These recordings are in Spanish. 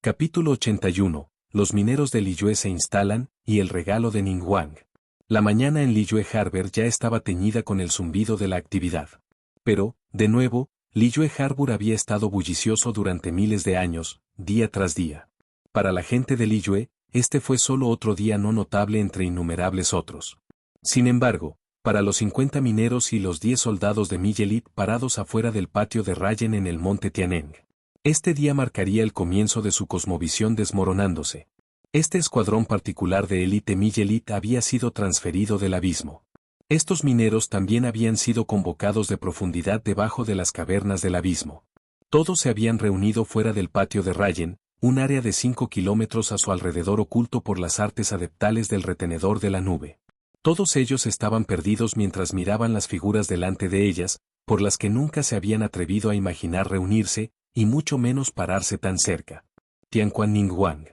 Capítulo 81. Los mineros de Liyue se instalan, y el regalo de Ningguang. La mañana en Liyue Harbor ya estaba teñida con el zumbido de la actividad. Pero, de nuevo, Liyue Harbor había estado bullicioso durante miles de años, día tras día. Para la gente de Liyue, este fue solo otro día no notable entre innumerables otros. Sin embargo, para los 50 mineros y los 10 soldados de Miyelit parados afuera del patio de Rayen en el monte Tianeng, este día marcaría el comienzo de su cosmovisión desmoronándose. Este escuadrón particular de élite Miyelit había sido transferido del abismo. Estos mineros también habían sido convocados de profundidad debajo de las cavernas del abismo. Todos se habían reunido fuera del patio de Rayen, un área de 5 kilómetros a su alrededor oculto por las artes adeptales del retenedor de la nube. Todos ellos estaban perdidos mientras miraban las figuras delante de ellas, por las que nunca se habían atrevido a imaginar reunirse, y mucho menos pararse tan cerca. Tianquan Ningguang.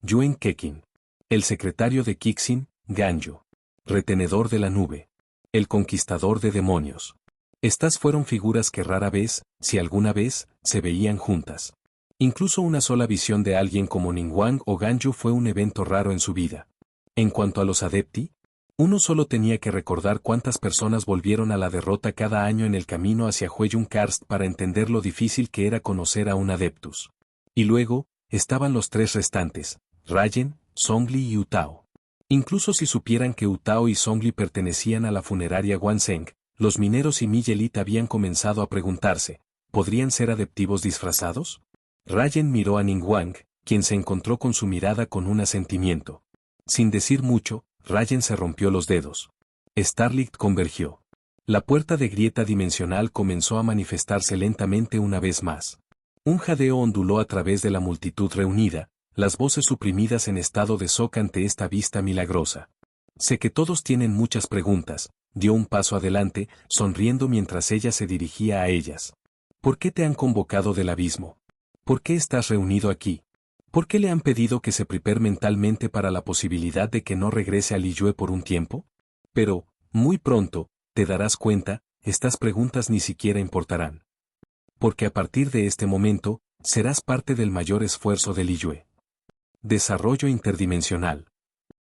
Yuen Keqin. El secretario de Kixin, Ganyu. Retenedor de la nube. El conquistador de demonios. Estas fueron figuras que rara vez, si alguna vez, se veían juntas. Incluso una sola visión de alguien como Ningguang o Ganyu fue un evento raro en su vida. En cuanto a los adepti, uno solo tenía que recordar cuántas personas volvieron a la derrota cada año en el camino hacia Hueyun Karst para entender lo difícil que era conocer a un adeptus. Y luego, estaban los tres restantes, Rayen, Zhongli y Utao. Incluso si supieran que Utao y Zhongli pertenecían a la funeraria Guanzheng, los mineros y Miyelit habían comenzado a preguntarse, ¿podrían ser adeptivos disfrazados? Rayen miró a Ningguang, quien se encontró con su mirada con un asentimiento. Sin decir mucho, Rayen se rompió los dedos. Starlight convergió. La puerta de grieta dimensional comenzó a manifestarse lentamente una vez más. Un jadeo onduló a través de la multitud reunida, las voces suprimidas en estado de shock ante esta vista milagrosa. Sé que todos tienen muchas preguntas, dio un paso adelante, sonriendo mientras ella se dirigía a ellas. ¿Por qué te han convocado del abismo? ¿Por qué estás reunido aquí? ¿Por qué le han pedido que se prepare mentalmente para la posibilidad de que no regrese a Liyue por un tiempo? Pero, muy pronto, te darás cuenta, estas preguntas ni siquiera importarán. Porque a partir de este momento, serás parte del mayor esfuerzo de Liyue. Desarrollo interdimensional.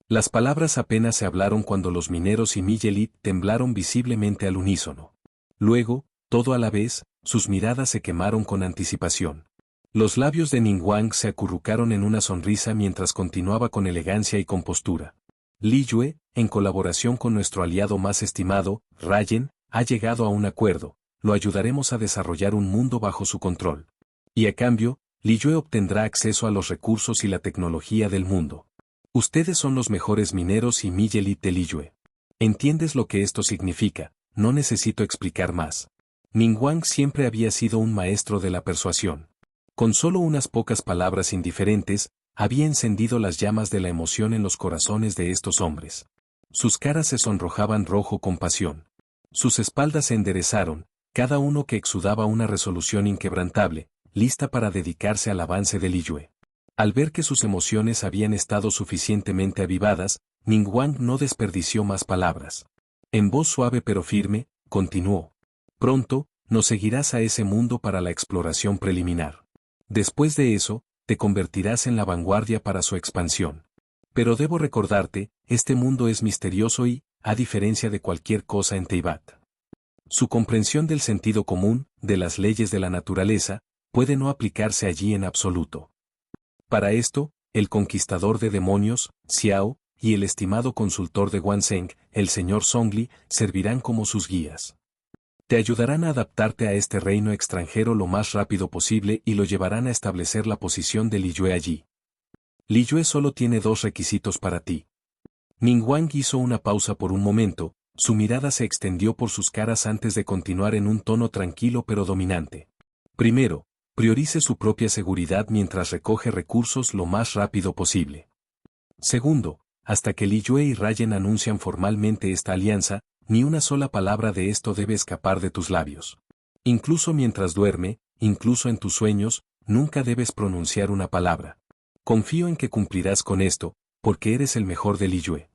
Las palabras apenas se hablaron cuando los mineros y Miyelit temblaron visiblemente al unísono. Luego, todo a la vez, sus miradas se quemaron con anticipación. Los labios de Ningguang se acurrucaron en una sonrisa mientras continuaba con elegancia y compostura. Liyue, en colaboración con nuestro aliado más estimado, Rayen, ha llegado a un acuerdo, lo ayudaremos a desarrollar un mundo bajo su control. Y a cambio, Liyue obtendrá acceso a los recursos y la tecnología del mundo. Ustedes son los mejores mineros y Miyelit de Liyue. ¿Entiendes lo que esto significa? No necesito explicar más. Ningguang siempre había sido un maestro de la persuasión. Con solo unas pocas palabras indiferentes, había encendido las llamas de la emoción en los corazones de estos hombres. Sus caras se sonrojaban rojo con pasión. Sus espaldas se enderezaron, cada uno que exudaba una resolución inquebrantable, lista para dedicarse al avance de Liyue. Al ver que sus emociones habían estado suficientemente avivadas, Ningguang no desperdició más palabras. En voz suave pero firme, continuó. Pronto, nos seguirás a ese mundo para la exploración preliminar. Después de eso, te convertirás en la vanguardia para su expansión. Pero debo recordarte, este mundo es misterioso y, a diferencia de cualquier cosa en Teyvat, su comprensión del sentido común, de las leyes de la naturaleza, puede no aplicarse allí en absoluto. Para esto, el conquistador de demonios, Xiao, y el estimado consultor de Guanzheng, el señor Zhongli, servirán como sus guías. Te ayudarán a adaptarte a este reino extranjero lo más rápido posible y lo llevarán a establecer la posición de Liyue allí. Liyue solo tiene 2 requisitos para ti. Ningguang hizo una pausa por un momento, su mirada se extendió por sus caras antes de continuar en un tono tranquilo pero dominante. Primero, priorice su propia seguridad mientras recoge recursos lo más rápido posible. Segundo, hasta que Liyue y Rayen anuncian formalmente esta alianza, ni una sola palabra de esto debe escapar de tus labios. Incluso mientras duerme, incluso en tus sueños, nunca debes pronunciar una palabra. Confío en que cumplirás con esto, porque eres el mejor de Liyue.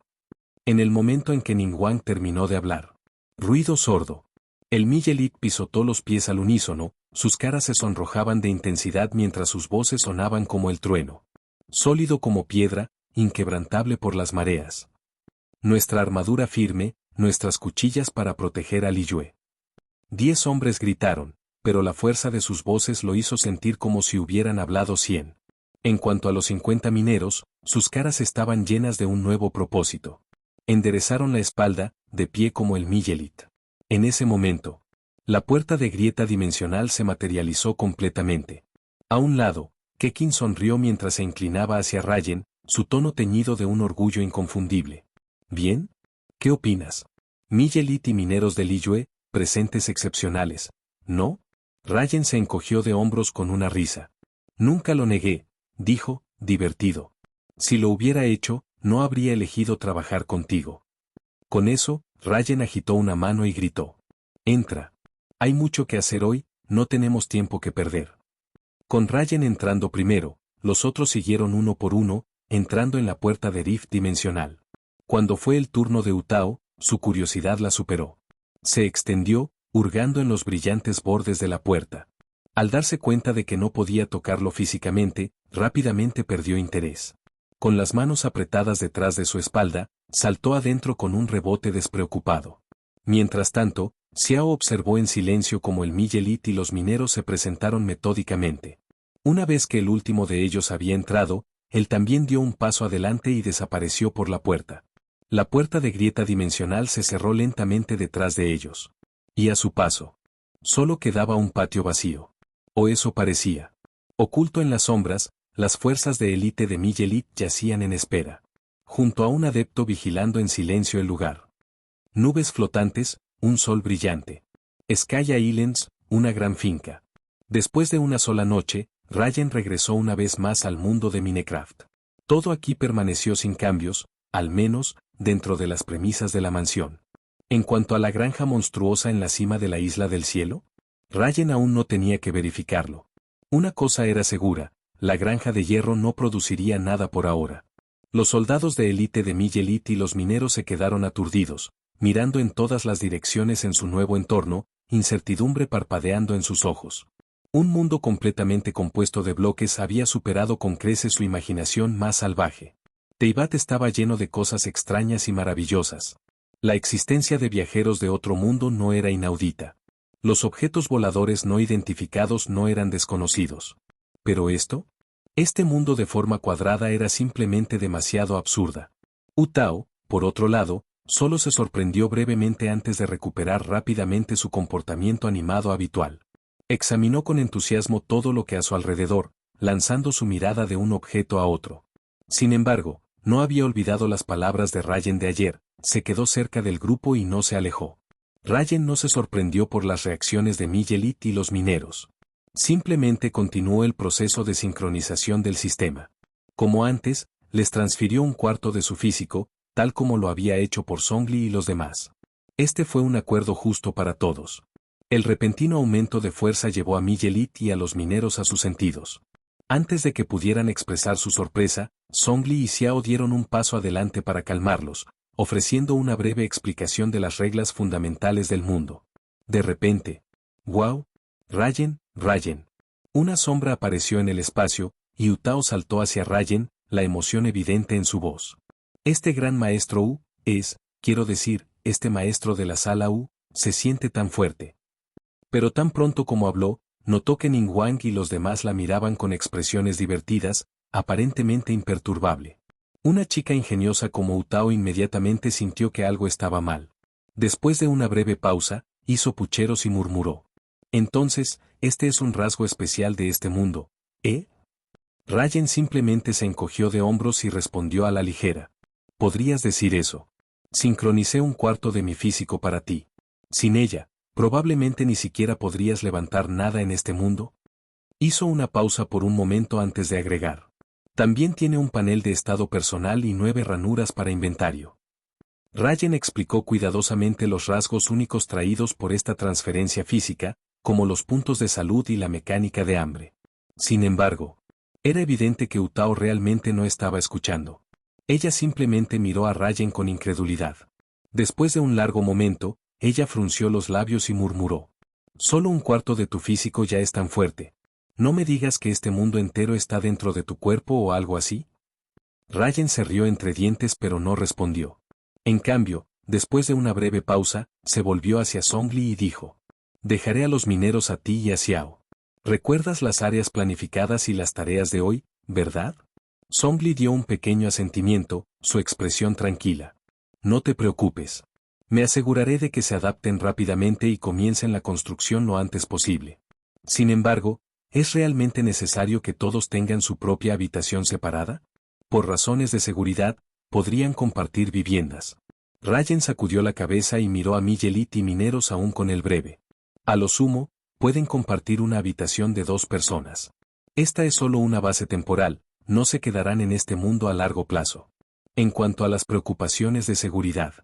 En el momento en que Ningguang terminó de hablar. Ruido sordo. El Miyelit pisotó los pies al unísono, sus caras se sonrojaban de intensidad mientras sus voces sonaban como el trueno. Sólido como piedra, inquebrantable por las mareas. Nuestra armadura firme, nuestras cuchillas para proteger a Liyue. 10 hombres gritaron, pero la fuerza de sus voces lo hizo sentir como si hubieran hablado 100. En cuanto a los 50 mineros, sus caras estaban llenas de un nuevo propósito. Enderezaron la espalda, de pie como el Miyelit. En ese momento, la puerta de grieta dimensional se materializó completamente. A un lado, Kekin sonrió mientras se inclinaba hacia Rayen, su tono teñido de un orgullo inconfundible. ¿Bien? ¿Qué opinas? Miyelit y mineros de Liyue, presentes excepcionales, ¿no? Rayen se encogió de hombros con una risa. Nunca lo negué, dijo, divertido. Si lo hubiera hecho, no habría elegido trabajar contigo. Con eso, Rayen agitó una mano y gritó. Entra. Hay mucho que hacer hoy, no tenemos tiempo que perder. Con Rayen entrando primero, los otros siguieron uno por uno, entrando en la puerta de Rift dimensional. Cuando fue el turno de Utao, su curiosidad la superó. Se extendió, hurgando en los brillantes bordes de la puerta. Al darse cuenta de que no podía tocarlo físicamente, rápidamente perdió interés. Con las manos apretadas detrás de su espalda, saltó adentro con un rebote despreocupado. Mientras tanto, Xiao observó en silencio cómo el Miyelit y los mineros se presentaron metódicamente. Una vez que el último de ellos había entrado, él también dio un paso adelante y desapareció por la puerta. La puerta de grieta dimensional se cerró lentamente detrás de ellos. Y a su paso, solo quedaba un patio vacío. O eso parecía. Oculto en las sombras, las fuerzas de élite de Miyelit yacían en espera. Junto a un adepto vigilando en silencio el lugar. Nubes flotantes, un sol brillante. Skya Islands, una gran finca. Después de una sola noche, Rayen regresó una vez más al mundo de Minecraft. Todo aquí permaneció sin cambios, al menos, dentro de las premisas de la mansión. En cuanto a la granja monstruosa en la cima de la isla del cielo, Rayen aún no tenía que verificarlo. Una cosa era segura, la granja de hierro no produciría nada por ahora. Los soldados de élite de Miyelit y los mineros se quedaron aturdidos, mirando en todas las direcciones en su nuevo entorno, incertidumbre parpadeando en sus ojos. Un mundo completamente compuesto de bloques había superado con creces su imaginación más salvaje. Teyvat estaba lleno de cosas extrañas y maravillosas. La existencia de viajeros de otro mundo no era inaudita. Los objetos voladores no identificados no eran desconocidos. ¿Pero esto? Este mundo de forma cuadrada era simplemente demasiado absurda. Utao, por otro lado, solo se sorprendió brevemente antes de recuperar rápidamente su comportamiento animado habitual. Examinó con entusiasmo todo lo que a su alrededor, lanzando su mirada de un objeto a otro. Sin embargo, no había olvidado las palabras de Rayen de ayer, se quedó cerca del grupo y no se alejó. Rayen no se sorprendió por las reacciones de Miyelit y los mineros. Simplemente continuó el proceso de sincronización del sistema. Como antes, les transfirió un cuarto de su físico, tal como lo había hecho por Zhongli y los demás. Este fue un acuerdo justo para todos. El repentino aumento de fuerza llevó a Miyelit y a los mineros a sus sentidos. Antes de que pudieran expresar su sorpresa, Zhongli y Xiao dieron un paso adelante para calmarlos, ofreciendo una breve explicación de las reglas fundamentales del mundo. De repente, ¡wow! Rayen. Una sombra apareció en el espacio, y Utao saltó hacia Rayen, la emoción evidente en su voz. Este gran maestro U, quiero decir, este maestro de la sala U, se siente tan fuerte. Pero tan pronto como habló, notó que Ningguang y los demás la miraban con expresiones divertidas, aparentemente imperturbable. Una chica ingeniosa como Utao inmediatamente sintió que algo estaba mal. Después de una breve pausa, hizo pucheros y murmuró. Entonces, este es un rasgo especial de este mundo, ¿eh? Rayen simplemente se encogió de hombros y respondió a la ligera. ¿Podrías decir eso? Sincronicé un cuarto de mi físico para ti. Sin ella, probablemente ni siquiera podrías levantar nada en este mundo. Hizo una pausa por un momento antes de agregar. También tiene un panel de estado personal y 9 ranuras para inventario. Rayen explicó cuidadosamente los rasgos únicos traídos por esta transferencia física, como los puntos de salud y la mecánica de hambre. Sin embargo, era evidente que Utao realmente no estaba escuchando. Ella simplemente miró a Rayen con incredulidad. Después de un largo momento, ella frunció los labios y murmuró. Solo un cuarto de tu físico ya es tan fuerte. No me digas que este mundo entero está dentro de tu cuerpo o algo así. Rayen se rió entre dientes pero no respondió. En cambio, después de una breve pausa, se volvió hacia Zhongli y dijo: Dejaré a los mineros a ti y a Xiao. ¿Recuerdas las áreas planificadas y las tareas de hoy, verdad? Zhongli dio un pequeño asentimiento, su expresión tranquila. No te preocupes. Me aseguraré de que se adapten rápidamente y comiencen la construcción lo antes posible. Sin embargo, ¿es realmente necesario que todos tengan su propia habitación separada? Por razones de seguridad, podrían compartir viviendas. Rayen sacudió la cabeza y miró a Miyelit y mineros aún con el breve. A lo sumo, pueden compartir una habitación de 2 personas. Esta es solo una base temporal, no se quedarán en este mundo a largo plazo. En cuanto a las preocupaciones de seguridad,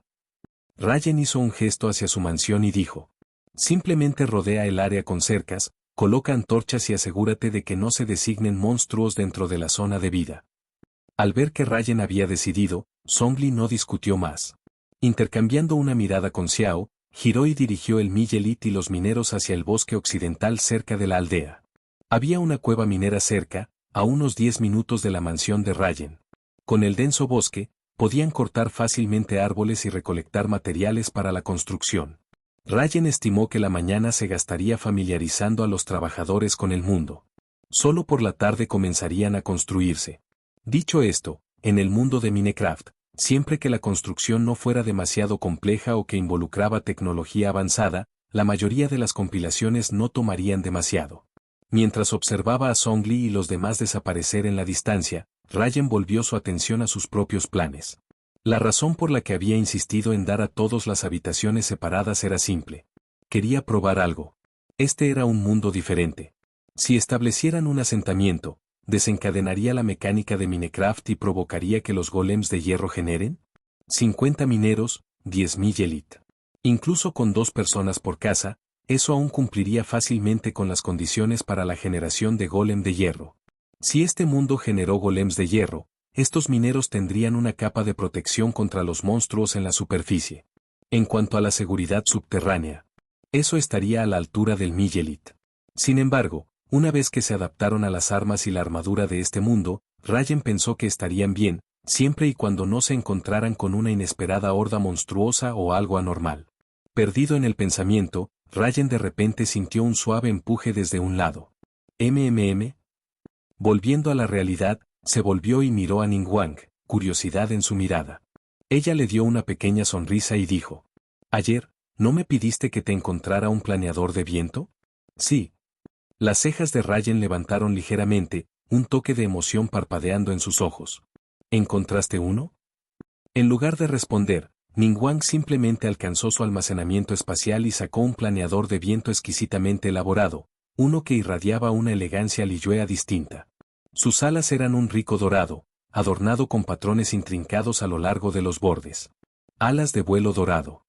Rayen hizo un gesto hacia su mansión y dijo: Simplemente rodea el área con cercas, coloca antorchas y asegúrate de que no se designen monstruos dentro de la zona de vida. Al ver que Rayen había decidido, Zhongli no discutió más. Intercambiando una mirada con Xiao, giró y dirigió el Miyelit y los mineros hacia el bosque occidental cerca de la aldea. Había una cueva minera cerca, a unos 10 minutos de la mansión de Rayen. Con el denso bosque, podían cortar fácilmente árboles y recolectar materiales para la construcción. Rayen estimó que la mañana se gastaría familiarizando a los trabajadores con el mundo. Solo por la tarde comenzarían a construirse. Dicho esto, en el mundo de Minecraft, siempre que la construcción no fuera demasiado compleja o que involucraba tecnología avanzada, la mayoría de las compilaciones no tomarían demasiado. Mientras observaba a Zhongli y los demás desaparecer en la distancia, Rayen volvió su atención a sus propios planes. La razón por la que había insistido en dar a todos las habitaciones separadas era simple. Quería probar algo. Este era un mundo diferente. Si establecieran un asentamiento, ¿desencadenaría la mecánica de Minecraft y provocaría que los golems de hierro generen? 50 mineros, 10.000 elite. Incluso con 2 personas por casa, eso aún cumpliría fácilmente con las condiciones para la generación de golem de hierro. Si este mundo generó golems de hierro, estos mineros tendrían una capa de protección contra los monstruos en la superficie. En cuanto a la seguridad subterránea, eso estaría a la altura del Miyelit. Sin embargo, una vez que se adaptaron a las armas y la armadura de este mundo, Rayen pensó que estarían bien, siempre y cuando no se encontraran con una inesperada horda monstruosa o algo anormal. Perdido en el pensamiento, Rayen de repente sintió un suave empuje desde un lado. ¿MMM? Volviendo a la realidad, se volvió y miró a Ningguang, curiosidad en su mirada. Ella le dio una pequeña sonrisa y dijo: «Ayer, ¿no me pidiste que te encontrara un planeador de viento?» «Sí». Las cejas de Rayen levantaron ligeramente, un toque de emoción parpadeando en sus ojos. ¿Encontraste uno? En lugar de responder, Ningguang simplemente alcanzó su almacenamiento espacial y sacó un planeador de viento exquisitamente elaborado, uno que irradiaba una elegancia liyue distinta. Sus alas eran un rico dorado, adornado con patrones intrincados a lo largo de los bordes. Alas de vuelo dorado.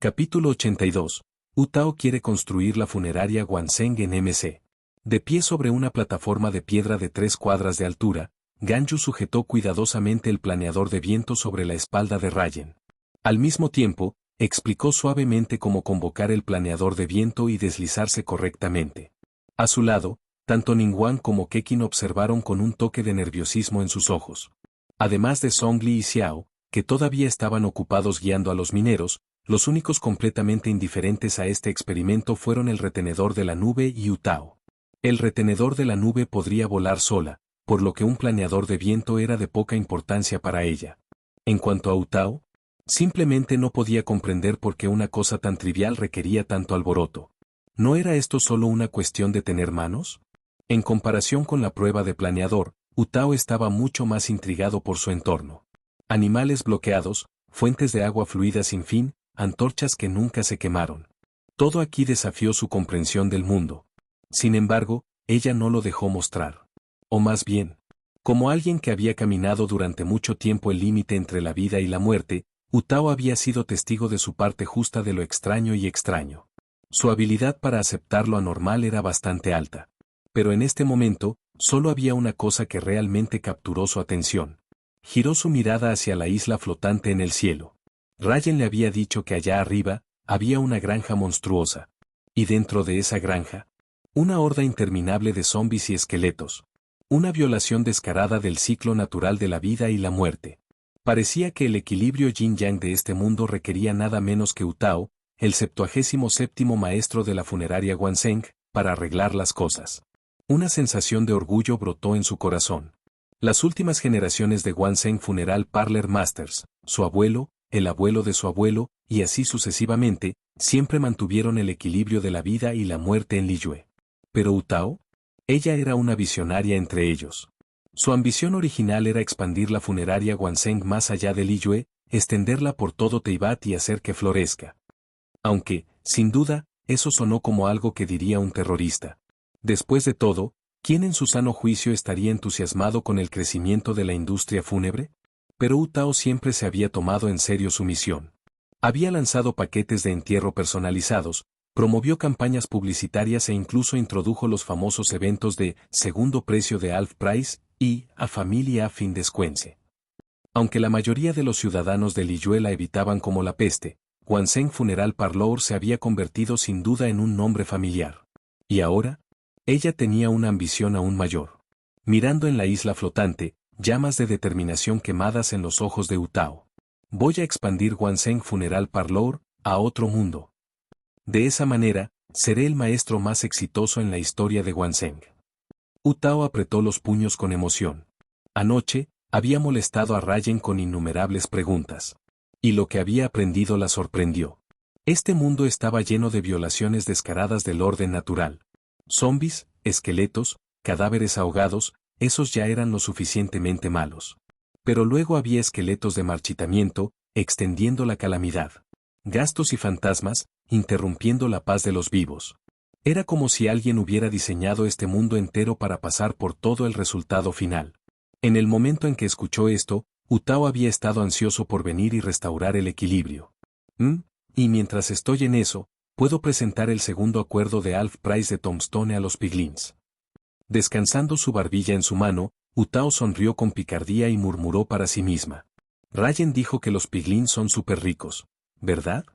Capítulo 82. Utao quiere construir la funeraria Guanseng en MC. De pie sobre una plataforma de piedra de 3 cuadras de altura, Ganyu sujetó cuidadosamente el planeador de viento sobre la espalda de Rayen. Al mismo tiempo, explicó suavemente cómo convocar el planeador de viento y deslizarse correctamente. A su lado, tanto Ningguang como Keqin observaron con un toque de nerviosismo en sus ojos. Además de Zhongli y Xiao, que todavía estaban ocupados guiando a los mineros, los únicos completamente indiferentes a este experimento fueron el retenedor de la nube y Utao. El retenedor de la nube podría volar sola, por lo que un planeador de viento era de poca importancia para ella. En cuanto a Utao, simplemente no podía comprender por qué una cosa tan trivial requería tanto alboroto. ¿No era esto solo una cuestión de tener manos? En comparación con la prueba de planeador, Utao estaba mucho más intrigado por su entorno. Animales bloqueados, fuentes de agua fluida sin fin, antorchas que nunca se quemaron. Todo aquí desafió su comprensión del mundo. Sin embargo, ella no lo dejó mostrar. O más bien, como alguien que había caminado durante mucho tiempo el límite entre la vida y la muerte, Utao había sido testigo de su parte justa de lo extraño y extraño. Su habilidad para aceptar lo anormal era bastante alta. Pero en este momento, solo había una cosa que realmente capturó su atención. Giró su mirada hacia la isla flotante en el cielo. Rayen le había dicho que allá arriba, había una granja monstruosa. Y dentro de esa granja, una horda interminable de zombis y esqueletos. Una violación descarada del ciclo natural de la vida y la muerte. Parecía que el equilibrio yin-yang de este mundo requería nada menos que Utao, el 77º maestro de la funeraria Guanzheng, para arreglar las cosas. Una sensación de orgullo brotó en su corazón. Las últimas generaciones de Guanzheng Funeral Parlor Masters, su abuelo, el abuelo de su abuelo, y así sucesivamente, siempre mantuvieron el equilibrio de la vida y la muerte en Liyue. Pero Utao, ella era una visionaria entre ellos. Su ambición original era expandir la funeraria Guanzheng más allá de Liyue, extenderla por todo Teyvat y hacer que florezca. Aunque, sin duda, eso sonó como algo que diría un terrorista. Después de todo, ¿quién en su sano juicio estaría entusiasmado con el crecimiento de la industria fúnebre? Pero Utao siempre se había tomado en serio su misión. Había lanzado paquetes de entierro personalizados, promovió campañas publicitarias e incluso introdujo los famosos eventos de segundo precio de half price y a familia a fin descuence. Aunque la mayoría de los ciudadanos de Liyue la evitaban como la peste, Guanzheng Funeral Parlor se había convertido sin duda en un nombre familiar. Y ahora, ella tenía una ambición aún mayor. Mirando en la isla flotante, llamas de determinación quemadas en los ojos de Utao. Voy a expandir Guanzheng Funeral Parlor a otro mundo. De esa manera, seré el maestro más exitoso en la historia de Guanzheng. Utao apretó los puños con emoción. Anoche, había molestado a Rayen con innumerables preguntas. Y lo que había aprendido la sorprendió. Este mundo estaba lleno de violaciones descaradas del orden natural. Zombis, esqueletos, cadáveres ahogados, esos ya eran lo suficientemente malos. Pero luego había esqueletos de marchitamiento, extendiendo la calamidad. Gastos y fantasmas, interrumpiendo la paz de los vivos. Era como si alguien hubiera diseñado este mundo entero para pasar por todo el resultado final. En el momento en que escuchó esto, Utao había estado ansioso por venir y restaurar el equilibrio. Y mientras estoy en eso, puedo presentar el segundo acuerdo de half price de Tombstone a los piglins. Descansando su barbilla en su mano, Utao sonrió con picardía y murmuró para sí misma. Rayen dijo que los piglins son súper ricos, ¿verdad?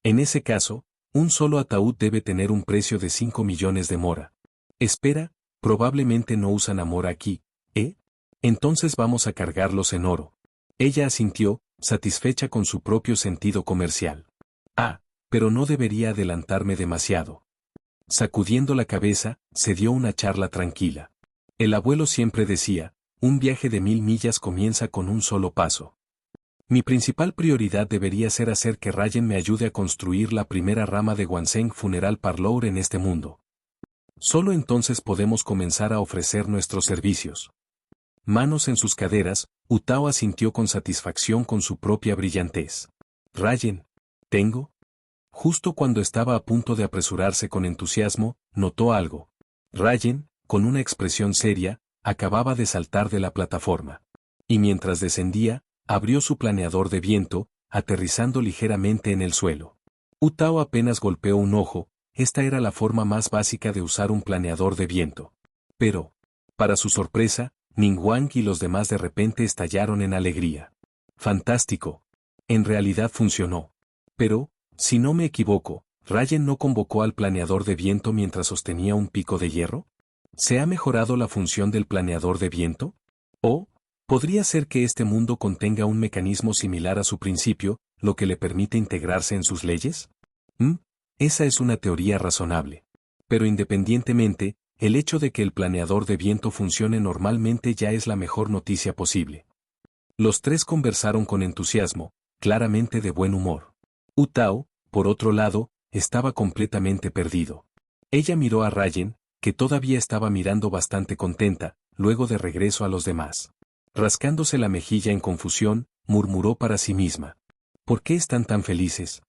En ese caso, un solo ataúd debe tener un precio de 5 millones de mora. Espera, probablemente no usan mora aquí, ¿eh? Entonces vamos a cargarlos en oro. Ella asintió, satisfecha con su propio sentido comercial. Ah, pero no debería adelantarme demasiado. Sacudiendo la cabeza, se dio una charla tranquila. El abuelo siempre decía, un viaje de 1000 millas comienza con un solo paso. Mi principal prioridad debería ser hacer que Rayen me ayude a construir la primera rama de Guanzheng Funeral Parlor en este mundo. Solo entonces podemos comenzar a ofrecer nuestros servicios. Manos en sus caderas, Utao asintió con satisfacción con su propia brillantez. Rayen, ¿tengo? Justo cuando estaba a punto de apresurarse con entusiasmo, notó algo. Rayen, con una expresión seria, acababa de saltar de la plataforma. Y mientras descendía, abrió su planeador de viento, aterrizando ligeramente en el suelo. Utao apenas golpeó un ojo, esta era la forma más básica de usar un planeador de viento. Pero, para su sorpresa, Ningguang y los demás de repente estallaron en alegría. ¡Fantástico! En realidad funcionó. Pero, si no me equivoco, ¿Rayen no convocó al planeador de viento mientras sostenía un pico de hierro? ¿Se ha mejorado la función del planeador de viento? ¿O podría ser que este mundo contenga un mecanismo similar a su principio, lo que le permite integrarse en sus leyes? Esa es una teoría razonable. Pero independientemente, el hecho de que el planeador de viento funcione normalmente ya es la mejor noticia posible. Los tres conversaron con entusiasmo, claramente de buen humor. Utao, por otro lado, estaba completamente perdido. Ella miró a Rayen, que todavía estaba mirando bastante contenta, luego de regreso a los demás. Rascándose la mejilla en confusión, murmuró para sí misma. ¿Por qué están tan felices?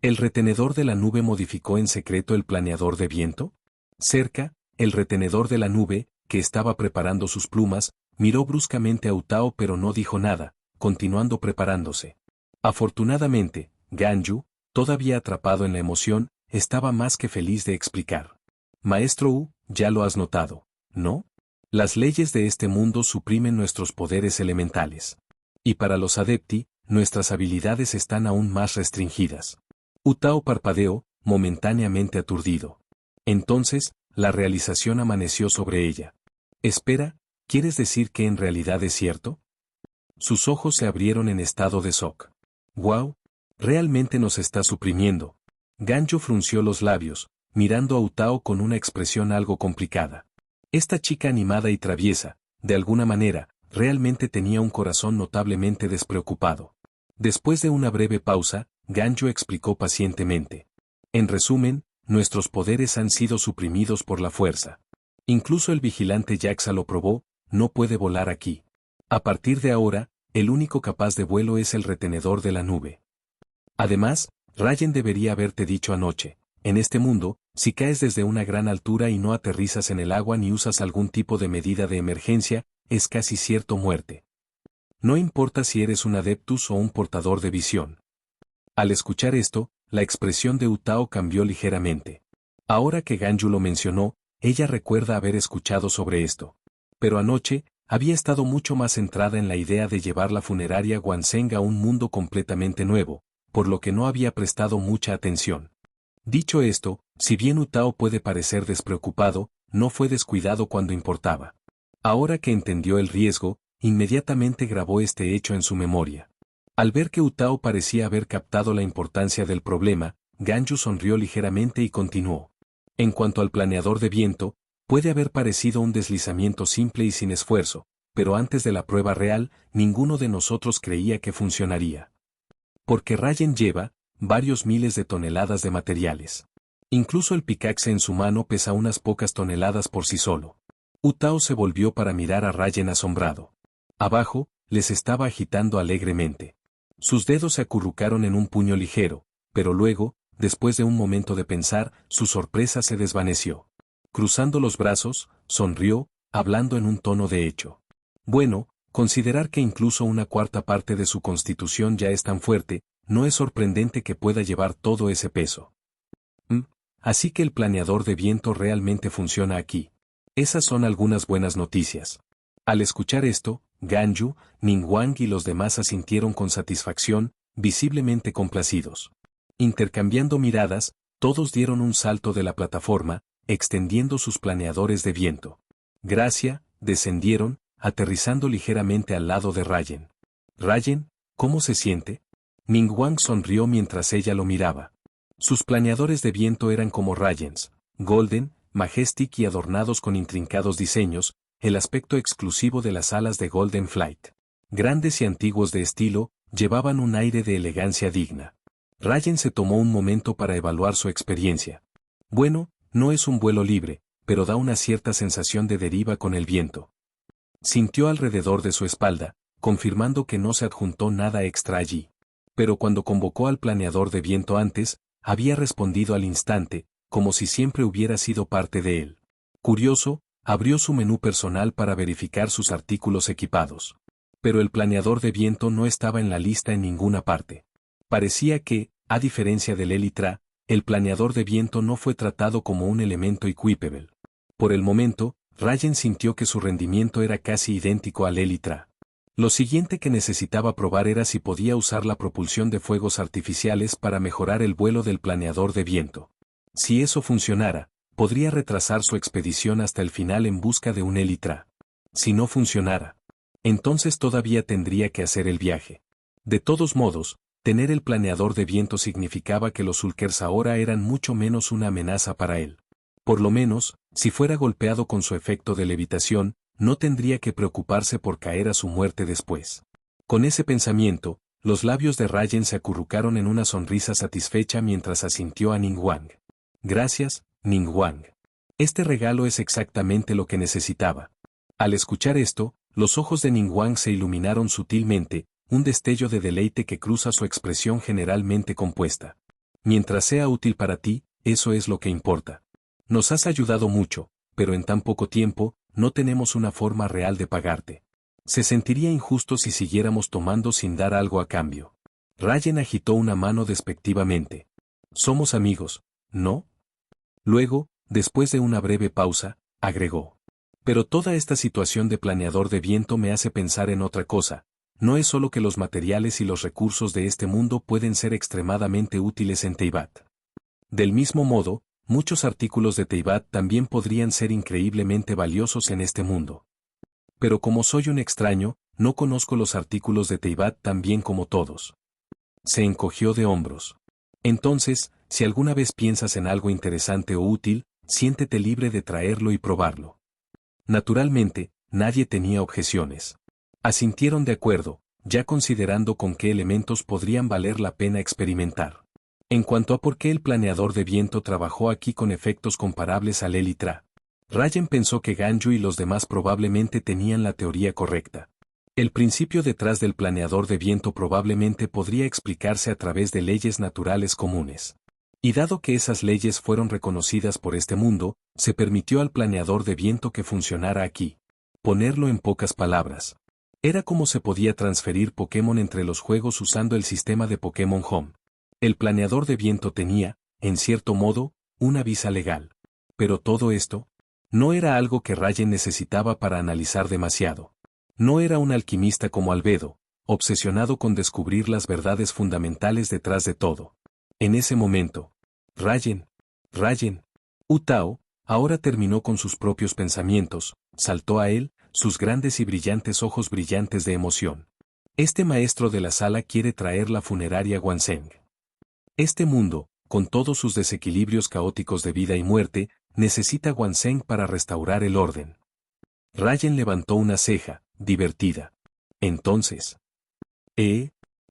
¿El retenedor de la nube modificó en secreto el planeador de viento? Cerca, el retenedor de la nube, que estaba preparando sus plumas, miró bruscamente a Utao pero no dijo nada, continuando preparándose. Afortunadamente, Ganyu, todavía atrapado en la emoción, estaba más que feliz de explicar. Maestro Wu, ya lo has notado, ¿no? Las leyes de este mundo suprimen nuestros poderes elementales. Y para los adepti, nuestras habilidades están aún más restringidas. Utao parpadeó, momentáneamente aturdido. Entonces, la realización amaneció sobre ella. Espera, ¿quieres decir que en realidad es cierto? Sus ojos se abrieron en estado de shock. ¡Wow! Realmente nos está suprimiendo. Ganju frunció los labios, mirando a Utao con una expresión algo complicada. Esta chica animada y traviesa, de alguna manera, realmente tenía un corazón notablemente despreocupado. Después de una breve pausa, Ganju explicó pacientemente. En resumen, nuestros poderes han sido suprimidos por la fuerza. Incluso el vigilante Jaxa lo probó, no puede volar aquí. A partir de ahora, el único capaz de vuelo es el retenedor de la nube. Además, Rayen debería haberte dicho anoche, en este mundo, si caes desde una gran altura y no aterrizas en el agua ni usas algún tipo de medida de emergencia, es casi cierto muerte. No importa si eres un adeptus o un portador de visión. Al escuchar esto, la expresión de Utao cambió ligeramente. Ahora que Ganju lo mencionó, ella recuerda haber escuchado sobre esto. Pero anoche, había estado mucho más centrada en la idea de llevar la funeraria Guanseng a un mundo completamente nuevo, por lo que no había prestado mucha atención. Dicho esto, si bien Utao puede parecer despreocupado, no fue descuidado cuando importaba. Ahora que entendió el riesgo, inmediatamente grabó este hecho en su memoria. Al ver que Utao parecía haber captado la importancia del problema, Ganju sonrió ligeramente y continuó. En cuanto al planeador de viento, puede haber parecido un deslizamiento simple y sin esfuerzo, pero antes de la prueba real, ninguno de nosotros creía que funcionaría. Porque Rayen lleva varios miles de toneladas de materiales. Incluso el pickaxe en su mano pesa unas pocas toneladas por sí solo. Utao se volvió para mirar a Rayen asombrado. Abajo, les estaba agitando alegremente. Sus dedos se acurrucaron en un puño ligero, pero luego, después de un momento de pensar, su sorpresa se desvaneció. Cruzando los brazos, sonrió, hablando en un tono de hecho. Bueno, considerar que incluso una cuarta parte de su constitución ya es tan fuerte, no es sorprendente que pueda llevar todo ese peso. Así que el planeador de viento realmente funciona aquí. Esas son algunas buenas noticias. Al escuchar esto, Ganju, Ningguang y los demás asintieron con satisfacción, visiblemente complacidos. Intercambiando miradas, todos dieron un salto de la plataforma, extendiendo sus planeadores de viento. Gracia, descendieron, aterrizando ligeramente al lado de Rayen. Rayen, ¿cómo se siente? Ningguang sonrió mientras ella lo miraba. Sus planeadores de viento eran como Rayens, Golden, Majestic y adornados con intrincados diseños, el aspecto exclusivo de las alas de Golden Flight. Grandes y antiguos de estilo, llevaban un aire de elegancia digna. Rayen se tomó un momento para evaluar su experiencia. Bueno, no es un vuelo libre, pero da una cierta sensación de deriva con el viento. Sintió alrededor de su espalda, confirmando que no se adjuntó nada extra allí. Pero cuando convocó al planeador de viento antes, había respondido al instante, como si siempre hubiera sido parte de él. Curioso, abrió su menú personal para verificar sus artículos equipados. Pero el planeador de viento no estaba en la lista en ninguna parte. Parecía que, a diferencia del Elytra, el planeador de viento no fue tratado como un elemento equipable. Por el momento, Rayen sintió que su rendimiento era casi idéntico al Elytra. Lo siguiente que necesitaba probar era si podía usar la propulsión de fuegos artificiales para mejorar el vuelo del planeador de viento. Si eso funcionara, podría retrasar su expedición hasta el final en busca de un Elytra. Si no funcionara, entonces todavía tendría que hacer el viaje. De todos modos, tener el planeador de viento significaba que los Sulkers ahora eran mucho menos una amenaza para él. Por lo menos, si fuera golpeado con su efecto de levitación, no tendría que preocuparse por caer a su muerte después. Con ese pensamiento, los labios de Rayen se acurrucaron en una sonrisa satisfecha mientras asintió a Ningguang. Gracias, Ningguang. Este regalo es exactamente lo que necesitaba. Al escuchar esto, los ojos de Ningguang se iluminaron sutilmente, un destello de deleite que cruza su expresión generalmente compuesta. Mientras sea útil para ti, eso es lo que importa. Nos has ayudado mucho, pero en tan poco tiempo, no tenemos una forma real de pagarte. Se sentiría injusto si siguiéramos tomando sin dar algo a cambio. Rayen agitó una mano despectivamente. Somos amigos, ¿no? Luego, después de una breve pausa, agregó. Pero toda esta situación de planeador de viento me hace pensar en otra cosa. No es solo que los materiales y los recursos de este mundo pueden ser extremadamente útiles en Teyvat. Del mismo modo, muchos artículos de Teyvat también podrían ser increíblemente valiosos en este mundo. Pero como soy un extraño, no conozco los artículos de Teyvat tan bien como todos. Se encogió de hombros. Entonces, si alguna vez piensas en algo interesante o útil, siéntete libre de traerlo y probarlo. Naturalmente, nadie tenía objeciones. Asintieron de acuerdo, ya considerando con qué elementos podrían valer la pena experimentar. En cuanto a por qué el planeador de viento trabajó aquí con efectos comparables al Elytra, Rayen pensó que Ganyu y los demás probablemente tenían la teoría correcta. El principio detrás del planeador de viento probablemente podría explicarse a través de leyes naturales comunes. Y dado que esas leyes fueron reconocidas por este mundo, se permitió al planeador de viento que funcionara aquí. Ponerlo en pocas palabras. Era como se podía transferir Pokémon entre los juegos usando el sistema de Pokémon Home. El planeador de viento tenía, en cierto modo, una visa legal. Pero todo esto no era algo que Rayen necesitaba para analizar demasiado. No era un alquimista como Albedo, obsesionado con descubrir las verdades fundamentales detrás de todo. En ese momento, Rayen, Utao, ahora terminó con sus propios pensamientos, saltó a él, sus grandes y brillantes ojos brillantes de emoción. Este maestro de la sala quiere traer la funeraria Guanseng. Este mundo, con todos sus desequilibrios caóticos de vida y muerte, necesita Guanseng para restaurar el orden. Rayen levantó una ceja, divertida. Entonces.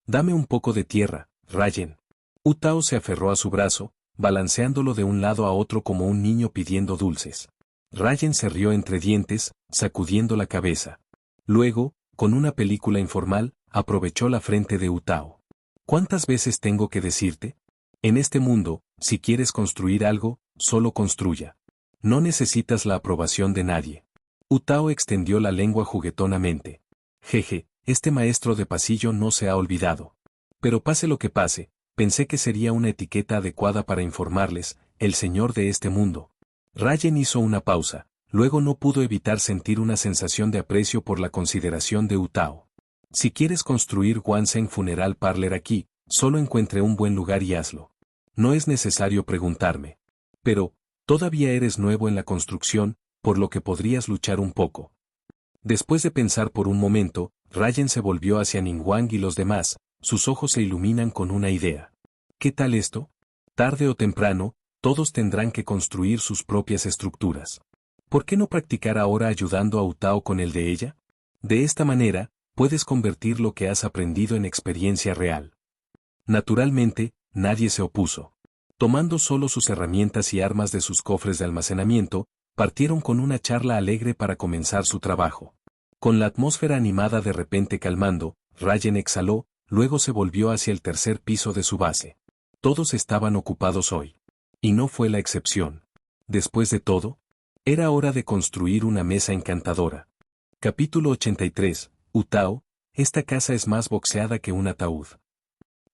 Dame un poco de tierra, Rayen. Utao se aferró a su brazo, balanceándolo de un lado a otro como un niño pidiendo dulces. Rayen se rió entre dientes, sacudiendo la cabeza. Luego, con una película informal, aprovechó la frente de Utao. ¿Cuántas veces tengo que decirte? En este mundo, si quieres construir algo, solo construya. No necesitas la aprobación de nadie. Utao extendió la lengua juguetonamente. Jeje, este maestro de pasillo no se ha olvidado. Pero pase lo que pase, pensé que sería una etiqueta adecuada para informarles, el señor de este mundo. Rayen hizo una pausa, luego no pudo evitar sentir una sensación de aprecio por la consideración de Utao. Si quieres construir Guanseng Funeral Parlor aquí, solo encuentre un buen lugar y hazlo. No es necesario preguntarme. Pero, todavía eres nuevo en la construcción, por lo que podrías luchar un poco. Después de pensar por un momento, Rayen se volvió hacia Ningguang y los demás, sus ojos se iluminan con una idea. ¿Qué tal esto? Tarde o temprano, todos tendrán que construir sus propias estructuras. ¿Por qué no practicar ahora ayudando a Utao con el de ella? De esta manera, puedes convertir lo que has aprendido en experiencia real. Naturalmente, nadie se opuso. Tomando solo sus herramientas y armas de sus cofres de almacenamiento, partieron con una charla alegre para comenzar su trabajo. Con la atmósfera animada de repente calmando, Rayen exhaló, luego se volvió hacia el tercer piso de su base. Todos estaban ocupados hoy. Y no fue la excepción. Después de todo, era hora de construir una mesa encantadora. Capítulo 83. Utao, esta casa es más boxeada que un ataúd.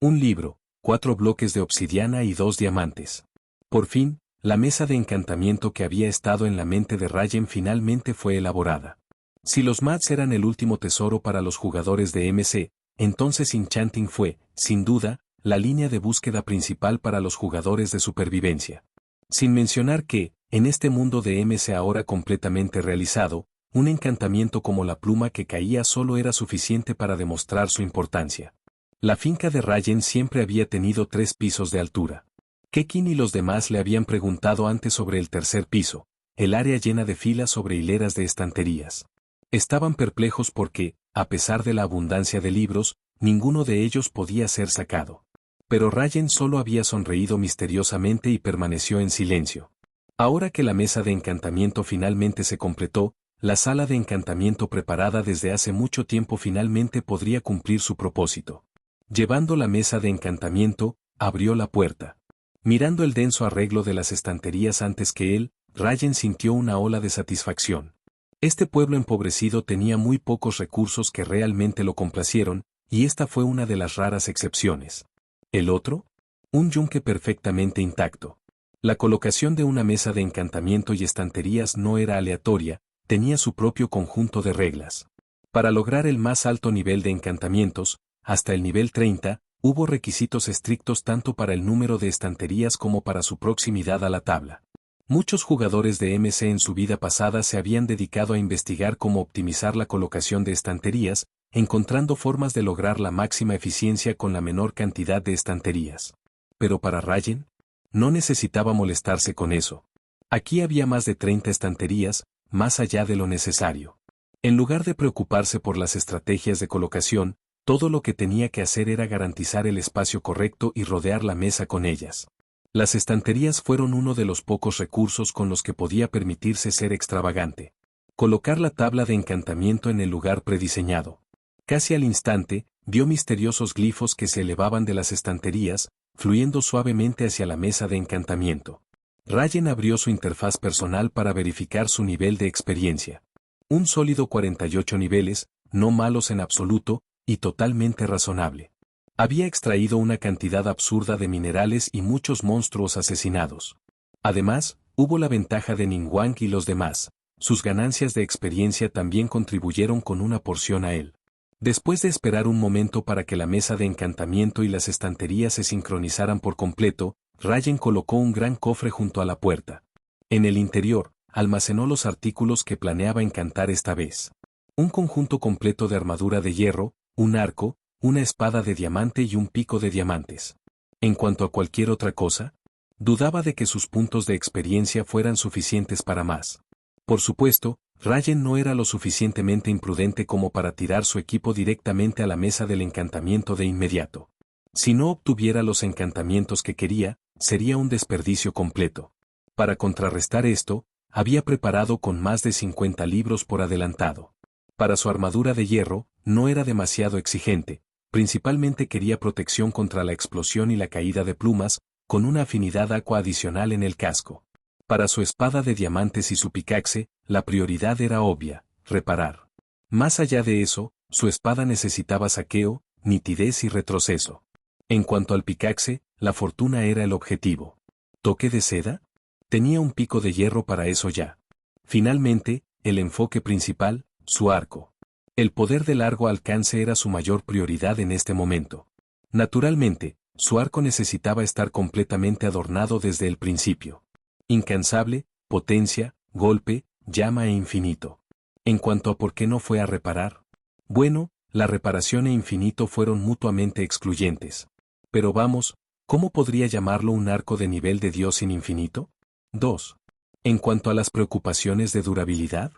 Un libro, 4 bloques de obsidiana y 2 diamantes. Por fin, la mesa de encantamiento que había estado en la mente de Rayen finalmente fue elaborada. Si los mats eran el último tesoro para los jugadores de MC, entonces Enchanting fue, sin duda, la línea de búsqueda principal para los jugadores de supervivencia. Sin mencionar que, en este mundo de MC ahora completamente realizado, un encantamiento como la pluma que caía solo era suficiente para demostrar su importancia. La finca de Rayen siempre había tenido 3 pisos de altura. Kekin y los demás le habían preguntado antes sobre el tercer piso, el área llena de filas sobre hileras de estanterías. Estaban perplejos porque, a pesar de la abundancia de libros, ninguno de ellos podía ser sacado. Pero Rayen solo había sonreído misteriosamente y permaneció en silencio. Ahora que la mesa de encantamiento finalmente se completó, la sala de encantamiento preparada desde hace mucho tiempo finalmente podría cumplir su propósito. Llevando la mesa de encantamiento, abrió la puerta. Mirando el denso arreglo de las estanterías antes que él, Rayen sintió una ola de satisfacción. Este pueblo empobrecido tenía muy pocos recursos que realmente lo complacieron, y esta fue una de las raras excepciones. ¿El otro? Un yunque perfectamente intacto. La colocación de una mesa de encantamiento y estanterías no era aleatoria, tenía su propio conjunto de reglas. Para lograr el más alto nivel de encantamientos, hasta el nivel 30, Hubo requisitos estrictos tanto para el número de estanterías como para su proximidad a la tabla. Muchos jugadores de MC en su vida pasada se habían dedicado a investigar cómo optimizar la colocación de estanterías, encontrando formas de lograr la máxima eficiencia con la menor cantidad de estanterías. Pero para Rayen, no necesitaba molestarse con eso. Aquí había más de 30 estanterías, más allá de lo necesario. En lugar de preocuparse por las estrategias de colocación, todo lo que tenía que hacer era garantizar el espacio correcto y rodear la mesa con ellas. Las estanterías fueron uno de los pocos recursos con los que podía permitirse ser extravagante. Colocar la tabla de encantamiento en el lugar prediseñado. Casi al instante, vio misteriosos glifos que se elevaban de las estanterías, fluyendo suavemente hacia la mesa de encantamiento. Rayen abrió su interfaz personal para verificar su nivel de experiencia. Un sólido 48 niveles, no malos en absoluto, y totalmente razonable. Había extraído una cantidad absurda de minerales y muchos monstruos asesinados. Además, hubo la ventaja de Ningguang y los demás. Sus ganancias de experiencia también contribuyeron con una porción a él. Después de esperar un momento para que la mesa de encantamiento y las estanterías se sincronizaran por completo, Rayen colocó un gran cofre junto a la puerta. En el interior, almacenó los artículos que planeaba encantar esta vez. Un conjunto completo de armadura de hierro, un arco, una espada de diamante y un pico de diamantes. En cuanto a cualquier otra cosa, dudaba de que sus puntos de experiencia fueran suficientes para más. Por supuesto, Rayen no era lo suficientemente imprudente como para tirar su equipo directamente a la mesa del encantamiento de inmediato. Si no obtuviera los encantamientos que quería, sería un desperdicio completo. Para contrarrestar esto, había preparado con más de 50 libros por adelantado. Para su armadura de hierro, no era demasiado exigente. Principalmente quería protección contra la explosión y la caída de plumas, con una afinidad aqua adicional en el casco. Para su espada de diamantes y su pickaxe, la prioridad era obvia, reparar. Más allá de eso, su espada necesitaba saqueo, nitidez y retroceso. En cuanto al pickaxe, la fortuna era el objetivo. ¿Toque de seda? Tenía un pico de hierro para eso ya. Finalmente, el enfoque principal, su arco. El poder de largo alcance era su mayor prioridad en este momento. Naturalmente, su arco necesitaba estar completamente adornado desde el principio. Incansable, potencia, golpe, llama e infinito. En cuanto a por qué no fue a reparar. Bueno, la reparación e infinito fueron mutuamente excluyentes. Pero vamos, ¿cómo podría llamarlo un arco de nivel de Dios sin infinito? 2. En cuanto a las preocupaciones de durabilidad,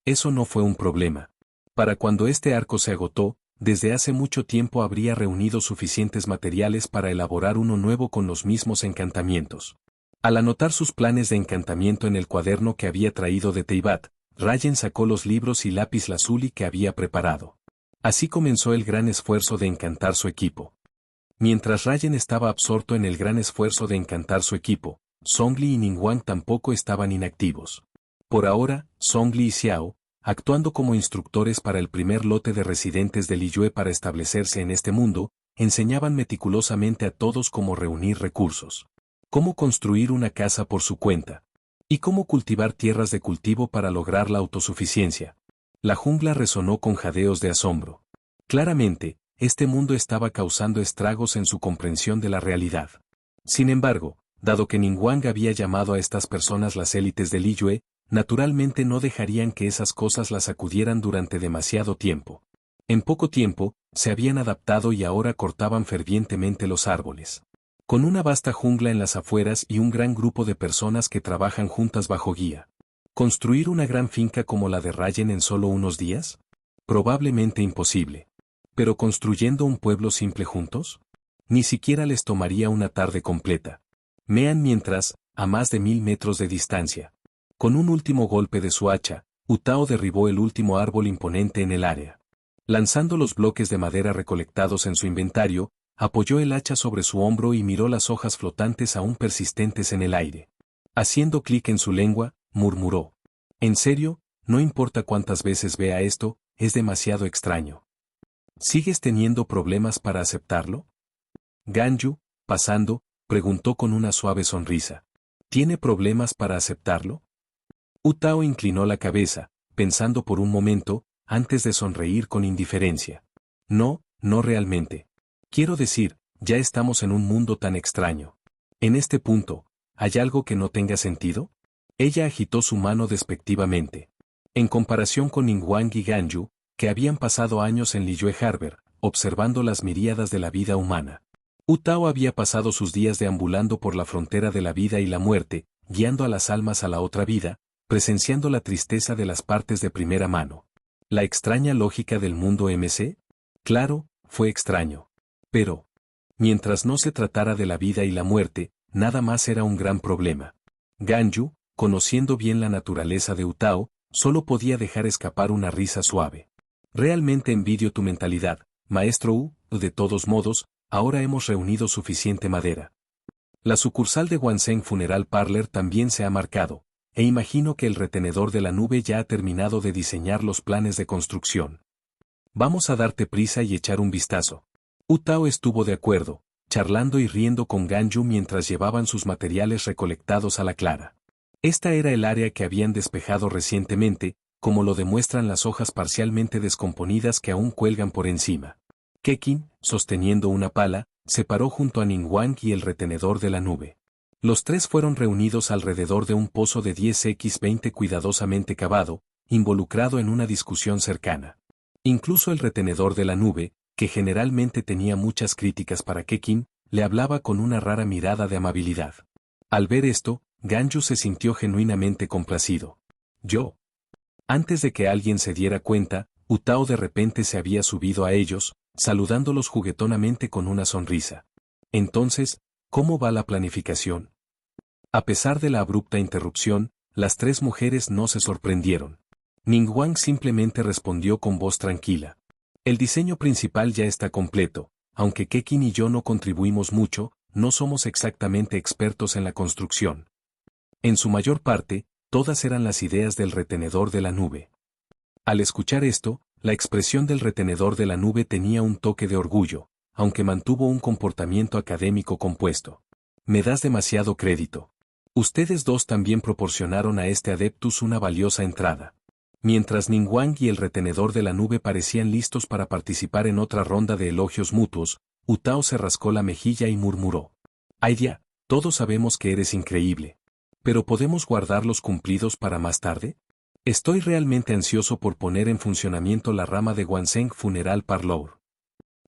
eso no fue un problema. Para cuando este arco se agotó, desde hace mucho tiempo habría reunido suficientes materiales para elaborar uno nuevo con los mismos encantamientos. Al anotar sus planes de encantamiento en el cuaderno que había traído de Teyvat, Rayen sacó los libros y lápiz lazuli que había preparado. Así comenzó el gran esfuerzo de encantar su equipo. Mientras Rayen estaba absorto en el gran esfuerzo de encantar su equipo, Zhongli y Ningguang tampoco estaban inactivos. Por ahora, Zhongli y Xiao, actuando como instructores para el primer lote de residentes de Liyue para establecerse en este mundo, enseñaban meticulosamente a todos cómo reunir recursos, cómo construir una casa por su cuenta, y cómo cultivar tierras de cultivo para lograr la autosuficiencia. La jungla resonó con jadeos de asombro. Claramente, este mundo estaba causando estragos en su comprensión de la realidad. Sin embargo, dado que Ningguang había llamado a estas personas las élites de Liyue, naturalmente no dejarían que esas cosas las sacudieran durante demasiado tiempo. En poco tiempo, se habían adaptado y ahora cortaban fervientemente los árboles. Con una vasta jungla en las afueras y un gran grupo de personas que trabajan juntas bajo guía. ¿Construir una gran finca como la de Rayen en solo unos días? Probablemente imposible. ¿Pero construyendo un pueblo simple juntos? Ni siquiera les tomaría una tarde completa. Mean mientras, a más de 1000 metros de distancia. Con un último golpe de su hacha, Utao derribó el último árbol imponente en el área. Lanzando los bloques de madera recolectados en su inventario, apoyó el hacha sobre su hombro y miró las hojas flotantes aún persistentes en el aire. Haciendo clic en su lengua, murmuró. En serio, no importa cuántas veces vea esto, es demasiado extraño. ¿Sigues teniendo problemas para aceptarlo? Ganyu, pasando, preguntó con una suave sonrisa. ¿Tiene problemas para aceptarlo? Utao inclinó la cabeza, pensando por un momento, antes de sonreír con indiferencia. No, no realmente. Quiero decir, ya estamos en un mundo tan extraño. En este punto, ¿hay algo que no tenga sentido? Ella agitó su mano despectivamente. En comparación con Ningguang y Ganyu, que habían pasado años en Liyue Harbor, observando las miríadas de la vida humana. Hu Tao había pasado sus días deambulando por la frontera de la vida y la muerte, guiando a las almas a la otra vida, presenciando la tristeza de las partes de primera mano. ¿La extraña lógica del mundo MC? Claro, fue extraño. Pero, mientras no se tratara de la vida y la muerte, nada más era un gran problema. Ganyu, conociendo bien la naturaleza de Hu Tao, solo podía dejar escapar una risa suave. Realmente envidio tu mentalidad, maestro Hu, de todos modos, ahora hemos reunido suficiente madera. La sucursal de Wansheng Funeral Parlor también se ha marcado, e imagino que el retenedor de la nube ya ha terminado de diseñar los planes de construcción. Vamos a darte prisa y echar un vistazo. Hu Tao estuvo de acuerdo, charlando y riendo con Ganyu mientras llevaban sus materiales recolectados a la clara. Esta era el área que habían despejado recientemente, como lo demuestran las hojas parcialmente descomponidas que aún cuelgan por encima. Keqin, sosteniendo una pala, se paró junto a Ningguang y el retenedor de la nube. Los tres fueron reunidos alrededor de un pozo de 10x20 cuidadosamente cavado, involucrado en una discusión cercana. Incluso el retenedor de la nube, que generalmente tenía muchas críticas para Keqin, le hablaba con una rara mirada de amabilidad. Al ver esto, Ganyu se sintió genuinamente complacido. Yo. Antes de que alguien se diera cuenta, Hu Tao de repente se había subido a ellos, saludándolos juguetonamente con una sonrisa. Entonces, ¿cómo va la planificación? A pesar de la abrupta interrupción, las tres mujeres no se sorprendieron. Ningguang simplemente respondió con voz tranquila. El diseño principal ya está completo, aunque Keqin y yo no contribuimos mucho, no somos exactamente expertos en la construcción. En su mayor parte, todas eran las ideas del retenedor de la nube. Al escuchar esto, la expresión del retenedor de la nube tenía un toque de orgullo, aunque mantuvo un comportamiento académico compuesto. Me das demasiado crédito. Ustedes dos también proporcionaron a este Adeptus una valiosa entrada. Mientras Ningguang y el retenedor de la nube parecían listos para participar en otra ronda de elogios mutuos, Hu Tao se rascó la mejilla y murmuró. Aidia, todos sabemos que eres increíble. ¿Pero podemos guardar los cumplidos para más tarde? Estoy realmente ansioso por poner en funcionamiento la rama de Wansheng Funeral Parlor.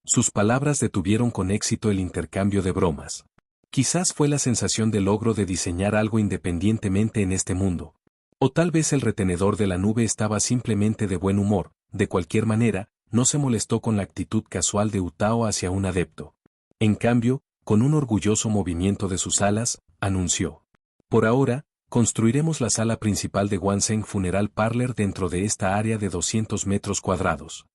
Sus palabras detuvieron con éxito el intercambio de bromas. Quizás fue la sensación de logro de diseñar algo independientemente en este mundo. O tal vez el retenedor de la nube estaba simplemente de buen humor, de cualquier manera, no se molestó con la actitud casual de Hu Tao hacia un adepto. En cambio, con un orgulloso movimiento de sus alas, anunció. Por ahora, construiremos la sala principal de Wansheng Funeral Parlor dentro de esta área de 200 metros cuadrados.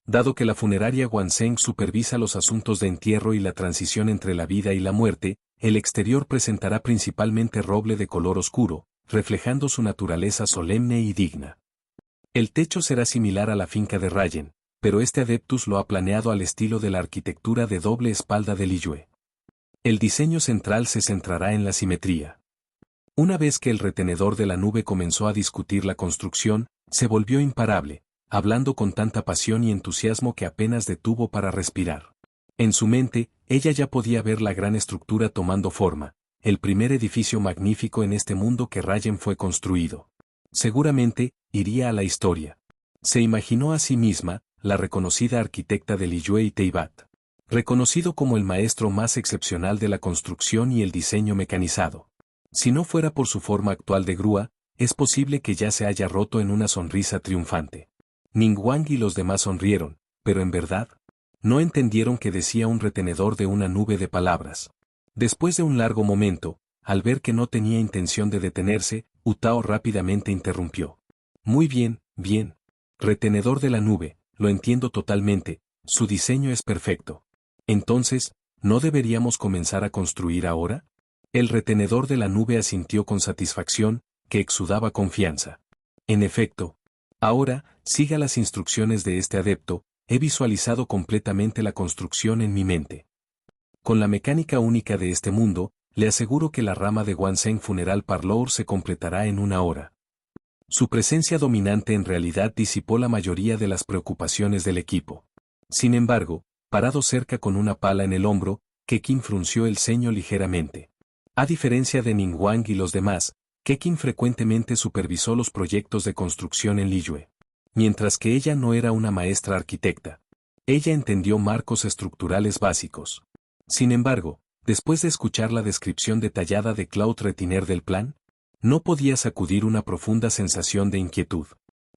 Dado que la funeraria Wansheng supervisa los asuntos de entierro y la transición entre la vida y la muerte, el exterior presentará principalmente roble de color oscuro, reflejando su naturaleza solemne y digna. El techo será similar a la finca de Rayen, pero este Adeptus lo ha planeado al estilo de la arquitectura de doble espalda de Liyue. El diseño central se centrará en la simetría. Una vez que el retenedor de la nube comenzó a discutir la construcción, se volvió imparable, hablando con tanta pasión y entusiasmo que apenas detuvo para respirar. En su mente, ella ya podía ver la gran estructura tomando forma, el primer edificio magnífico en este mundo que Rayen fue construido. Seguramente, iría a la historia. Se imaginó a sí misma, la reconocida arquitecta de Liyue y Teyvat. Reconocido como el maestro más excepcional de la construcción y el diseño mecanizado. Si no fuera por su forma actual de grúa, es posible que ya se haya roto en una sonrisa triunfante. Ningguang y los demás sonrieron, pero en verdad, no entendieron que decía un retenedor de una nube de palabras. Después de un largo momento, al ver que no tenía intención de detenerse, Hu Tao rápidamente interrumpió. Muy bien, bien. Retenedor de la nube, lo entiendo totalmente, su diseño es perfecto. Entonces, ¿no deberíamos comenzar a construir ahora? El retenedor de la nube asintió con satisfacción, que exudaba confianza. En efecto, ahora, siga las instrucciones de este adepto, he visualizado completamente la construcción en mi mente. Con la mecánica única de este mundo, le aseguro que la rama de Wansheng Funeral Parlor se completará en una hora. Su presencia dominante en realidad disipó la mayoría de las preocupaciones del equipo. Sin embargo, parado cerca con una pala en el hombro, Keqing frunció el ceño ligeramente. A diferencia de Ningguang y los demás, Keqing frecuentemente supervisó los proyectos de construcción en Liyue. Mientras que ella no era una maestra arquitecta. Ella entendió marcos estructurales básicos. Sin embargo, después de escuchar la descripción detallada de Claude Retiner del plan, no podía sacudir una profunda sensación de inquietud.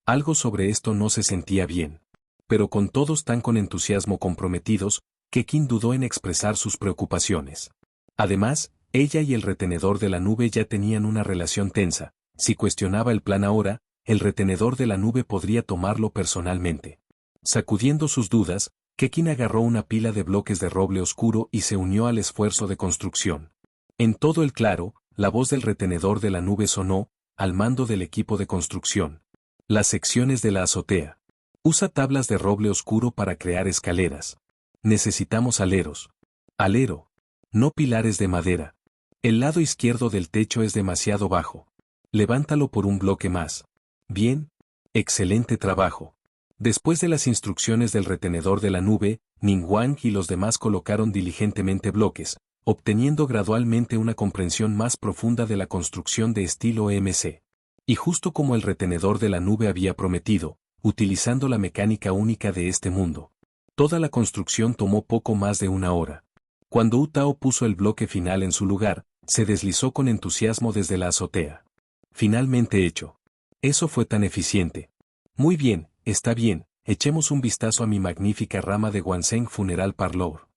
Algo sobre esto no se sentía bien. Pero con todos tan con entusiasmo comprometidos, Keqing dudó en expresar sus preocupaciones. Además, ella y el retenedor de la nube ya tenían una relación tensa. Si cuestionaba el plan ahora, el retenedor de la nube podría tomarlo personalmente. Sacudiendo sus dudas, Keqing agarró una pila de bloques de roble oscuro y se unió al esfuerzo de construcción. En todo el claro, la voz del retenedor de la nube sonó, al mando del equipo de construcción. Las secciones de la azotea. Usa tablas de roble oscuro para crear escaleras. Necesitamos aleros. Alero. No pilares de madera. El lado izquierdo del techo es demasiado bajo. Levántalo por un bloque más. Bien. Excelente trabajo. Después de las instrucciones del retenedor de la nube, Ningguang y los demás colocaron diligentemente bloques, obteniendo gradualmente una comprensión más profunda de la construcción de estilo MC. Y justo como el retenedor de la nube había prometido, utilizando la mecánica única de este mundo. Toda la construcción tomó poco más de una hora. Cuando Wu Tao puso el bloque final en su lugar, se deslizó con entusiasmo desde la azotea. Finalmente hecho. Eso fue tan eficiente. Muy bien, está bien, echemos un vistazo a mi magnífica rama de Guanseng Funeral Parlour.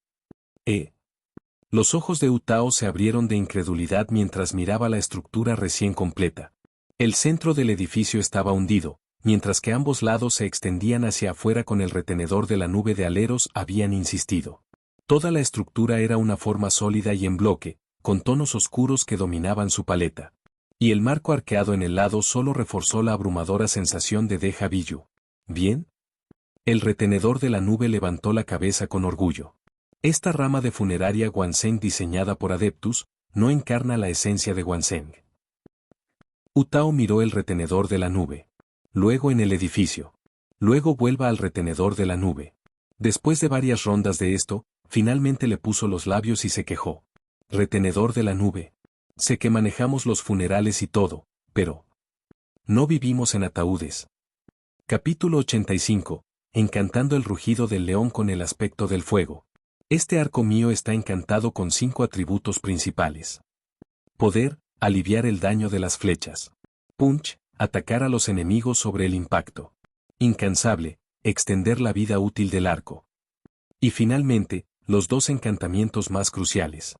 Los ojos de Wu Tao se abrieron de incredulidad mientras miraba la estructura recién completa. El centro del edificio estaba hundido, mientras que ambos lados se extendían hacia afuera con el retenedor de la nube de aleros habían insistido. Toda la estructura era una forma sólida y en bloque, con tonos oscuros que dominaban su paleta. Y el marco arqueado en el lado solo reforzó la abrumadora sensación de déjà vu. ¿Bien? El retenedor de la nube levantó la cabeza con orgullo. Esta rama de funeraria Guanseng diseñada por Adeptus, no encarna la esencia de Guanseng. Wu Tao miró el retenedor de la nube. Luego en el edificio. Luego vuelva al retenedor de la nube. Después de varias rondas de esto, finalmente le puso los labios y se quejó. Retenedor de la nube. Sé que manejamos los funerales y todo, pero no vivimos en ataúdes. Capítulo 85. Encantando el rugido del león con el aspecto del fuego. Este arco mío está encantado con 5 atributos principales. Poder, aliviar el daño de las flechas. Punch, atacar a los enemigos sobre el impacto. Incansable, extender la vida útil del arco. Y finalmente, los 2 encantamientos más cruciales.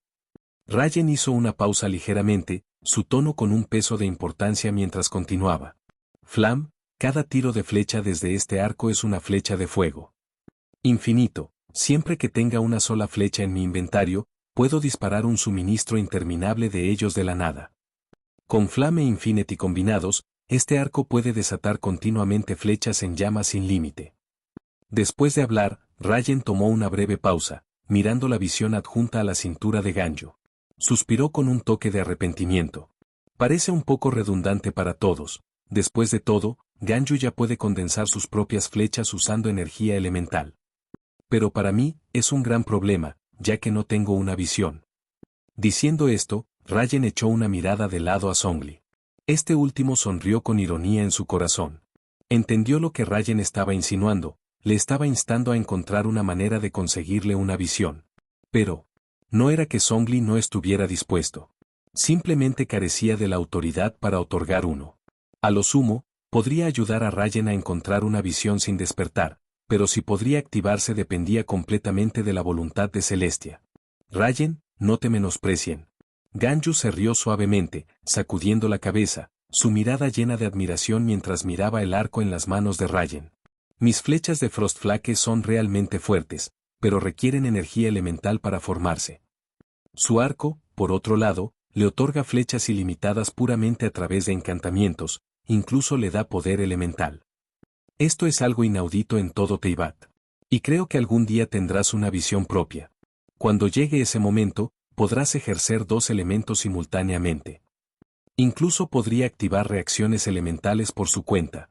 Rayen hizo una pausa ligeramente, su tono con un peso de importancia mientras continuaba. Flam, cada tiro de flecha desde este arco es una flecha de fuego. Infinito, siempre que tenga una sola flecha en mi inventario, puedo disparar un suministro interminable de ellos de la nada. Con Flame e Infinity combinados, este arco puede desatar continuamente flechas en llamas sin límite. Después de hablar, Rayen tomó una breve pausa, mirando la visión adjunta a la cintura de Ganyu. Suspiró con un toque de arrepentimiento. Parece un poco redundante para todos. Después de todo, Ganyu ya puede condensar sus propias flechas usando energía elemental. Pero para mí, es un gran problema, ya que no tengo una visión. Diciendo esto, Rayen echó una mirada de lado a Zhongli. Este último sonrió con ironía en su corazón. Entendió lo que Rayen estaba insinuando, le estaba instando a encontrar una manera de conseguirle una visión. Pero no era que Zhongli no estuviera dispuesto. Simplemente carecía de la autoridad para otorgar uno. A lo sumo, podría ayudar a Rayen a encontrar una visión sin despertar, pero si podría activarse dependía completamente de la voluntad de Celestia. Rayen, no te menosprecien. Ganyu se rió suavemente, sacudiendo la cabeza, su mirada llena de admiración mientras miraba el arco en las manos de Rayen. Mis flechas de Frostflake son realmente fuertes, pero requieren energía elemental para formarse. Su arco, por otro lado, le otorga flechas ilimitadas puramente a través de encantamientos, incluso le da poder elemental. Esto es algo inaudito en todo Teyvat. Y creo que algún día tendrás una visión propia. Cuando llegue ese momento, podrás ejercer 2 elementos simultáneamente. Incluso podría activar reacciones elementales por su cuenta.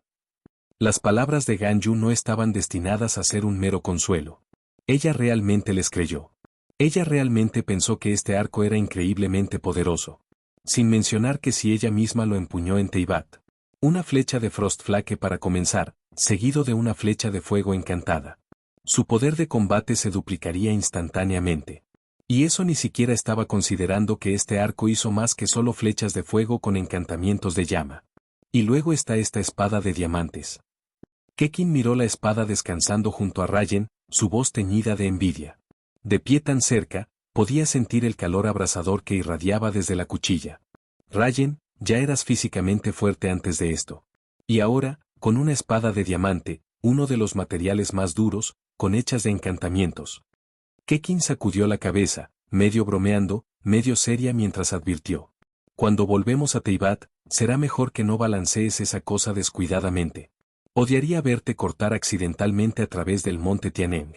Las palabras de Ganyu no estaban destinadas a ser un mero consuelo. Ella realmente les creyó. Ella realmente pensó que este arco era increíblemente poderoso. Sin mencionar que si ella misma lo empuñó en Teyvat. Una flecha de Frostflake para comenzar, seguido de una flecha de fuego encantada. Su poder de combate se duplicaría instantáneamente. Y eso ni siquiera estaba considerando que este arco hizo más que solo flechas de fuego con encantamientos de llama. Y luego está esta espada de diamantes. Kekin miró la espada descansando junto a Rayen, su voz teñida de envidia. De pie tan cerca, podía sentir el calor abrasador que irradiaba desde la cuchilla. Rayen, ya eras físicamente fuerte antes de esto. Y ahora, con una espada de diamante, uno de los materiales más duros, con hechas de encantamientos. Kekin sacudió la cabeza, medio bromeando, medio seria mientras advirtió. Cuando volvemos a Teyvat, será mejor que no balancees esa cosa descuidadamente. Odiaría verte cortar accidentalmente a través del monte Tianeng.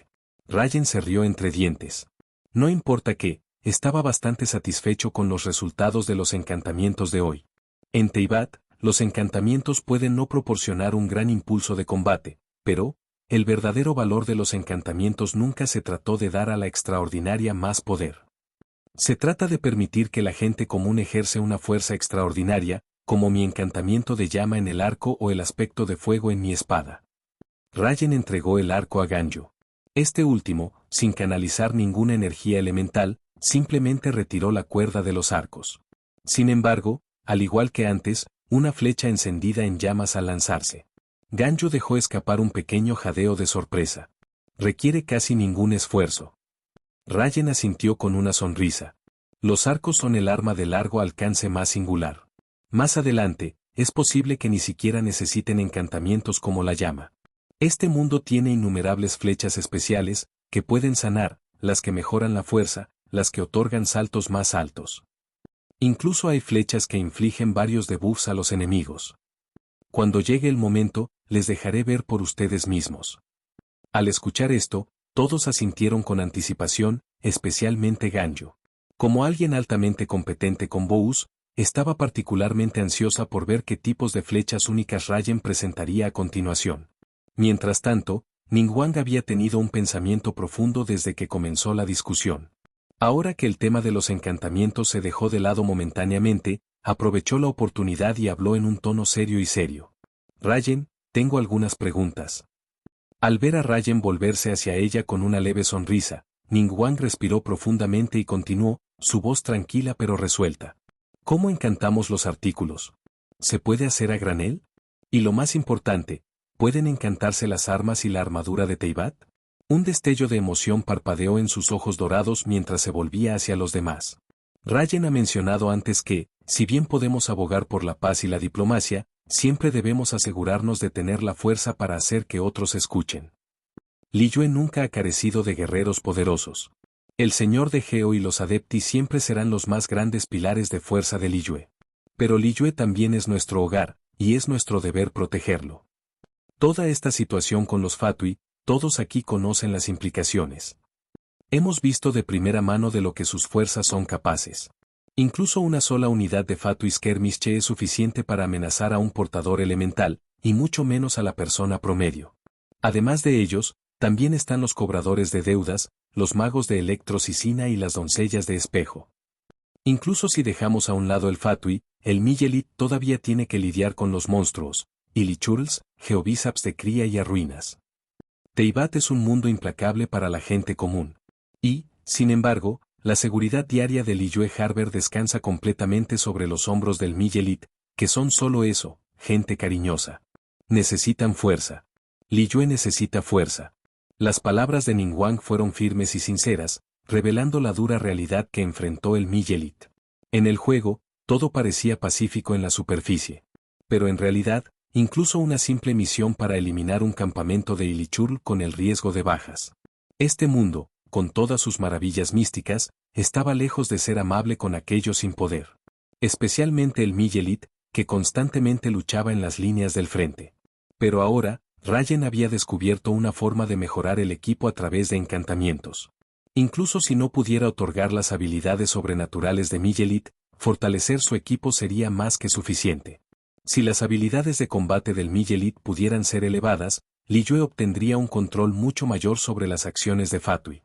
Rayen se rió entre dientes. No importa qué, estaba bastante satisfecho con los resultados de los encantamientos de hoy. En Teyvat, los encantamientos pueden no proporcionar un gran impulso de combate, pero, el verdadero valor de los encantamientos nunca se trató de dar a la extraordinaria más poder. Se trata de permitir que la gente común ejerce una fuerza extraordinaria, como mi encantamiento de llama en el arco o el aspecto de fuego en mi espada. Rayen entregó el arco a Ganyu. Este último, sin canalizar ninguna energía elemental, simplemente retiró la cuerda de los arcos. Sin embargo, al igual que antes, una flecha encendida en llamas al lanzarse. Ganyu dejó escapar un pequeño jadeo de sorpresa. Requiere casi ningún esfuerzo. Rayen asintió con una sonrisa. Los arcos son el arma de largo alcance más singular. Más adelante, es posible que ni siquiera necesiten encantamientos como la llama. Este mundo tiene innumerables flechas especiales, que pueden sanar, las que mejoran la fuerza, las que otorgan saltos más altos. Incluso hay flechas que infligen varios debuffs a los enemigos. Cuando llegue el momento, les dejaré ver por ustedes mismos. Al escuchar esto, todos asintieron con anticipación, especialmente Ganyu. Como alguien altamente competente con bows, estaba particularmente ansiosa por ver qué tipos de flechas únicas Rayen presentaría a continuación. Mientras tanto, Ningguang había tenido un pensamiento profundo desde que comenzó la discusión. Ahora que el tema de los encantamientos se dejó de lado momentáneamente, aprovechó la oportunidad y habló en un tono serio y serio. Rayen, tengo algunas preguntas. Al ver a Rayen volverse hacia ella con una leve sonrisa, Ningguang respiró profundamente y continuó, su voz tranquila pero resuelta. ¿Cómo encantamos los artículos? ¿Se puede hacer a granel? Y lo más importante, ¿pueden encantarse las armas y la armadura de Teyvat? Un destello de emoción parpadeó en sus ojos dorados mientras se volvía hacia los demás. Rayen ha mencionado antes que, si bien podemos abogar por la paz y la diplomacia, siempre debemos asegurarnos de tener la fuerza para hacer que otros escuchen. Liyue nunca ha carecido de guerreros poderosos. El señor de Geo y los Adepti siempre serán los más grandes pilares de fuerza de Liyue. Pero Liyue también es nuestro hogar, y es nuestro deber protegerlo. Toda esta situación con los Fatui, todos aquí conocen las implicaciones. Hemos visto de primera mano de lo que sus fuerzas son capaces. Incluso una sola unidad de Fatui Skirmishe es suficiente para amenazar a un portador elemental, y mucho menos a la persona promedio. Además de ellos, también están los cobradores de deudas, los magos de Electrosicina y las doncellas de espejo. Incluso si dejamos a un lado el Fatui, el Miyelit todavía tiene que lidiar con los monstruos, Ilichurls, Geobisaps de cría y arruinas. Teyvat es un mundo implacable para la gente común. Y, sin embargo, la seguridad diaria de Liyue Harbor descansa completamente sobre los hombros del Miyelit, que son solo eso, gente cariñosa. Necesitan fuerza. Liyue necesita fuerza. Las palabras de Ningguang fueron firmes y sinceras, revelando la dura realidad que enfrentó el Miyelit. En el juego, todo parecía pacífico en la superficie. Pero en realidad, incluso una simple misión para eliminar un campamento de Ilichurl con el riesgo de bajas. Este mundo, con todas sus maravillas místicas, estaba lejos de ser amable con aquellos sin poder. Especialmente el Miyelit, que constantemente luchaba en las líneas del frente. Pero ahora, Rayen había descubierto una forma de mejorar el equipo a través de encantamientos. Incluso si no pudiera otorgar las habilidades sobrenaturales de Miyelit, fortalecer su equipo sería más que suficiente. Si las habilidades de combate del Miyelit pudieran ser elevadas, Liyue obtendría un control mucho mayor sobre las acciones de Fatui.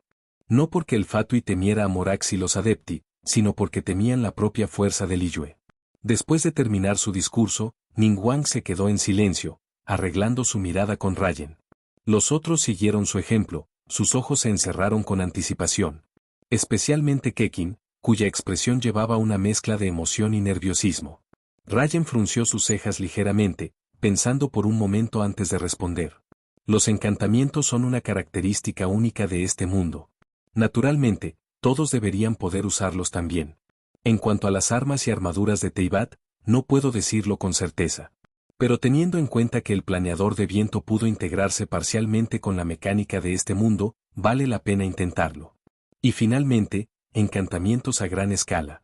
No porque el Fatui temiera a Morax y los Adepti, sino porque temían la propia fuerza de Liyue. Después de terminar su discurso, Ningguang se quedó en silencio, arreglando su mirada con Rayen. Los otros siguieron su ejemplo, sus ojos se encerraron con anticipación. Especialmente Keqing, cuya expresión llevaba una mezcla de emoción y nerviosismo. Rayen frunció sus cejas ligeramente, pensando por un momento antes de responder. Los encantamientos son una característica única de este mundo. Naturalmente, todos deberían poder usarlos también. En cuanto a las armas y armaduras de Teyvat, no puedo decirlo con certeza. Pero teniendo en cuenta que el planeador de viento pudo integrarse parcialmente con la mecánica de este mundo, vale la pena intentarlo. Y finalmente, encantamientos a gran escala.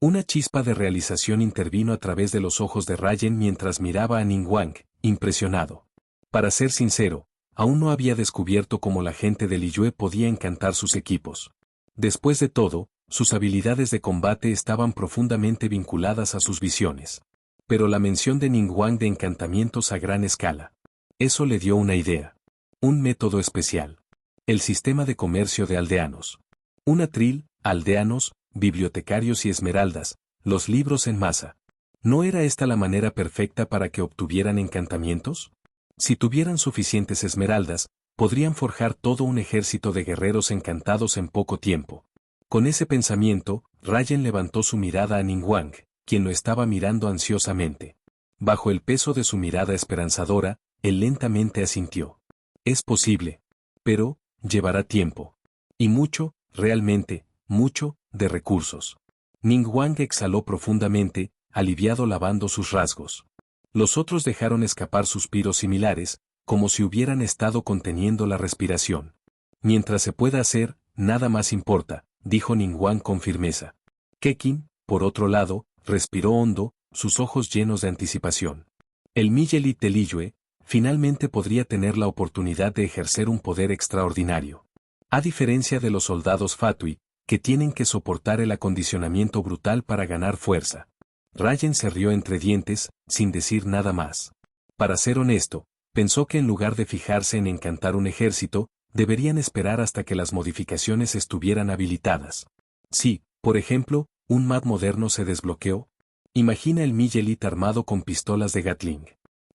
Una chispa de realización intervino a través de los ojos de Rayen mientras miraba a Ningguang, impresionado. Para ser sincero, aún no había descubierto cómo la gente de Liyue podía encantar sus equipos. Después de todo, sus habilidades de combate estaban profundamente vinculadas a sus visiones. Pero la mención de Ningguang de encantamientos a gran escala. Eso le dio una idea. Un método especial. El sistema de comercio de aldeanos. Un atril, aldeanos, bibliotecarios y esmeraldas, los libros en masa. ¿No era esta la manera perfecta para que obtuvieran encantamientos? Si tuvieran suficientes esmeraldas, podrían forjar todo un ejército de guerreros encantados en poco tiempo. Con ese pensamiento, Rayen levantó su mirada a Ningguang, quien lo estaba mirando ansiosamente. Bajo el peso de su mirada esperanzadora, él lentamente asintió. Es posible. Pero, llevará tiempo. Y mucho, realmente, mucho, de recursos. Ningguang exhaló profundamente, aliviado lavando sus rasgos. Los otros dejaron escapar suspiros similares, como si hubieran estado conteniendo la respiración. Mientras se pueda hacer, nada más importa, dijo Ningguang con firmeza. Keqing, por otro lado, respiró hondo, sus ojos llenos de anticipación. El Miyelit de Liyue, finalmente podría tener la oportunidad de ejercer un poder extraordinario. A diferencia de los soldados Fatui, que tienen que soportar el acondicionamiento brutal para ganar fuerza. Rayen se rió entre dientes, sin decir nada más. Para ser honesto, pensó que en lugar de fijarse en encantar un ejército, deberían esperar hasta que las modificaciones estuvieran habilitadas. Sí, por ejemplo, un MAD moderno se desbloqueó. Imagina el Miyelit armado con pistolas de Gatling.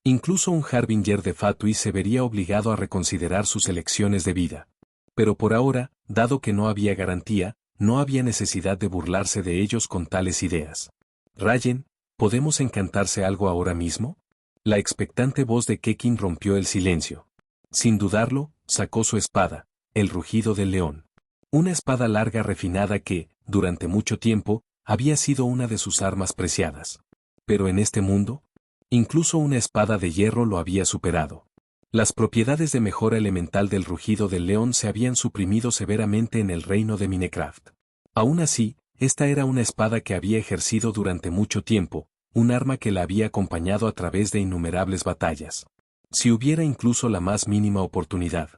Incluso un Harbinger de Fatui se vería obligado a reconsiderar sus elecciones de vida. Pero por ahora, dado que no había garantía, no había necesidad de burlarse de ellos con tales ideas. Rayen, ¿podemos encantarse algo ahora mismo? La expectante voz de Keqing rompió el silencio. Sin dudarlo, sacó su espada, el rugido del león. Una espada larga refinada que, durante mucho tiempo, había sido una de sus armas preciadas. Pero en este mundo, incluso una espada de hierro lo había superado. Las propiedades de mejora elemental del rugido del león se habían suprimido severamente en el reino de Minecraft. Aún así, esta era una espada que había ejercido durante mucho tiempo, un arma que la había acompañado a través de innumerables batallas. Si hubiera incluso la más mínima oportunidad.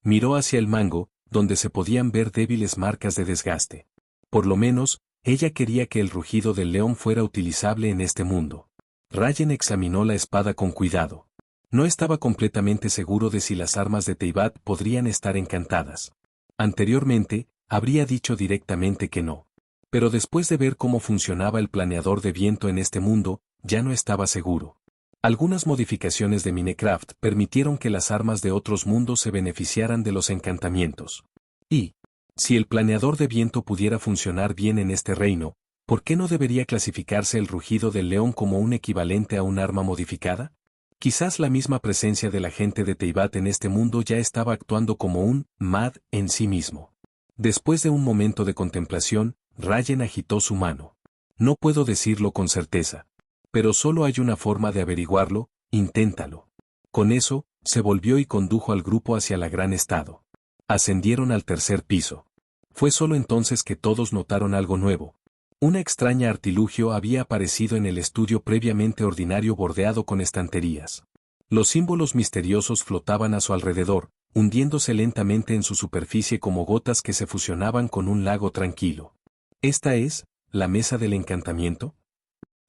Miró hacia el mango, donde se podían ver débiles marcas de desgaste. Por lo menos, ella quería que el rugido del león fuera utilizable en este mundo. Rayen examinó la espada con cuidado. No estaba completamente seguro de si las armas de Teyvat podrían estar encantadas. Anteriormente, habría dicho directamente que no. Pero después de ver cómo funcionaba el planeador de viento en este mundo, ya no estaba seguro. Algunas modificaciones de Minecraft permitieron que las armas de otros mundos se beneficiaran de los encantamientos. Y, si el planeador de viento pudiera funcionar bien en este reino, ¿por qué no debería clasificarse el rugido del león como un equivalente a un arma modificada? Quizás la misma presencia de la gente de Teyvat en este mundo ya estaba actuando como un MAD en sí mismo. Después de un momento de contemplación, Rayen agitó su mano. No puedo decirlo con certeza. Pero solo hay una forma de averiguarlo, inténtalo. Con eso, se volvió y condujo al grupo hacia la gran estado. Ascendieron al tercer piso. Fue solo entonces que todos notaron algo nuevo. Una extraña artilugio había aparecido en el estudio previamente ordinario bordeado con estanterías. Los símbolos misteriosos flotaban a su alrededor, hundiéndose lentamente en su superficie como gotas que se fusionaban con un lago tranquilo. ¿Esta es la mesa del encantamiento?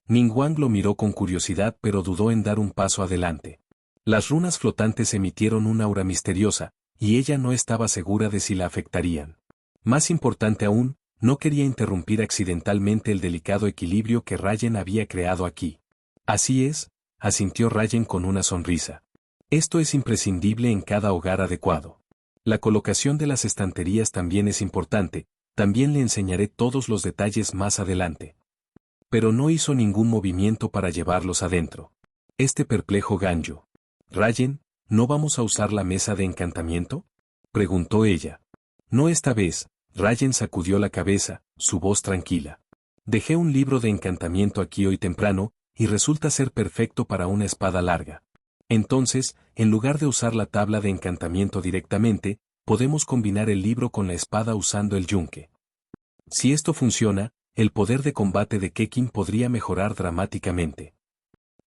Ningguang lo miró con curiosidad pero dudó en dar un paso adelante. Las runas flotantes emitieron una aura misteriosa, y ella no estaba segura de si la afectarían. Más importante aún, no quería interrumpir accidentalmente el delicado equilibrio que Rayen había creado aquí. Así es, asintió Rayen con una sonrisa. Esto es imprescindible en cada hogar adecuado. La colocación de las estanterías también es importante, también le enseñaré todos los detalles más adelante. Pero no hizo ningún movimiento para llevarlos adentro. Este perplejo Ganyu. Rayen, ¿no vamos a usar la mesa de encantamiento?, preguntó ella. No esta vez, Rayen sacudió la cabeza, su voz tranquila. Dejé un libro de encantamiento aquí hoy temprano, y resulta ser perfecto para una espada larga. Entonces, en lugar de usar la tabla de encantamiento directamente, podemos combinar el libro con la espada usando el yunque. Si esto funciona, el poder de combate de Kekin podría mejorar dramáticamente.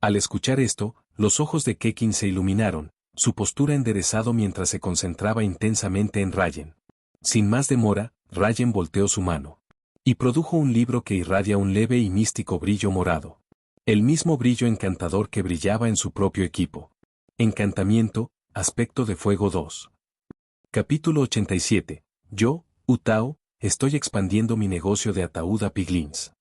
Al escuchar esto, los ojos de Kekin se iluminaron, su postura enderezado mientras se concentraba intensamente en Rayen. Sin más demora, Rayen volteó su mano. Y produjo un libro que irradia un leve y místico brillo morado. El mismo brillo encantador que brillaba en su propio equipo. Encantamiento, aspecto de fuego 2. Capítulo 87. Yo, Utao, estoy expandiendo mi negocio de ataúd a piglins.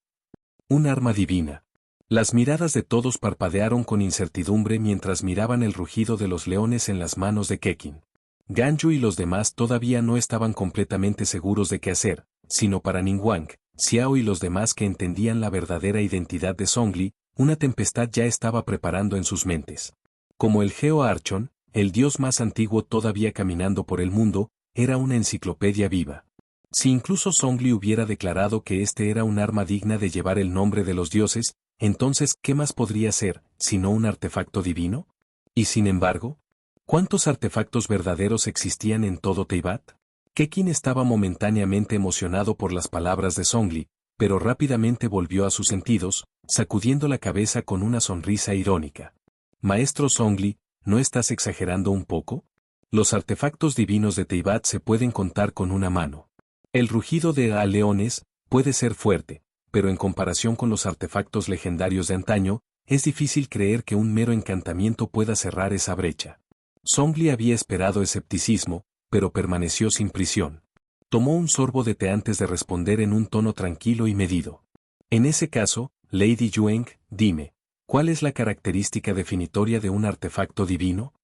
Un arma divina. Las miradas de todos parpadearon con incertidumbre mientras miraban el rugido de los leones en las manos de Kekin. Ganyu y los demás todavía no estaban completamente seguros de qué hacer, sino para Ningguang, Xiao y los demás que entendían la verdadera identidad de Zhongli, una tempestad ya estaba preparando en sus mentes. Como el Geo Archon, el dios más antiguo todavía caminando por el mundo, era una enciclopedia viva. Si incluso Zhongli hubiera declarado que este era un arma digna de llevar el nombre de los dioses, entonces, ¿qué más podría ser, sino un artefacto divino? Y sin embargo, ¿cuántos artefactos verdaderos existían en todo Teyvat? Kekin estaba momentáneamente emocionado por las palabras de Zhongli, pero rápidamente volvió a sus sentidos, sacudiendo la cabeza con una sonrisa irónica. Maestro Zhongli, ¿no estás exagerando un poco? Los artefactos divinos de Teyvat se pueden contar con una mano. El rugido de leones puede ser fuerte, pero en comparación con los artefactos legendarios de antaño, es difícil creer que un mero encantamiento pueda cerrar esa brecha. Zhongli había esperado escepticismo, pero permaneció sin prisión. Tomó un sorbo de té antes de responder en un tono tranquilo y medido. En ese caso, Lady Yueng, dime, ¿cuál es la característica definitoria de un artefacto divino?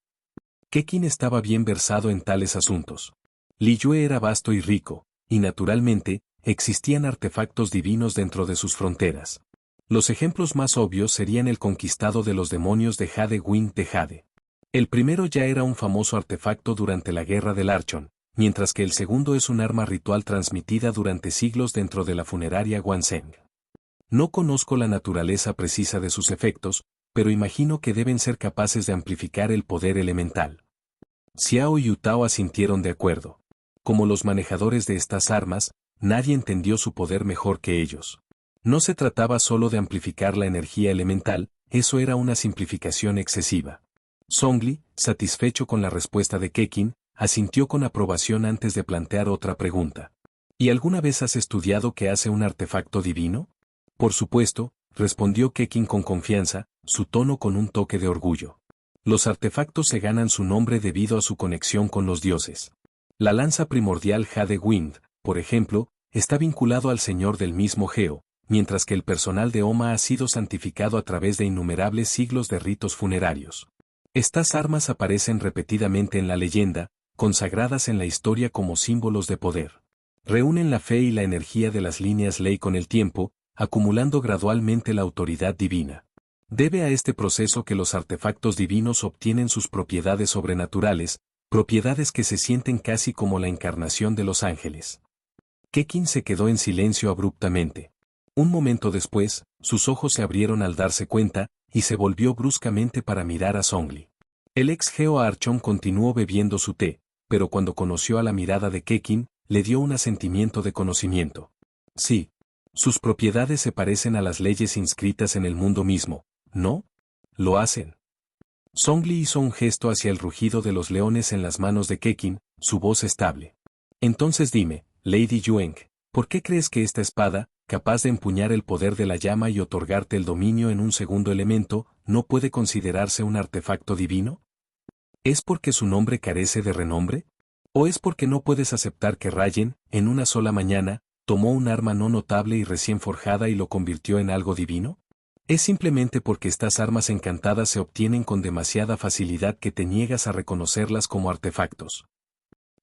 Kekin estaba bien versado en tales asuntos. Liyue era vasto y rico, y naturalmente, existían artefactos divinos dentro de sus fronteras. Los ejemplos más obvios serían el conquistado de los demonios de Jade Wind de Jade. El primero ya era un famoso artefacto durante la Guerra del Archon, mientras que el segundo es un arma ritual transmitida durante siglos dentro de la funeraria Guanseng. No conozco la naturaleza precisa de sus efectos, pero imagino que deben ser capaces de amplificar el poder elemental. Xiao y Utao asintieron de acuerdo. Como los manejadores de estas armas, nadie entendió su poder mejor que ellos. No se trataba solo de amplificar la energía elemental, eso era una simplificación excesiva. Zhongli, satisfecho con la respuesta de Kekin, asintió con aprobación antes de plantear otra pregunta. ¿Y alguna vez has estudiado qué hace un artefacto divino? Por supuesto, respondió Kekin con confianza, su tono con un toque de orgullo. Los artefactos se ganan su nombre debido a su conexión con los dioses. La lanza primordial Jade Wind, por ejemplo, está vinculado al señor del mismo Geo, mientras que el personal de Oma ha sido santificado a través de innumerables siglos de ritos funerarios. Estas armas aparecen repetidamente en la leyenda, consagradas en la historia como símbolos de poder. Reúnen la fe y la energía de las líneas ley con el tiempo, acumulando gradualmente la autoridad divina. Debe a este proceso que los artefactos divinos obtienen sus propiedades sobrenaturales, propiedades que se sienten casi como la encarnación de los ángeles. Kekin se quedó en silencio abruptamente. Un momento después, sus ojos se abrieron al darse cuenta, y se volvió bruscamente para mirar a Zhongli. El ex Geo Archon continuó bebiendo su té, pero cuando conoció a la mirada de Kekin, le dio un asentimiento de conocimiento. Sí. Sus propiedades se parecen a las leyes inscritas en el mundo mismo, ¿no? Lo hacen. Zhongli hizo un gesto hacia el rugido de los leones en las manos de Kekin, su voz estable. Entonces dime, Lady Yueng, ¿por qué crees que esta espada, capaz de empuñar el poder de la llama y otorgarte el dominio en un segundo elemento, no puede considerarse un artefacto divino? ¿Es porque su nombre carece de renombre? ¿O es porque no puedes aceptar que Rayen, en una sola mañana, tomó un arma no notable y recién forjada y lo convirtió en algo divino? ¿Es simplemente porque estas armas encantadas se obtienen con demasiada facilidad que te niegas a reconocerlas como artefactos?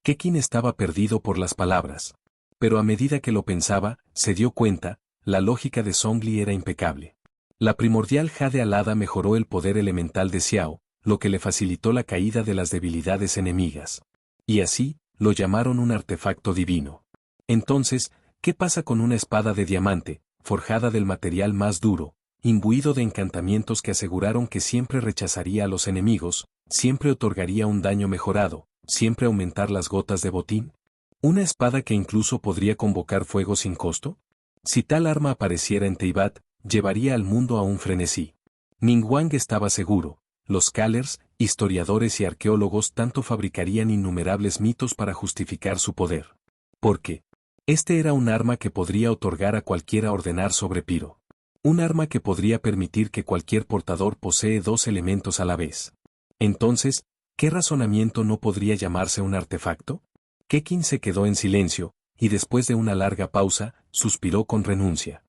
Kekin estaba perdido por las palabras. Pero a medida que lo pensaba, se dio cuenta, la lógica de Zhongli era impecable. La primordial jade alada mejoró el poder elemental de Xiao, lo que le facilitó la caída de las debilidades enemigas. Y así, lo llamaron un artefacto divino. Entonces, ¿qué pasa con una espada de diamante, forjada del material más duro, imbuido de encantamientos que aseguraron que siempre rechazaría a los enemigos, siempre otorgaría un daño mejorado, siempre aumentar las gotas de botín? ¿Una espada que incluso podría convocar fuego sin costo? Si tal arma apareciera en Teyvat, llevaría al mundo a un frenesí. Ningguang estaba seguro. Los Kallers, historiadores y arqueólogos tanto fabricarían innumerables mitos para justificar su poder. Porque este era un arma que podría otorgar a cualquiera ordenar sobre Piro. Un arma que podría permitir que cualquier portador posee dos elementos a la vez. Entonces, ¿qué razonamiento no podría llamarse un artefacto? Kekin se quedó en silencio, y después de una larga pausa, suspiró con renuncia.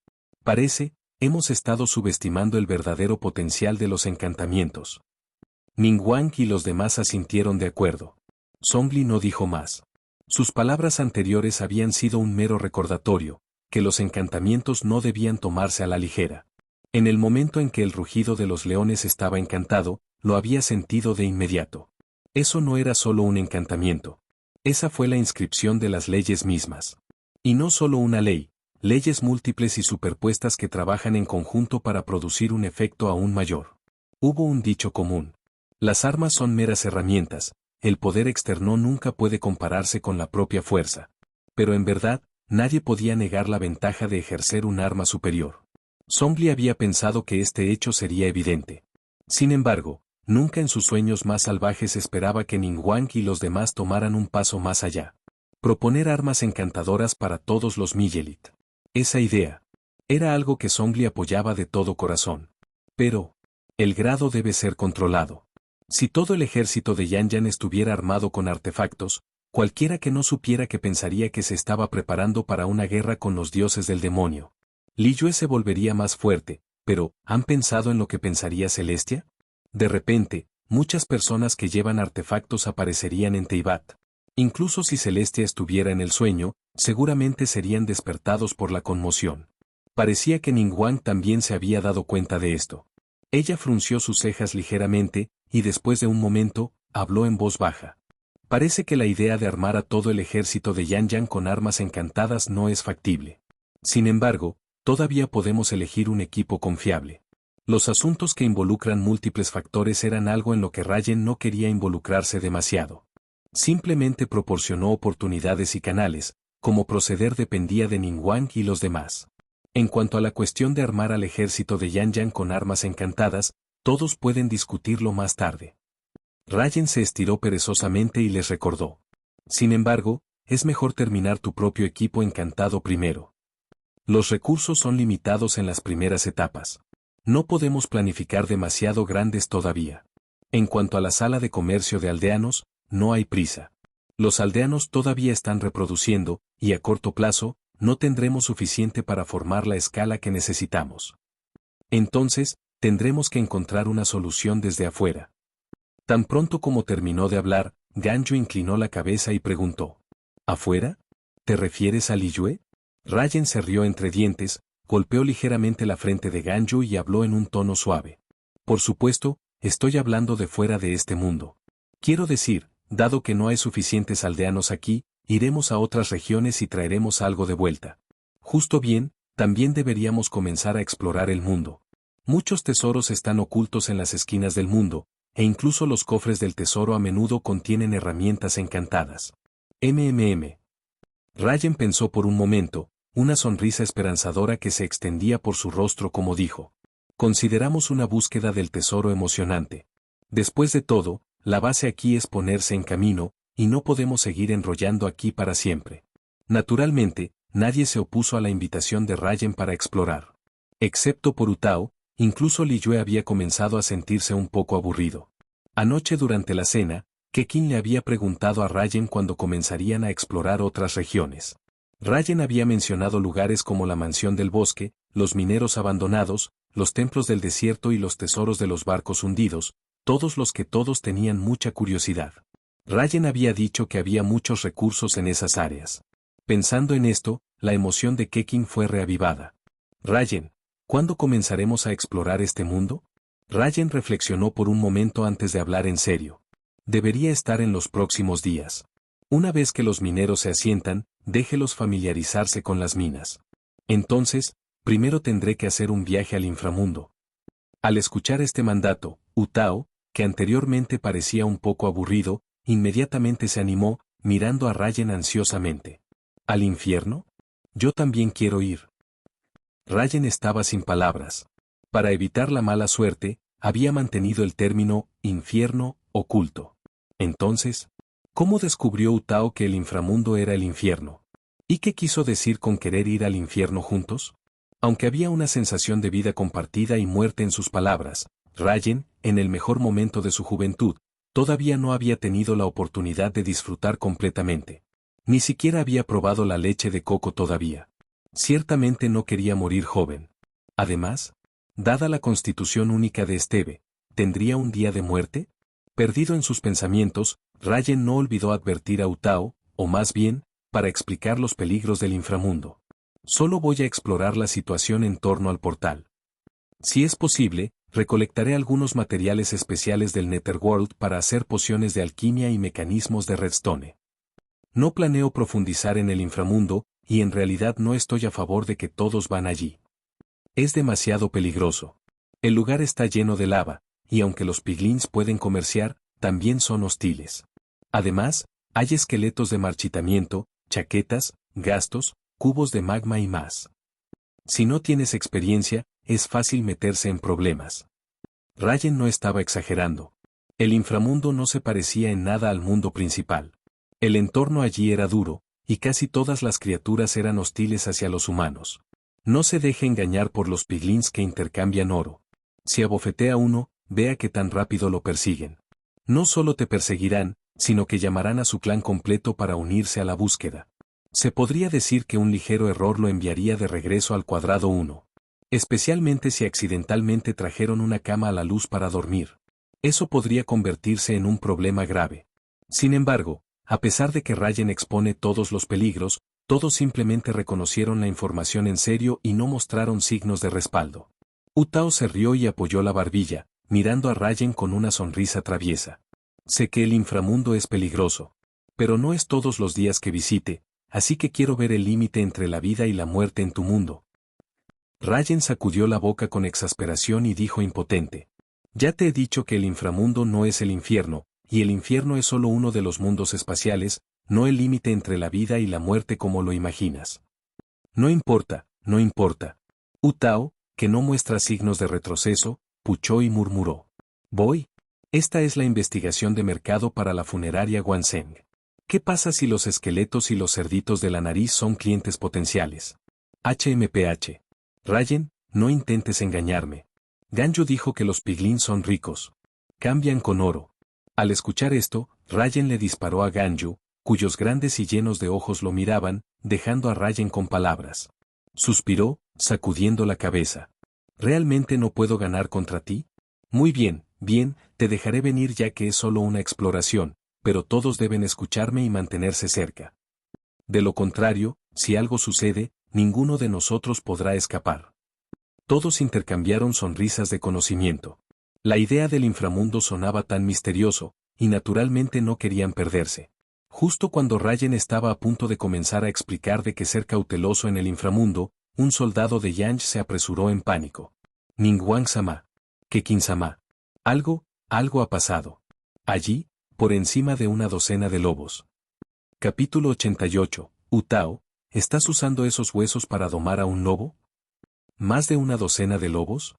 Parece, hemos estado subestimando el verdadero potencial de los encantamientos. Ningguang y los demás asintieron de acuerdo. Zhongli no dijo más. Sus palabras anteriores habían sido un mero recordatorio, que los encantamientos no debían tomarse a la ligera. En el momento en que el rugido de los leones estaba encantado, lo había sentido de inmediato. Eso no era solo un encantamiento. Esa fue la inscripción de las leyes mismas. Y no solo una ley, leyes múltiples y superpuestas que trabajan en conjunto para producir un efecto aún mayor. Hubo un dicho común. Las armas son meras herramientas, el poder externo nunca puede compararse con la propia fuerza. Pero en verdad, nadie podía negar la ventaja de ejercer un arma superior. Zhongli había pensado que este hecho sería evidente. Sin embargo, nunca en sus sueños más salvajes esperaba que Ningguang y los demás tomaran un paso más allá. Proponer armas encantadoras para todos los Miyelit. Esa idea era algo que Zhongli apoyaba de todo corazón. Pero el grado debe ser controlado. Si todo el ejército de Yanyan estuviera armado con artefactos, cualquiera que no supiera que pensaría que se estaba preparando para una guerra con los dioses del demonio. Liyue se volvería más fuerte, pero ¿han pensado en lo que pensaría Celestia? De repente, muchas personas que llevan artefactos aparecerían en Teyvat. Incluso si Celestia estuviera en el sueño, seguramente serían despertados por la conmoción. Parecía que Ningguang también se había dado cuenta de esto. Ella frunció sus cejas ligeramente, y después de un momento, habló en voz baja. Parece que la idea de armar a todo el ejército de Yanyan con armas encantadas no es factible. Sin embargo, todavía podemos elegir un equipo confiable. Los asuntos que involucran múltiples factores eran algo en lo que Rayen no quería involucrarse demasiado. Simplemente proporcionó oportunidades y canales, como proceder dependía de Ningguang y los demás. En cuanto a la cuestión de armar al ejército de Yanyan con armas encantadas, todos pueden discutirlo más tarde. Rayen se estiró perezosamente y les recordó. Sin embargo, es mejor terminar tu propio equipo encantado primero. Los recursos son limitados en las primeras etapas. No podemos planificar demasiado grandes todavía. En cuanto a la sala de comercio de aldeanos, no hay prisa. Los aldeanos todavía están reproduciendo, y a corto plazo, no tendremos suficiente para formar la escala que necesitamos. Entonces, tendremos que encontrar una solución desde afuera. Tan pronto como terminó de hablar, Ganyu inclinó la cabeza y preguntó. ¿Afuera? ¿Te refieres a Liyue? Rayen se rió entre dientes, golpeó ligeramente la frente de Ganyu y habló en un tono suave. Por supuesto, estoy hablando de fuera de este mundo. Quiero decir, dado que no hay suficientes aldeanos aquí, iremos a otras regiones y traeremos algo de vuelta. Justo bien, también deberíamos comenzar a explorar el mundo. Muchos tesoros están ocultos en las esquinas del mundo, e incluso los cofres del tesoro a menudo contienen herramientas encantadas. Rayen pensó por un momento, una sonrisa esperanzadora que se extendía por su rostro como dijo. Consideramos una búsqueda del tesoro emocionante. Después de todo, la base aquí es ponerse en camino, y no podemos seguir enrollando aquí para siempre. Naturalmente, nadie se opuso a la invitación de Rayen para explorar. Excepto por Utao, incluso Liyue había comenzado a sentirse un poco aburrido. Anoche durante la cena, Kekin le había preguntado a Rayen cuándo comenzarían a explorar otras regiones. Rayen había mencionado lugares como la mansión del bosque, los mineros abandonados, los templos del desierto y los tesoros de los barcos hundidos, todos los que todos tenían mucha curiosidad. Rayen había dicho que había muchos recursos en esas áreas. Pensando en esto, la emoción de Kekin fue reavivada. Rayen, ¿cuándo comenzaremos a explorar este mundo? Rayen reflexionó por un momento antes de hablar en serio. Debería estar en los próximos días. Una vez que los mineros se asientan, déjelos familiarizarse con las minas. Entonces, primero tendré que hacer un viaje al inframundo. Al escuchar este mandato, Utao, que anteriormente parecía un poco aburrido, inmediatamente se animó, mirando a Rayen ansiosamente. ¿Al infierno? Yo también quiero ir. Rayen estaba sin palabras. Para evitar la mala suerte, había mantenido el término infierno oculto. Entonces, ¿cómo descubrió Utao que el inframundo era el infierno? ¿Y qué quiso decir con querer ir al infierno juntos? Aunque había una sensación de vida compartida y muerte en sus palabras, Rayen, en el mejor momento de su juventud, todavía no había tenido la oportunidad de disfrutar completamente. Ni siquiera había probado la leche de coco todavía. Ciertamente no quería morir joven. Además, dada la constitución única de Esteve, ¿tendría un día de muerte? Perdido en sus pensamientos, Rayen no olvidó advertir a Utao, o más bien, para explicar los peligros del inframundo. Solo voy a explorar la situación en torno al portal. Si es posible, recolectaré algunos materiales especiales del Netherworld para hacer pociones de alquimia y mecanismos de redstone. No planeo profundizar en el inframundo, y en realidad no estoy a favor de que todos van allí. Es demasiado peligroso. El lugar está lleno de lava, y aunque los piglins pueden comerciar, también son hostiles. Además, hay esqueletos de marchitamiento, chaquetas, gastos, cubos de magma y más. Si no tienes experiencia, es fácil meterse en problemas. Rayen no estaba exagerando. El inframundo no se parecía en nada al mundo principal. El entorno allí era duro, y casi todas las criaturas eran hostiles hacia los humanos. No se deje engañar por los piglins que intercambian oro. Si abofetea a uno, vea que tan rápido lo persiguen. No solo te perseguirán, sino que llamarán a su clan completo para unirse a la búsqueda. Se podría decir que un ligero error lo enviaría de regreso al cuadrado 1. Especialmente si accidentalmente trajeron una cama a la luz para dormir. Eso podría convertirse en un problema grave. Sin embargo, a pesar de que Rayen expone todos los peligros, todos simplemente reconocieron la información en serio y no mostraron signos de respaldo. Utao se rió y apoyó la barbilla, mirando a Rayen con una sonrisa traviesa. Sé que el inframundo es peligroso. Pero no es todos los días que visite, así que quiero ver el límite entre la vida y la muerte en tu mundo. Rayen sacudió la boca con exasperación y dijo impotente. Ya te he dicho que el inframundo no es el infierno, y el infierno es solo uno de los mundos espaciales, no el límite entre la vida y la muerte como lo imaginas. No importa, no importa. Utao, que no muestra signos de retroceso, puchó y murmuró. Voy. Esta es la investigación de mercado para la funeraria Guanseng. ¿Qué pasa si los esqueletos y los cerditos de la nariz son clientes potenciales? HMPH. Rayen, no intentes engañarme. Ganju dijo que los piglins son ricos. Cambian con oro. Al escuchar esto, Rayen le disparó a Ganju, cuyos grandes y llenos de ojos lo miraban, dejando a Rayen con palabras. Suspiró, sacudiendo la cabeza. ¿Realmente no puedo ganar contra ti? Muy bien, bien, te dejaré venir ya que es solo una exploración, pero todos deben escucharme y mantenerse cerca. De lo contrario, si algo sucede, ninguno de nosotros podrá escapar. Todos intercambiaron sonrisas de conocimiento. La idea del inframundo sonaba tan misterioso, y naturalmente no querían perderse. Justo cuando Rayen estaba a punto de comenzar a explicar de qué ser cauteloso en el inframundo, un soldado de Yanj se apresuró en pánico. Ningguang-sama. Kekin-sama. Algo ha pasado. Allí, por encima de una docena de lobos. Capítulo 88. Utao, ¿estás usando esos huesos para domar a un lobo? ¿Más de una docena de lobos?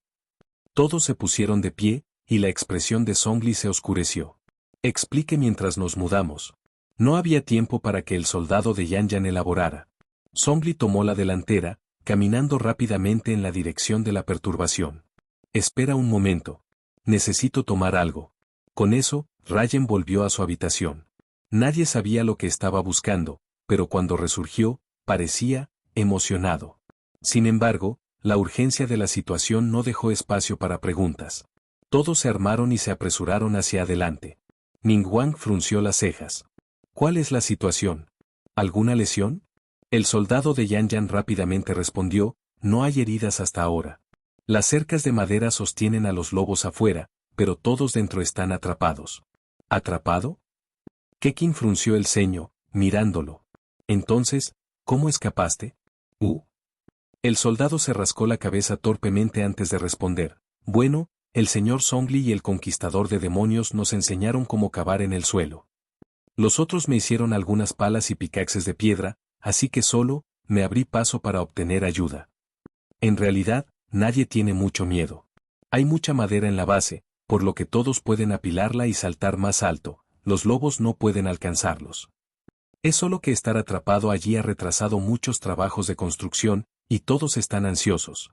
Todos se pusieron de pie, y la expresión de Zhongli se oscureció. Explique mientras nos mudamos. No había tiempo para que el soldado de Yanyan elaborara. Zhongli tomó la delantera, caminando rápidamente en la dirección de la perturbación. Espera un momento. Necesito tomar algo. Con eso, Ryan volvió a su habitación. Nadie sabía lo que estaba buscando, pero cuando resurgió, parecía emocionado. Sin embargo, la urgencia de la situación no dejó espacio para preguntas. Todos se armaron y se apresuraron hacia adelante. Ningguang frunció las cejas. ¿Cuál es la situación? ¿Alguna lesión? El soldado de Yanyan rápidamente respondió, no hay heridas hasta ahora. Las cercas de madera sostienen a los lobos afuera, pero todos dentro están atrapados. ¿Atrapado? Kekin frunció el ceño, mirándolo. Entonces, ¿cómo escapaste? El soldado se rascó la cabeza torpemente antes de responder. Bueno, el señor Zhongli y el conquistador de demonios nos enseñaron cómo cavar en el suelo. Los otros me hicieron algunas palas y picaxes de piedra, así que solo me abrí paso para obtener ayuda. En realidad, nadie tiene mucho miedo. Hay mucha madera en la base, por lo que todos pueden apilarla y saltar más alto, los lobos no pueden alcanzarlos. Es solo que estar atrapado allí ha retrasado muchos trabajos de construcción, y todos están ansiosos.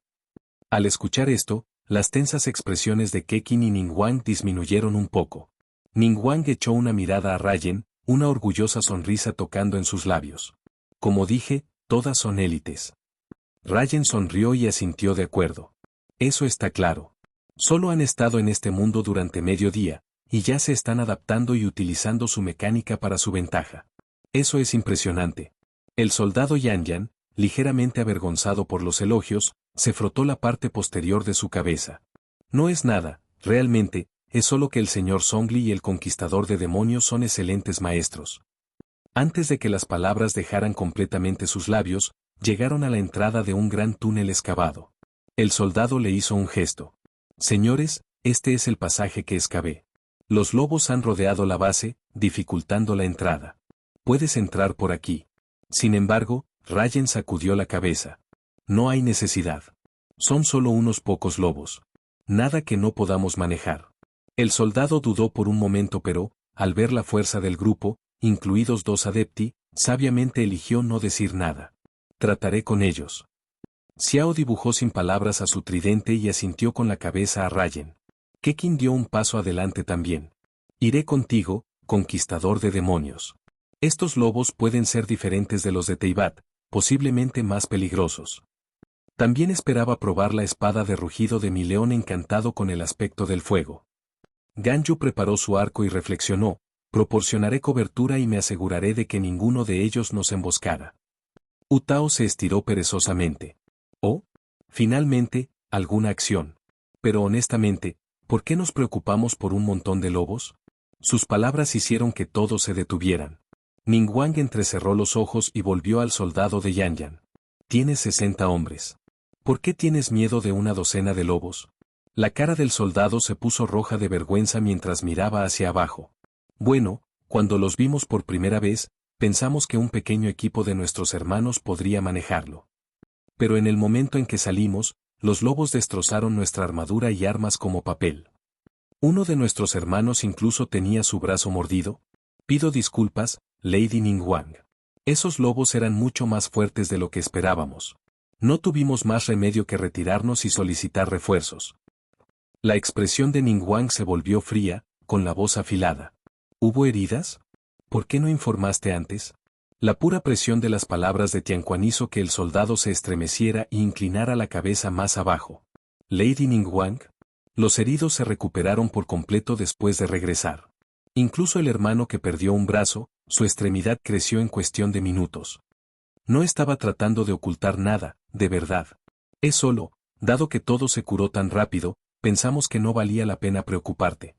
Al escuchar esto, las tensas expresiones de Kekin y Ningguang disminuyeron un poco. Ningguang echó una mirada a Ryan, una orgullosa sonrisa tocando en sus labios. Como dije, todas son élites. Ryan sonrió y asintió de acuerdo. Eso está claro. Solo han estado en este mundo durante medio día, y ya se están adaptando y utilizando su mecánica para su ventaja. Eso es impresionante. El soldado Yanyan, ligeramente avergonzado por los elogios, se frotó la parte posterior de su cabeza. No es nada, realmente, es solo que el señor Zhongli y el conquistador de demonios son excelentes maestros. Antes de que las palabras dejaran completamente sus labios, llegaron a la entrada de un gran túnel excavado. El soldado le hizo un gesto. Señores, este es el pasaje que excavé. Los lobos han rodeado la base, dificultando la entrada. Puedes entrar por aquí. Sin embargo, Ryan sacudió la cabeza. No hay necesidad. Son solo unos pocos lobos. Nada que no podamos manejar. El soldado dudó por un momento pero, al ver la fuerza del grupo, incluidos 2 adepti, sabiamente eligió no decir nada. Trataré con ellos. Xiao dibujó sin palabras a su tridente y asintió con la cabeza a Ryan. Kekin dio un paso adelante también. Iré contigo, conquistador de demonios. Estos lobos pueden ser diferentes de los de Teyvat, posiblemente más peligrosos. También esperaba probar la espada de rugido de mi león encantado con el aspecto del fuego. Ganyu preparó su arco y reflexionó, proporcionaré cobertura y me aseguraré de que ninguno de ellos nos emboscara. Utao se estiró perezosamente. Oh, finalmente, alguna acción. Pero honestamente, ¿por qué nos preocupamos por un montón de lobos? Sus palabras hicieron que todos se detuvieran. Ningguang entrecerró los ojos y volvió al soldado de Yanyan. Tienes 60 hombres. ¿Por qué tienes miedo de una docena de lobos? La cara del soldado se puso roja de vergüenza mientras miraba hacia abajo. Bueno, cuando los vimos por primera vez, pensamos que un pequeño equipo de nuestros hermanos podría manejarlo. Pero en el momento en que salimos, los lobos destrozaron nuestra armadura y armas como papel. Uno de nuestros hermanos incluso tenía su brazo mordido. Pido disculpas, Lady Ningguang. Esos lobos eran mucho más fuertes de lo que esperábamos. No tuvimos más remedio que retirarnos y solicitar refuerzos. La expresión de Ningguang se volvió fría, con la voz afilada. ¿Hubo heridas? ¿Por qué no informaste antes? La pura presión de las palabras de Tianquan hizo que el soldado se estremeciera e inclinara la cabeza más abajo. Lady Ningguang. Los heridos se recuperaron por completo después de regresar. Incluso el hermano que perdió un brazo, su extremidad creció en cuestión de minutos. No estaba tratando de ocultar nada, de verdad. Es solo, dado que todo se curó tan rápido, pensamos que no valía la pena preocuparte.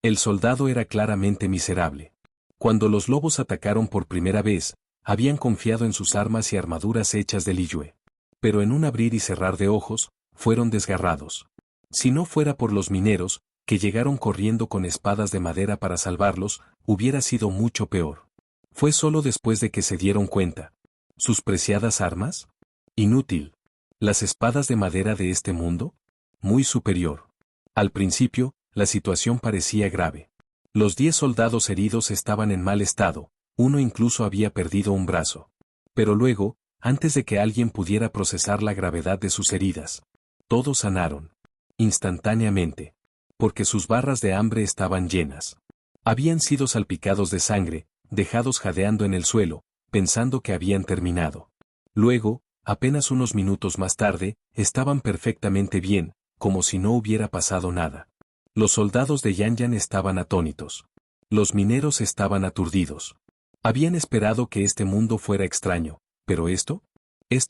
El soldado era claramente miserable. Cuando los lobos atacaron por primera vez, habían confiado en sus armas y armaduras hechas de liyue. Pero en un abrir y cerrar de ojos, fueron desgarrados. Si no fuera por los mineros, que llegaron corriendo con espadas de madera para salvarlos, hubiera sido mucho peor. Fue solo después de que se dieron cuenta. ¿Sus preciadas armas? Inútil. ¿Las espadas de madera de este mundo? Muy superior. Al principio, la situación parecía grave. Los 10 soldados heridos estaban en mal estado, uno incluso había perdido un brazo. Pero luego, antes de que alguien pudiera procesar la gravedad de sus heridas, todos sanaron. Instantáneamente. porque sus barras de hambre estaban llenas. Habían sido salpicados de sangre, dejados jadeando en el suelo, pensando que habían terminado. Luego, apenas unos minutos más tarde, estaban perfectamente bien, como si no hubiera pasado nada. Los soldados de Yan Yan estaban atónitos. Los mineros estaban aturdidos. Habían esperado que este mundo fuera extraño, pero esto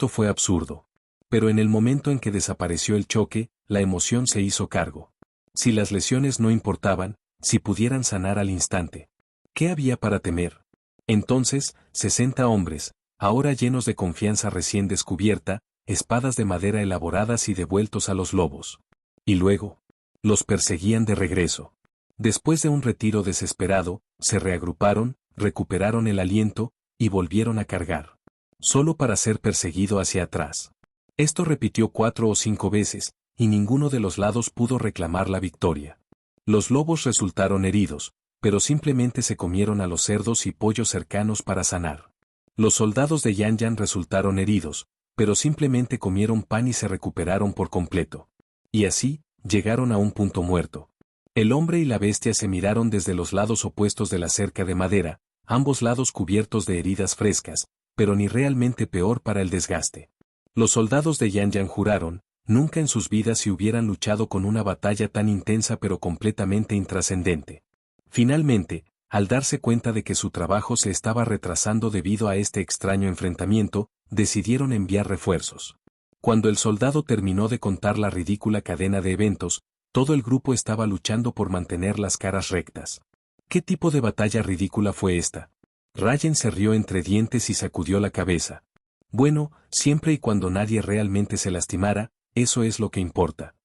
fue absurdo. Pero en el momento en que desapareció el choque, la emoción se hizo cargo. Si las lesiones no importaban, si pudieran sanar al instante. ¿Qué había para temer? Entonces, 60 hombres, ahora llenos de confianza recién descubierta, espadas de madera elaboradas y devueltos a los lobos. Y luego, los perseguían de regreso. Después de un retiro desesperado, se reagruparon, recuperaron el aliento, y volvieron a cargar. Solo para ser perseguido hacia atrás. Esto repitió 4 o 5 veces, y ninguno de los lados pudo reclamar la victoria. Los lobos resultaron heridos, pero simplemente se comieron a los cerdos y pollos cercanos para sanar. Los soldados de Yan Yan resultaron heridos, pero simplemente comieron pan y se recuperaron por completo. Y así, llegaron a un punto muerto. El hombre y la bestia se miraron desde los lados opuestos de la cerca de madera, ambos lados cubiertos de heridas frescas, pero ni realmente peor para el desgaste. Los soldados de Yan Yan juraron, nunca en sus vidas se hubieran luchado con una batalla tan intensa pero completamente intrascendente. Finalmente, al darse cuenta de que su trabajo se estaba retrasando debido a este extraño enfrentamiento, decidieron enviar refuerzos. Cuando el soldado terminó de contar la ridícula cadena de eventos, todo el grupo estaba luchando por mantener las caras rectas. ¿Qué tipo de batalla ridícula fue esta? Rayen se rió entre dientes y sacudió la cabeza. Bueno, siempre y cuando nadie realmente se lastimara, eso es lo que importa.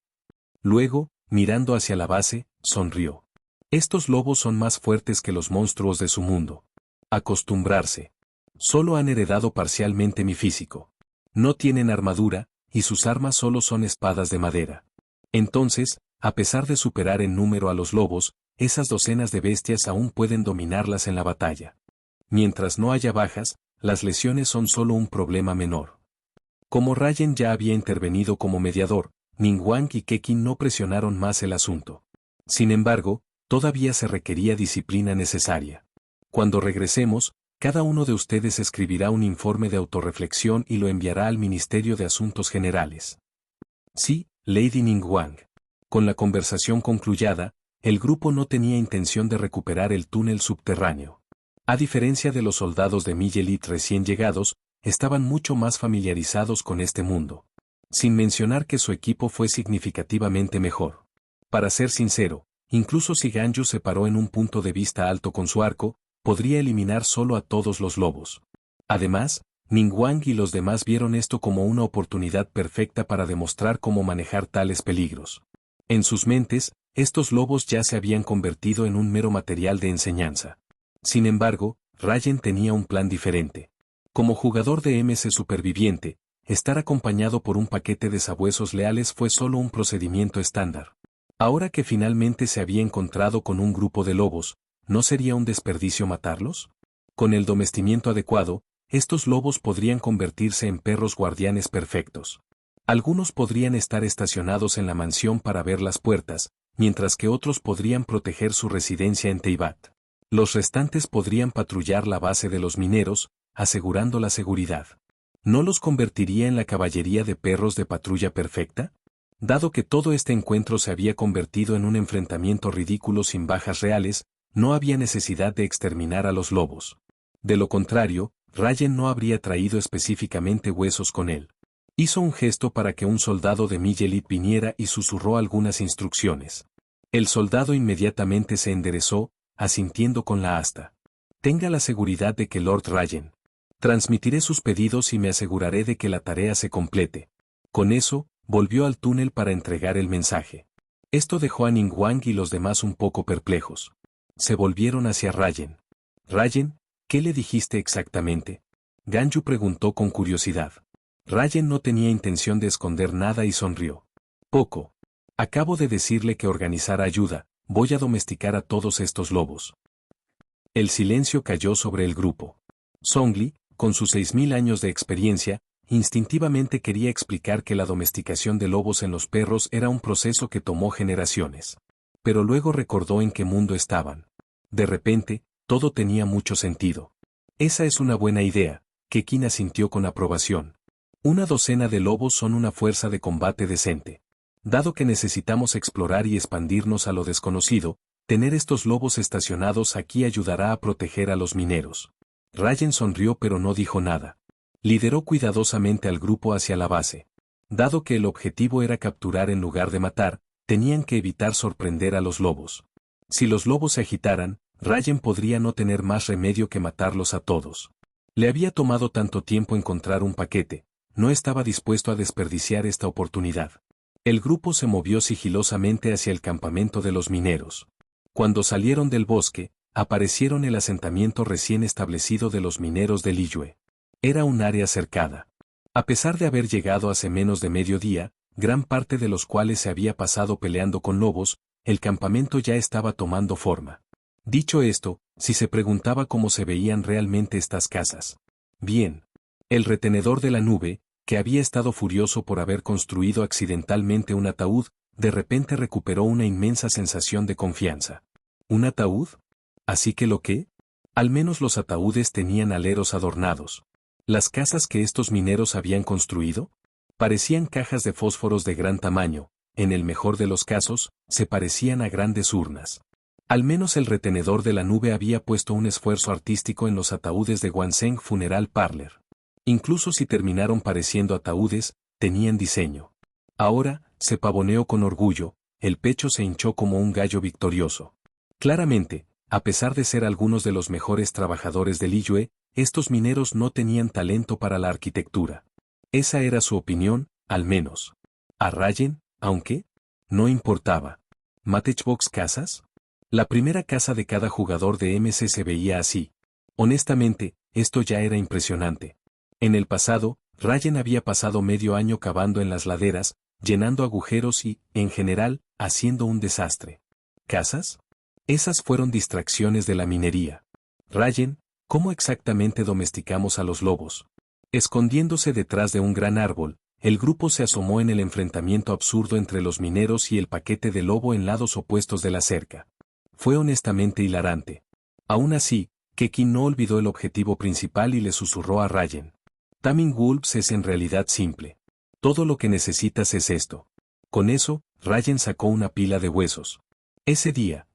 Luego, mirando hacia la base, sonrió. Estos lobos son más fuertes que los monstruos de su mundo. Acostumbrarse. Solo han heredado parcialmente mi físico. No tienen armadura, y sus armas solo son espadas de madera. Entonces, a pesar de superar en número a los lobos, esas docenas de bestias aún pueden dominarlas en la batalla. Mientras no haya bajas, las lesiones son solo un problema menor. Como Rayen ya había intervenido como mediador, Ningguang y Keqing no presionaron más el asunto. Sin embargo, todavía se requería disciplina necesaria. Cuando regresemos, cada uno de ustedes escribirá un informe de autorreflexión y lo enviará al Ministerio de Asuntos Generales. Sí, Lady Ningguang. Con la conversación concluyada, el grupo no tenía intención de recuperar el túnel subterráneo. A diferencia de los soldados de Miyelit recién llegados, estaban mucho más familiarizados con este mundo. Sin mencionar que su equipo fue significativamente mejor. Para ser sincero, incluso si Ganyu se paró en un punto de vista alto con su arco, podría eliminar solo a todos los lobos. Además, Ningguang y los demás vieron esto como una oportunidad perfecta para demostrar cómo manejar tales peligros. En sus mentes, estos lobos ya se habían convertido en un mero material de enseñanza. Sin embargo, Rayen tenía un plan diferente. Como jugador de MC superviviente, estar acompañado por un paquete de sabuesos leales fue solo un procedimiento estándar. Ahora que finalmente se había encontrado con un grupo de lobos, ¿no sería un desperdicio matarlos? Con el domesticamiento adecuado, estos lobos podrían convertirse en perros guardianes perfectos. Algunos podrían estar estacionados en la mansión para ver las puertas, mientras que otros podrían proteger su residencia en Teyvat. Los restantes podrían patrullar la base de los mineros, asegurando la seguridad. ¿No los convertiría en la caballería de perros de patrulla perfecta? Dado que todo este encuentro se había convertido en un enfrentamiento ridículo sin bajas reales, no había necesidad de exterminar a los lobos. De lo contrario, Rayen no habría traído específicamente huesos con él. Hizo un gesto para que un soldado de Miyelit viniera y susurró algunas instrucciones. El soldado inmediatamente se enderezó, asintiendo con la asta. Tenga la seguridad de que Lord Rayen. Transmitiré sus pedidos y me aseguraré de que la tarea se complete. Con eso, volvió al túnel para entregar el mensaje. Esto dejó a Ningguang y los demás un poco perplejos. Se volvieron hacia Rayen. Rayen, ¿qué le dijiste exactamente? Ganyu preguntó con curiosidad. Rayen no tenía intención de esconder nada y sonrió. Poco. Acabo de decirle que organizara ayuda, voy a domesticar a todos estos lobos. El silencio cayó sobre el grupo. Zhongli, con sus 6000 años de experiencia, instintivamente quería explicar que la domesticación de lobos en los perros era un proceso que tomó generaciones. pero luego recordó en qué mundo estaban. De repente, todo tenía mucho sentido. Esa es una buena idea, Kekin asintió con aprobación. Una docena de lobos son una fuerza de combate decente. Dado que necesitamos explorar y expandirnos a lo desconocido, tener estos lobos estacionados aquí ayudará a proteger a los mineros. Ryan sonrió pero no dijo nada. Lideró cuidadosamente al grupo hacia la base. Dado que el objetivo era capturar en lugar de matar, tenían que evitar sorprender a los lobos. Si los lobos se agitaran, Ryan podría no tener más remedio que matarlos a todos. Le había tomado tanto tiempo encontrar un paquete, no estaba dispuesto a desperdiciar esta oportunidad. El grupo se movió sigilosamente hacia el campamento de los mineros. Cuando salieron del bosque, aparecieron el asentamiento recién establecido de los mineros de Liyue. Era un área cercada. A pesar de haber llegado hace menos de mediodía, gran parte de los cuales se había pasado peleando con lobos, el campamento ya estaba tomando forma. Dicho esto, si se preguntaba cómo se veían realmente estas casas. Bien. El retenedor de la nube, que había estado furioso por haber construido accidentalmente un ataúd, de repente recuperó una inmensa sensación de confianza. ¿Un ataúd? ¿Así que lo qué? Al menos los ataúdes tenían aleros adornados. Las casas que estos mineros habían construido parecían cajas de fósforos de gran tamaño, en el mejor de los casos, se parecían a grandes urnas. Al menos el retenedor de la nube había puesto un esfuerzo artístico en los ataúdes de Wanseng Funeral Parlor. Incluso si terminaron pareciendo ataúdes, tenían diseño. Ahora, se pavoneó con orgullo, el pecho se hinchó como un gallo victorioso. Claramente, a pesar de ser algunos de los mejores trabajadores de Liyue, estos mineros no tenían talento para la arquitectura. Esa era su opinión, al menos. A Ryan, aunque no importaba. ¿Matchbox casas? La primera casa de cada jugador de MC se veía así. Honestamente, esto ya era impresionante. En el pasado, Ryan había pasado medio año cavando en las laderas, llenando agujeros y, en general, haciendo un desastre. ¿Casas? Esas fueron distracciones de la minería. Ryan, ¿cómo exactamente domesticamos a los lobos? Escondiéndose detrás de un gran árbol, el grupo se asomó en el enfrentamiento absurdo entre los mineros y el paquete de lobo en lados opuestos de la cerca. Fue honestamente hilarante. Aún así, Kekin no olvidó el objetivo principal y le susurró a Ryan. Taming Wolves es en realidad simple. Todo lo que necesitas es esto. Con eso, Ryan sacó una pila de huesos. Ese día,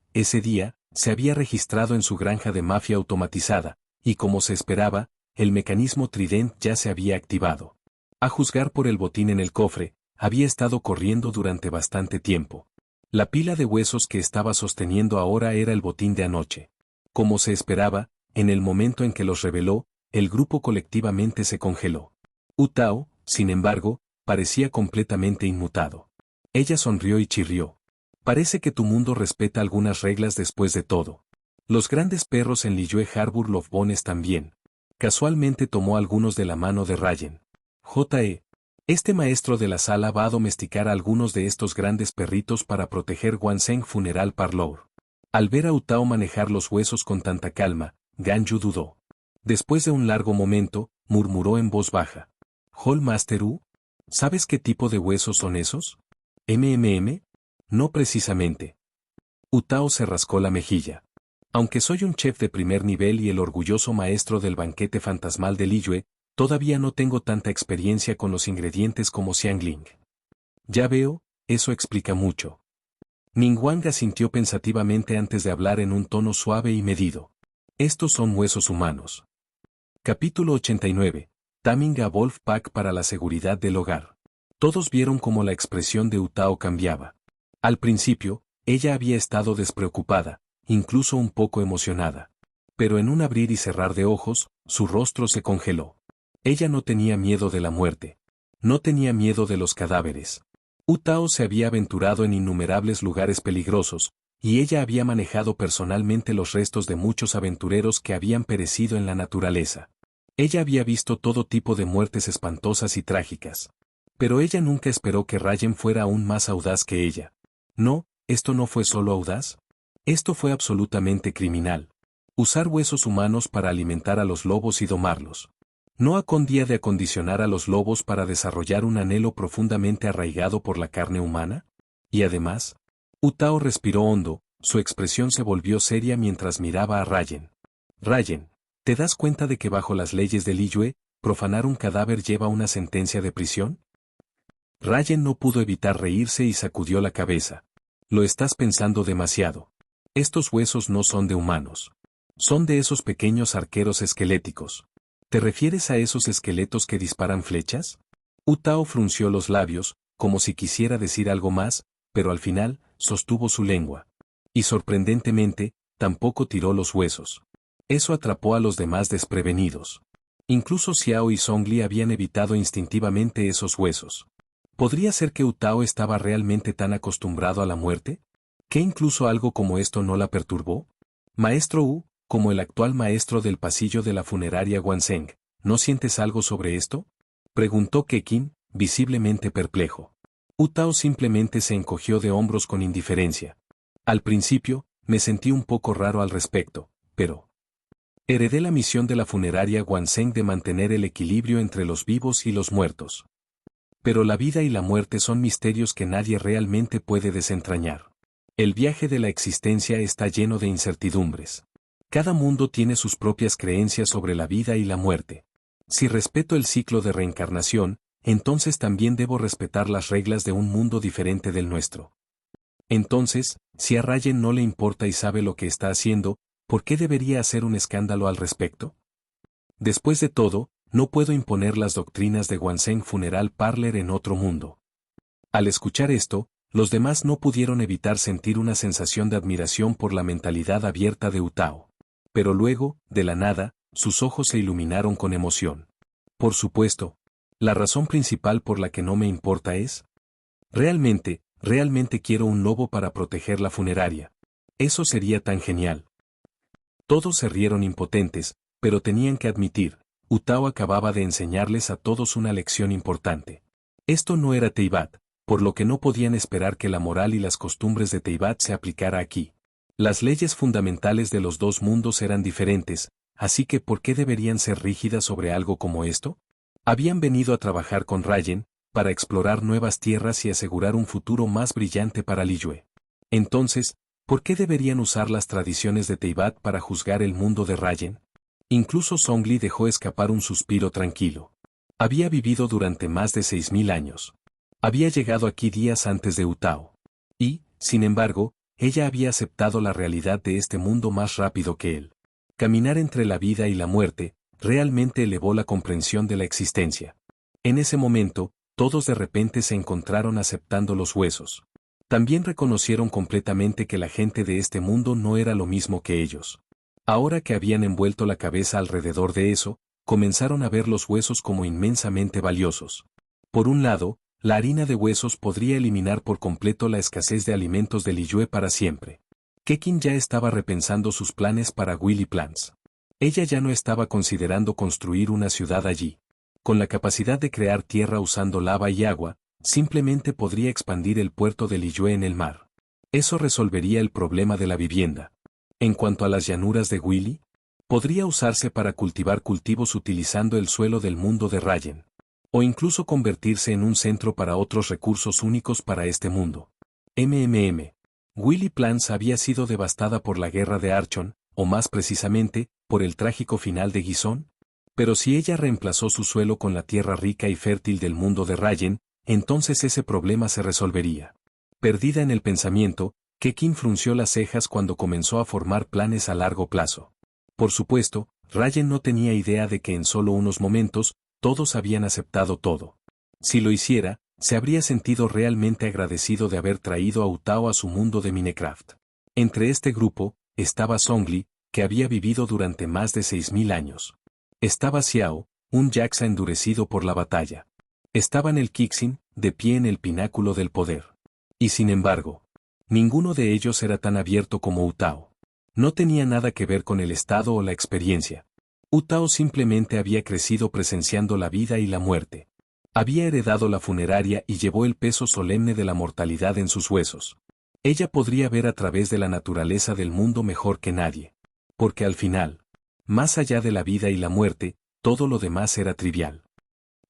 se había registrado en su granja de mafia automatizada, y como se esperaba, el mecanismo Trident ya se había activado. A juzgar por el botín en el cofre, había estado corriendo durante bastante tiempo. La pila de huesos que estaba sosteniendo ahora era el botín de anoche. Como se esperaba, en el momento en que los reveló, el grupo colectivamente se congeló. Utao, sin embargo, parecía completamente inmutado. Ella sonrió y chirrió. Parece que tu mundo respeta algunas reglas después de todo. Los grandes perros en Liyue Harbor Lovebones también. Casualmente tomó algunos de la mano de Ryan. Este maestro de la sala va a domesticar a algunos de estos grandes perritos para proteger Wanseng Funeral Parlor. Al ver a Utao manejar los huesos con tanta calma, Ganyu dudó. Después de un largo momento, murmuró en voz baja. «Hall Master U, ¿sabes qué tipo de huesos son esos? ¿MMM? No precisamente». Utao se rascó la mejilla. Aunque soy un chef de primer nivel y el orgulloso maestro del banquete fantasmal de Liyue, todavía no tengo tanta experiencia con los ingredientes como Xiangling. Ya veo, eso explica mucho. Ningguang asintió pensativamente antes de hablar en un tono suave y medido. Estos son huesos humanos. Capítulo 89. Taming a Wolf Pack para la seguridad del hogar. Todos vieron cómo la expresión de Utao cambiaba. Al principio, ella había estado despreocupada, incluso un poco emocionada. Pero en un abrir y cerrar de ojos, su rostro se congeló. Ella no tenía miedo de la muerte. No tenía miedo de los cadáveres. Utao se había aventurado en innumerables lugares peligrosos, y ella había manejado personalmente los restos de muchos aventureros que habían perecido en la naturaleza. Ella había visto todo tipo de muertes espantosas y trágicas. Pero ella nunca esperó que Ryan fuera aún más audaz que ella. No, esto no fue solo audaz. Esto fue absolutamente criminal. Usar huesos humanos para alimentar a los lobos y domarlos. ¿No acondía de acondicionar a los lobos para desarrollar un anhelo profundamente arraigado por la carne humana? Y además, Utao respiró hondo, su expresión se volvió seria mientras miraba a Rayen. Rayen, ¿te das cuenta de que bajo las leyes de Liyue, profanar un cadáver lleva una sentencia de prisión? Rayen no pudo evitar reírse y sacudió la cabeza. Lo estás pensando demasiado. Estos huesos no son de humanos. Son de esos pequeños arqueros esqueléticos. ¿Te refieres a esos esqueletos que disparan flechas? Utao frunció los labios, como si quisiera decir algo más, pero al final, sostuvo su lengua. Y sorprendentemente, tampoco tiró los huesos. Eso atrapó a los demás desprevenidos. Incluso Xiao y Zhongli habían evitado instintivamente esos huesos. ¿Podría ser que Utao estaba realmente tan acostumbrado a la muerte? ¿Que incluso algo como esto no la perturbó? Maestro Wu, como el actual maestro del pasillo de la funeraria Guanzheng, ¿no sientes algo sobre esto? Preguntó Keqin, visiblemente perplejo. Utao simplemente se encogió de hombros con indiferencia. Al principio, me sentí un poco raro al respecto, pero heredé la misión de la funeraria Guanzheng de mantener el equilibrio entre los vivos y los muertos. Pero la vida y la muerte son misterios que nadie realmente puede desentrañar. El viaje de la existencia está lleno de incertidumbres. Cada mundo tiene sus propias creencias sobre la vida y la muerte. Si respeto el ciclo de reencarnación, entonces también debo respetar las reglas de un mundo diferente del nuestro. Entonces, si a Rayen no le importa y sabe lo que está haciendo, ¿por qué debería hacer un escándalo al respecto? Después de todo, no puedo imponer las doctrinas de Guanzheng Funeral Parlor en otro mundo. Al escuchar esto, los demás no pudieron evitar sentir una sensación de admiración por la mentalidad abierta de Utao. Pero luego, de la nada, sus ojos se iluminaron con emoción. Por supuesto, la razón principal por la que no me importa es... Realmente quiero un lobo para proteger la funeraria. Eso sería tan genial. Todos se rieron impotentes, pero tenían que admitir, Utao acababa de enseñarles a todos una lección importante. Esto no era Teyvat, por lo que no podían esperar que la moral y las costumbres de Teyvat se aplicara aquí. Las leyes fundamentales de los dos mundos eran diferentes, así que ¿por qué deberían ser rígidas sobre algo como esto? Habían venido a trabajar con Rayen, para explorar nuevas tierras y asegurar un futuro más brillante para Liyue. Entonces, ¿por qué deberían usar las tradiciones de Teyvat para juzgar el mundo de Rayen? Incluso Zhongli dejó escapar un suspiro tranquilo. Había vivido durante más de 6000 años. Había llegado aquí días antes de Utao. Y, sin embargo, ella había aceptado la realidad de este mundo más rápido que él. Caminar entre la vida y la muerte, realmente elevó la comprensión de la existencia. En ese momento, todos de repente se encontraron aceptando los huesos. También reconocieron completamente que la gente de este mundo no era lo mismo que ellos. Ahora que habían envuelto la cabeza alrededor de eso, comenzaron a ver los huesos como inmensamente valiosos. Por un lado, la harina de huesos podría eliminar por completo la escasez de alimentos de Liyue para siempre. Keqin ya estaba repensando sus planes para Willy Plants. Ella ya no estaba considerando construir una ciudad allí. Con la capacidad de crear tierra usando lava y agua, simplemente podría expandir el puerto de Liyue en el mar. Eso resolvería el problema de la vivienda. En cuanto a las llanuras de Willy, podría usarse para cultivar cultivos utilizando el suelo del mundo de Rayen. O incluso convertirse en un centro para otros recursos únicos para este mundo. Willy Plants había sido devastada por la guerra de Archon, o más precisamente, por el trágico final de Gizon. Pero si ella reemplazó su suelo con la tierra rica y fértil del mundo de Rayen, entonces ese problema se resolvería. Perdida en el pensamiento, Keqin frunció las cejas cuando comenzó a formar planes a largo plazo. Por supuesto, Rayen no tenía idea de que en solo unos momentos, todos habían aceptado todo. Si lo hiciera, se habría sentido realmente agradecido de haber traído a Utao a su mundo de Minecraft. Entre este grupo, estaba Zhongli, que había vivido durante más de 6000 años. Estaba Xiao, un Yaksa endurecido por la batalla. Estaban el Kixin, de pie en el pináculo del poder. Y sin embargo, ninguno de ellos era tan abierto como Utao. No tenía nada que ver con el estado o la experiencia. Utao simplemente había crecido presenciando la vida y la muerte. Había heredado la funeraria y llevó el peso solemne de la mortalidad en sus huesos. Ella podría ver a través de la naturaleza del mundo mejor que nadie. Porque al final, más allá de la vida y la muerte, todo lo demás era trivial.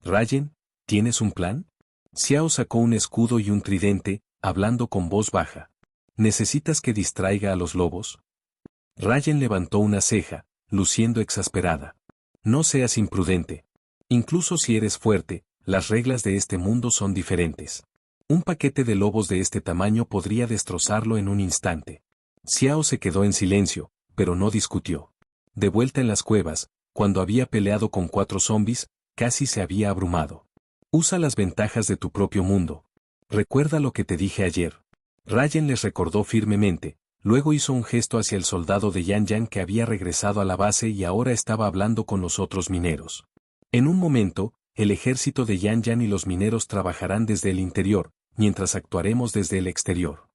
Rayen, ¿tienes un plan? Xiao sacó un escudo y un tridente, hablando con voz baja. ¿Necesitas que distraiga a los lobos? Ryan levantó una ceja, luciendo exasperada. No seas imprudente. Incluso si eres fuerte, las reglas de este mundo son diferentes. Un paquete de lobos de este tamaño podría destrozarlo en un instante. Xiao se quedó en silencio, pero no discutió. De vuelta en las cuevas, cuando había peleado con 4 zombis, casi se había abrumado. Usa las ventajas de tu propio mundo. Recuerda lo que te dije ayer. Ryan les recordó firmemente, luego hizo un gesto hacia el soldado de Yan Yan que había regresado a la base y ahora estaba hablando con los otros mineros. En un momento, el ejército de Yan Yan y los mineros trabajarán desde el interior, mientras actuaremos desde el exterior.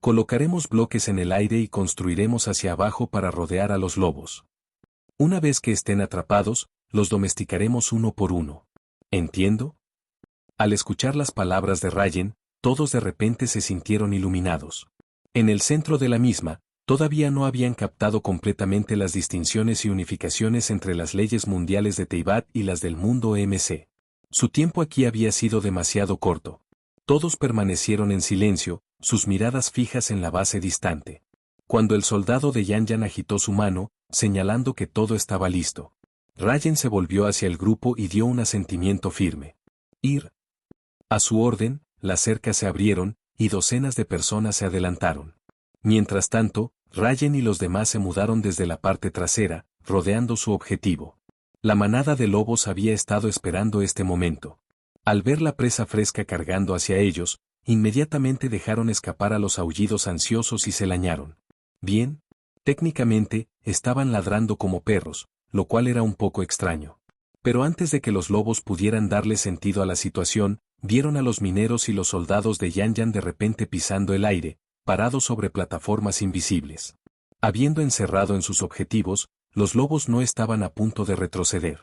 Colocaremos bloques en el aire y construiremos hacia abajo para rodear a los lobos. Una vez que estén atrapados, los domesticaremos uno por uno. ¿Entiendo? Al escuchar las palabras de Ryan, todos de repente se sintieron iluminados. En el centro de la misma, todavía no habían captado completamente las distinciones y unificaciones entre las leyes mundiales de Teyvat y las del mundo MC. Su tiempo aquí había sido demasiado corto. Todos permanecieron en silencio, sus miradas fijas en la base distante. Cuando el soldado de Yan Yan agitó su mano, señalando que todo estaba listo, Ryan se volvió hacia el grupo y dio un asentimiento firme. Ir. A su orden, las cercas se abrieron, y docenas de personas se adelantaron. Mientras tanto, Ryan y los demás se mudaron desde la parte trasera, rodeando su objetivo. La manada de lobos había estado esperando este momento. Al ver la presa fresca cargando hacia ellos, inmediatamente dejaron escapar a los aullidos ansiosos y se lañaron. Bien, técnicamente, estaban ladrando como perros, lo cual era un poco extraño. Pero antes de que los lobos pudieran darle sentido a la situación, vieron a los mineros y los soldados de Yan Yan de repente pisando el aire, parados sobre plataformas invisibles. Habiendo encerrado en sus objetivos, los lobos no estaban a punto de retroceder.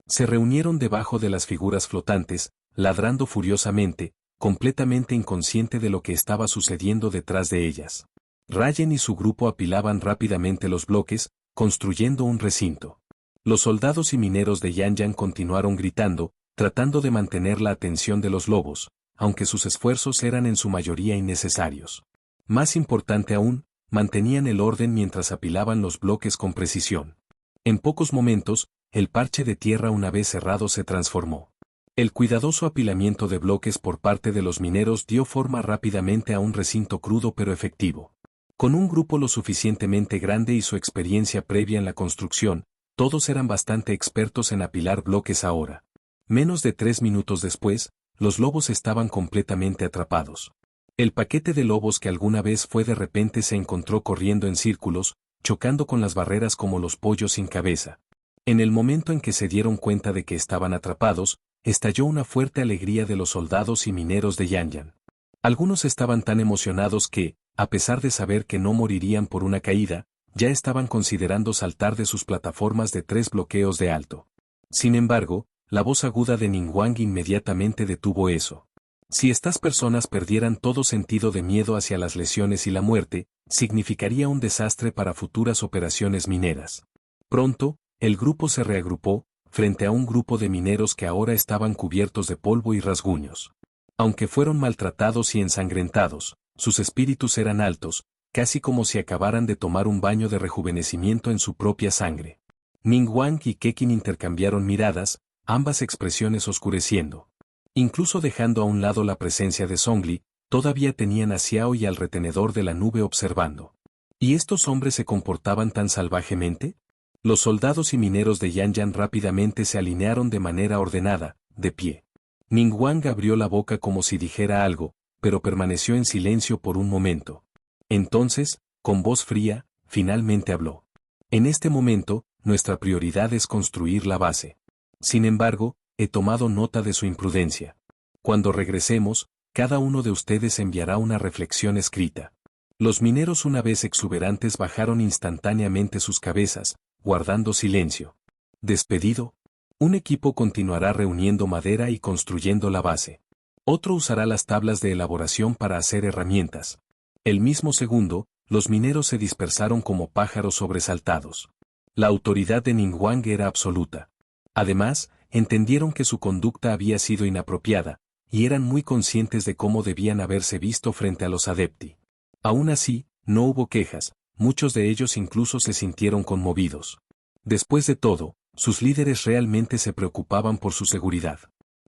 Se reunieron debajo de las figuras flotantes, ladrando furiosamente, completamente inconsciente de lo que estaba sucediendo detrás de ellas. Ryan y su grupo apilaban rápidamente los bloques, construyendo un recinto. Los soldados y mineros de Yan Yan continuaron gritando, tratando de mantener la atención de los lobos, aunque sus esfuerzos eran en su mayoría innecesarios. Más importante aún, mantenían el orden mientras apilaban los bloques con precisión. En pocos momentos, el parche de tierra una vez cerrado se transformó. El cuidadoso apilamiento de bloques por parte de los mineros dio forma rápidamente a un recinto crudo pero efectivo. Con un grupo lo suficientemente grande y su experiencia previa en la construcción, todos eran bastante expertos en apilar bloques ahora. Menos de 3 minutos después, los lobos estaban completamente atrapados. El paquete de lobos que alguna vez fue de repente se encontró corriendo en círculos, chocando con las barreras como los pollos sin cabeza. En el momento en que se dieron cuenta de que estaban atrapados, estalló una fuerte alegría de los soldados y mineros de Yan Yan. Algunos estaban tan emocionados que, a pesar de saber que no morirían por una caída, ya estaban considerando saltar de sus plataformas de 3 bloqueos de alto. Sin embargo, la voz aguda de Ningguang inmediatamente detuvo eso. Si estas personas perdieran todo sentido de miedo hacia las lesiones y la muerte, significaría un desastre para futuras operaciones mineras. Pronto, el grupo se reagrupó, frente a un grupo de mineros que ahora estaban cubiertos de polvo y rasguños. Aunque fueron maltratados y ensangrentados, sus espíritus eran altos, casi como si acabaran de tomar un baño de rejuvenecimiento en su propia sangre. Ningguang y Keqin intercambiaron miradas, ambas expresiones oscureciendo. Incluso dejando a un lado la presencia de Zhongli, todavía tenían a Xiao y al retenedor de la nube observando. ¿Y estos hombres se comportaban tan salvajemente? Los soldados y mineros de Yan Yan rápidamente se alinearon de manera ordenada, de pie. Ningguang abrió la boca como si dijera algo, pero permaneció en silencio por un momento. Entonces, con voz fría, finalmente habló. En este momento, nuestra prioridad es construir la base. Sin embargo, he tomado nota de su imprudencia. Cuando regresemos, cada uno de ustedes enviará una reflexión escrita. Los mineros una vez exuberantes bajaron instantáneamente sus cabezas, guardando silencio. Despedido. Un equipo continuará reuniendo madera y construyendo la base. Otro usará las tablas de elaboración para hacer herramientas. El mismo segundo, los mineros se dispersaron como pájaros sobresaltados. La autoridad de Ningguang era absoluta. Además, entendieron que su conducta había sido inapropiada, y eran muy conscientes de cómo debían haberse visto frente a los adepti. Aún así, no hubo quejas, muchos de ellos incluso se sintieron conmovidos. Después de todo, sus líderes realmente se preocupaban por su seguridad.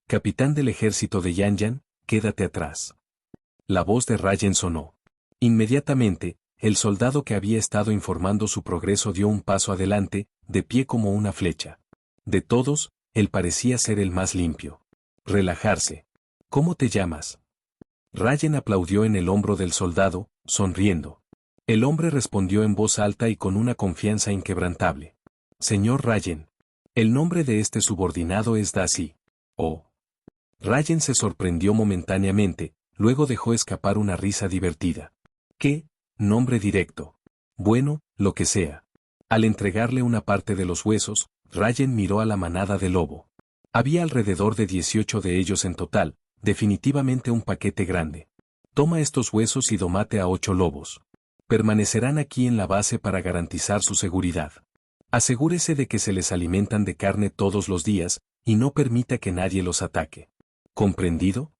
Capitán del ejército de Yanyan, quédate atrás. La voz de Rayen sonó. Inmediatamente, el soldado que había estado informando su progreso dio un paso adelante, de pie como una flecha. De todos, él parecía ser el más limpio. Relajarse. ¿Cómo te llamas? Rayen aplaudió en el hombro del soldado, sonriendo. El hombre respondió en voz alta y con una confianza inquebrantable. Señor Rayen. El nombre de este subordinado es Daci. Oh. Rayen se sorprendió momentáneamente, luego dejó escapar una risa divertida. ¿Qué? Nombre directo. Bueno, lo que sea. Al entregarle una parte de los huesos, Rayen miró a la manada de lobo. Había alrededor de 18 de ellos en total, definitivamente un paquete grande. Toma estos huesos y domate a 8 lobos. Permanecerán aquí en la base para garantizar su seguridad. Asegúrese de que se les alimentan de carne todos los días, y no permita que nadie los ataque. ¿Comprendido?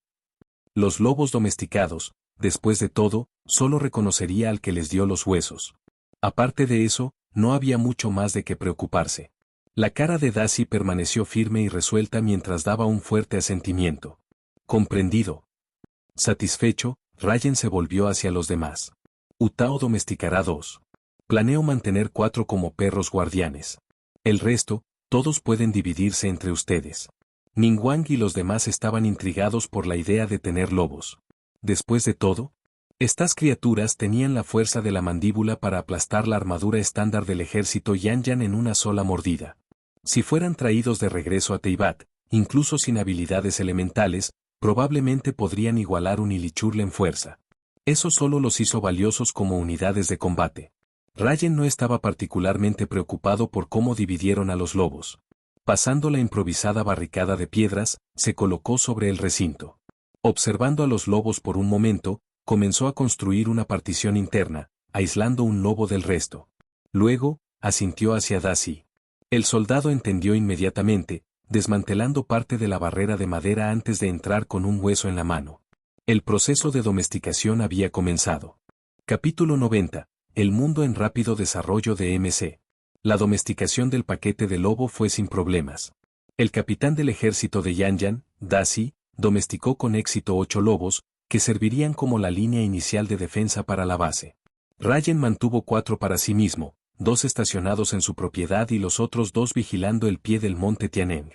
Los lobos domesticados, después de todo, solo reconocería al que les dio los huesos. Aparte de eso, no había mucho más de qué preocuparse. La cara de Daci permaneció firme y resuelta mientras daba un fuerte asentimiento. Comprendido. Satisfecho, Rayen se volvió hacia los demás. Utao domesticará 2. Planeo mantener 4 como perros guardianes. El resto, todos pueden dividirse entre ustedes. Ningguang y los demás estaban intrigados por la idea de tener lobos. Después de todo, estas criaturas tenían la fuerza de la mandíbula para aplastar la armadura estándar del ejército Yanyan en una sola mordida. Si fueran traídos de regreso a Teyvat, incluso sin habilidades elementales, probablemente podrían igualar un Ilichurl en fuerza. Eso solo los hizo valiosos como unidades de combate. Rayen no estaba particularmente preocupado por cómo dividieron a los lobos. Pasando la improvisada barricada de piedras, se colocó sobre el recinto. Observando a los lobos por un momento, comenzó a construir una partición interna, aislando un lobo del resto. Luego, asintió hacia Daci. El soldado entendió inmediatamente, desmantelando parte de la barrera de madera antes de entrar con un hueso en la mano. El proceso de domesticación había comenzado. Capítulo 90. El mundo en rápido desarrollo de MC. La domesticación del paquete de lobo fue sin problemas. El capitán del ejército de Yanyan, Daci, domesticó con éxito 8 lobos, que servirían como la línea inicial de defensa para la base. Rayen mantuvo 4 para sí mismo, 2 estacionados en su propiedad y los otros 2 vigilando el pie del monte Tianeng.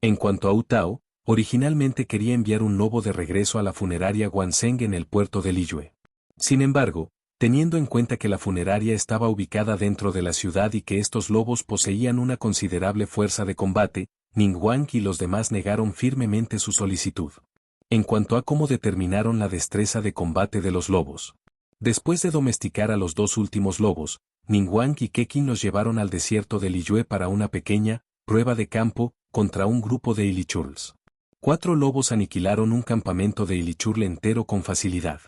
En cuanto a Utao, originalmente quería enviar un lobo de regreso a la funeraria Guanseng en el puerto de Liyue. Sin embargo, teniendo en cuenta que la funeraria estaba ubicada dentro de la ciudad y que estos lobos poseían una considerable fuerza de combate, Ningguang y los demás negaron firmemente su solicitud. En cuanto a cómo determinaron la destreza de combate de los lobos. Después de domesticar a los 2 últimos lobos, Ningguang y Keqin los llevaron al desierto de Liyue para una pequeña prueba de campo contra un grupo de Ilichurls. 4 lobos aniquilaron un campamento de Ilichurl entero con facilidad.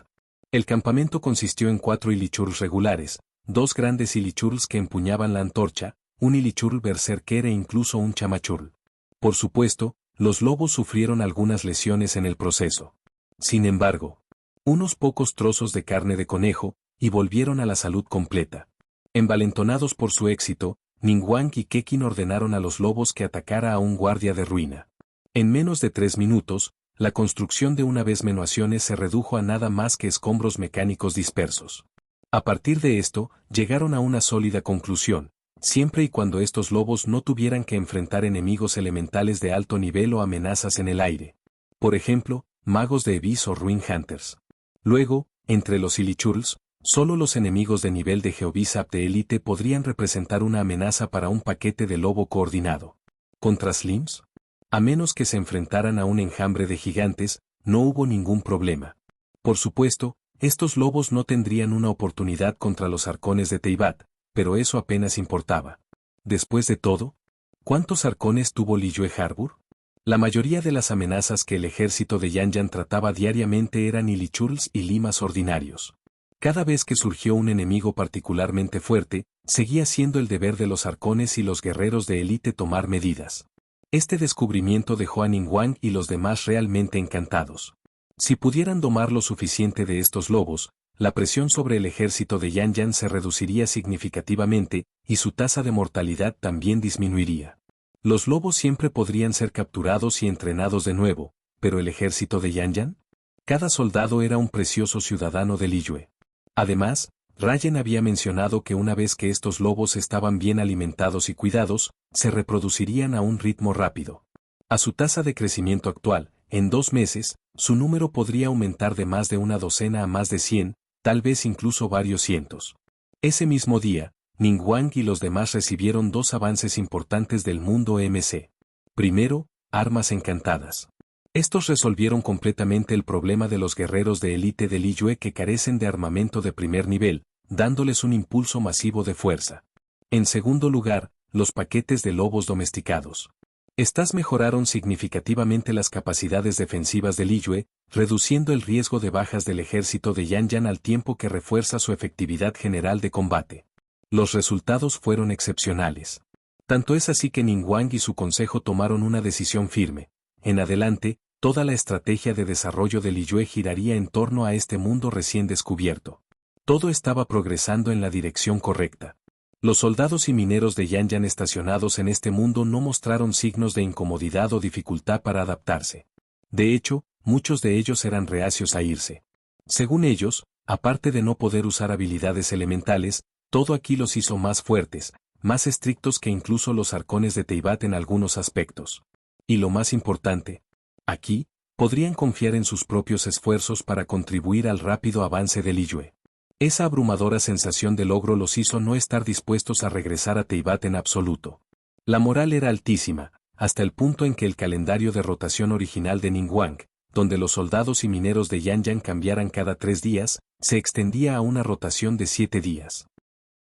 El campamento consistió en 4 Ilichurls regulares, 2 grandes Ilichurls que empuñaban la antorcha, un Ilichurl berserker e incluso un chamachurl. Por supuesto, los lobos sufrieron algunas lesiones en el proceso. Sin embargo, unos pocos trozos de carne de conejo, y volvieron a la salud completa. Envalentonados por su éxito, Ningguang y Keqin ordenaron a los lobos que atacara a un guardia de ruina. En menos de 3 minutos, la construcción de una vez menuaciones se redujo a nada más que escombros mecánicos dispersos. A partir de esto, llegaron a una sólida conclusión, siempre y cuando estos lobos no tuvieran que enfrentar enemigos elementales de alto nivel o amenazas en el aire. Por ejemplo, magos de Abyss o Ruin Hunters. Luego, entre los Ilichurls, solo los enemigos de nivel de Geobisap de élite podrían representar una amenaza para un paquete de lobo coordinado. ¿Contra Slims? A menos que se enfrentaran a un enjambre de gigantes, no hubo ningún problema. Por supuesto, estos lobos no tendrían una oportunidad contra los arcones de Teyvat, pero eso apenas importaba. Después de todo, ¿cuántos arcones tuvo Liyue Harbor? La mayoría de las amenazas que el ejército de Yanyan trataba diariamente eran Ilichurls y limas ordinarios. Cada vez que surgió un enemigo particularmente fuerte, seguía siendo el deber de los arcones y los guerreros de élite tomar medidas. Este descubrimiento dejó a Ningguang y los demás realmente encantados. Si pudieran domar lo suficiente de estos lobos, la presión sobre el ejército de Yanyan se reduciría significativamente, y su tasa de mortalidad también disminuiría. Los lobos siempre podrían ser capturados y entrenados de nuevo, pero ¿el ejército de Yanyan? Cada soldado era un precioso ciudadano de Liyue. Además, Rayen había mencionado que una vez que estos lobos estaban bien alimentados y cuidados, se reproducirían a un ritmo rápido. A su tasa de crecimiento actual, en 2 meses, su número podría aumentar de más de una docena a más de 100, tal vez incluso varios cientos. Ese mismo día, Ningguang y los demás recibieron 2 avances importantes del mundo MC. Primero, armas encantadas. Estos resolvieron completamente el problema de los guerreros de élite de Liyue que carecen de armamento de primer nivel, dándoles un impulso masivo de fuerza. En segundo lugar, los paquetes de lobos domesticados. Estas mejoraron significativamente las capacidades defensivas de Liyue, reduciendo el riesgo de bajas del ejército de Yanyan al tiempo que refuerza su efectividad general de combate. Los resultados fueron excepcionales. Tanto es así que Ningguang y su consejo tomaron una decisión firme. En adelante, toda la estrategia de desarrollo de Liyue giraría en torno a este mundo recién descubierto. Todo estaba progresando en la dirección correcta. Los soldados y mineros de Yanyan estacionados en este mundo no mostraron signos de incomodidad o dificultad para adaptarse. De hecho, muchos de ellos eran reacios a irse. Según ellos, aparte de no poder usar habilidades elementales, todo aquí los hizo más fuertes, más estrictos que incluso los arcones de Teyvat en algunos aspectos. Y lo más importante, aquí, podrían confiar en sus propios esfuerzos para contribuir al rápido avance de Liyue. Esa abrumadora sensación de logro los hizo no estar dispuestos a regresar a Teyvat en absoluto. La moral era altísima, hasta el punto en que el calendario de rotación original de Ningguang, donde los soldados y mineros de Yanyan cambiaran cada 3 días, se extendía a una rotación de 7 días.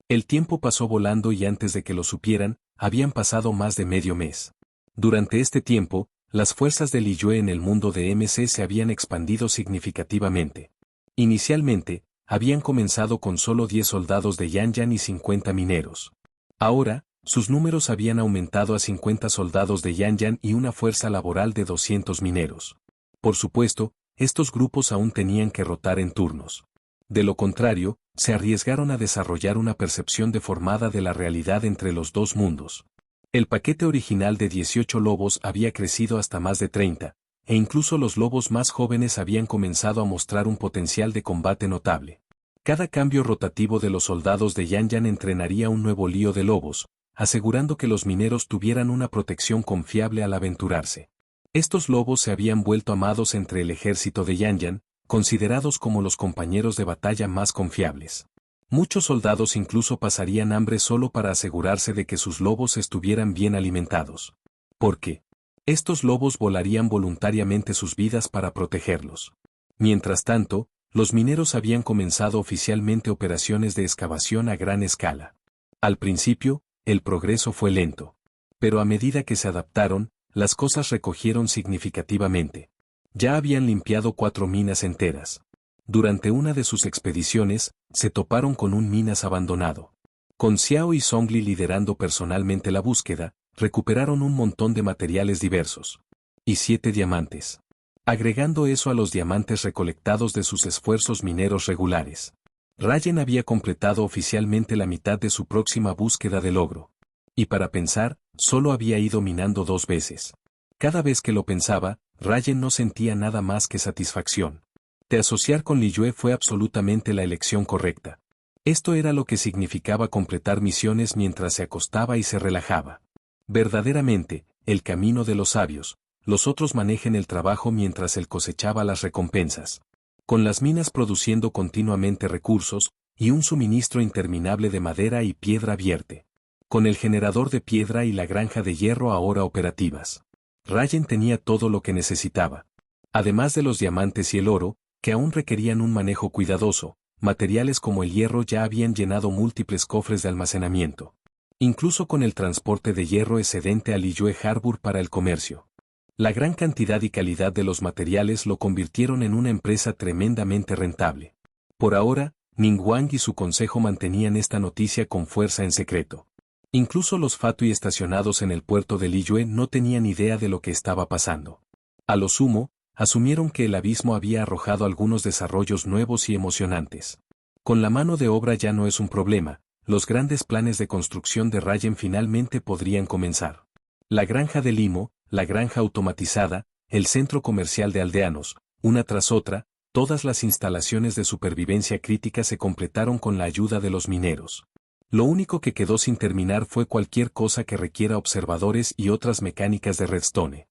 El tiempo pasó volando y antes de que lo supieran, habían pasado más de medio mes. Durante este tiempo, las fuerzas de Liyue en el mundo de MC se habían expandido significativamente. Inicialmente, habían comenzado con solo 10 soldados de Yanyan y 50 mineros. Ahora, sus números habían aumentado a 50 soldados de Yanyan y una fuerza laboral de 200 mineros. Por supuesto, estos grupos aún tenían que rotar en turnos. De lo contrario, se arriesgaron a desarrollar una percepción deformada de la realidad entre los dos mundos. El paquete original de 18 lobos había crecido hasta más de 30, e incluso los lobos más jóvenes habían comenzado a mostrar un potencial de combate notable. Cada cambio rotativo de los soldados de Yanyan entrenaría un nuevo lío de lobos, asegurando que los mineros tuvieran una protección confiable al aventurarse. Estos lobos se habían vuelto amados entre el ejército de Yanyan, considerados como los compañeros de batalla más confiables. Muchos soldados incluso pasarían hambre solo para asegurarse de que sus lobos estuvieran bien alimentados. ¿Por qué? Estos lobos volarían voluntariamente sus vidas para protegerlos. Mientras tanto, los mineros habían comenzado oficialmente operaciones de excavación a gran escala. Al principio, el progreso fue lento. Pero a medida que se adaptaron, las cosas recogieron significativamente. Ya habían limpiado 4 minas enteras. Durante una de sus expediciones, se toparon con un minas abandonado. Con Xiao y Zhongli liderando personalmente la búsqueda, recuperaron un montón de materiales diversos. Y 7 diamantes. Agregando eso a los diamantes recolectados de sus esfuerzos mineros regulares. Rayen había completado oficialmente la mitad de su próxima búsqueda de logro. Y para pensar, solo había ido minando 2 veces. Cada vez que lo pensaba, Rayen no sentía nada más que satisfacción. De asociar con Liyue fue absolutamente la elección correcta. Esto era lo que significaba completar misiones mientras se acostaba y se relajaba. Verdaderamente, el camino de los sabios, los otros manejen el trabajo mientras él cosechaba las recompensas. Con las minas produciendo continuamente recursos, y un suministro interminable de madera y piedra vierte. Con el generador de piedra y la granja de hierro ahora operativas. Rayen tenía todo lo que necesitaba. Además de los diamantes y el oro, que aún requerían un manejo cuidadoso, materiales como el hierro ya habían llenado múltiples cofres de almacenamiento. Incluso con el transporte de hierro excedente a Liyue Harbor para el comercio. La gran cantidad y calidad de los materiales lo convirtieron en una empresa tremendamente rentable. Por ahora, Ningguang y su consejo mantenían esta noticia con fuerza en secreto. Incluso los Fatui estacionados en el puerto de Liyue no tenían idea de lo que estaba pasando. A lo sumo, asumieron que el abismo había arrojado algunos desarrollos nuevos y emocionantes. Con la mano de obra ya no es un problema, los grandes planes de construcción de Rayen finalmente podrían comenzar. La granja de Limo, la granja automatizada, el centro comercial de aldeanos, una tras otra, todas las instalaciones de supervivencia crítica se completaron con la ayuda de los mineros. Lo único que quedó sin terminar fue cualquier cosa que requiera observadores y otras mecánicas de Redstone.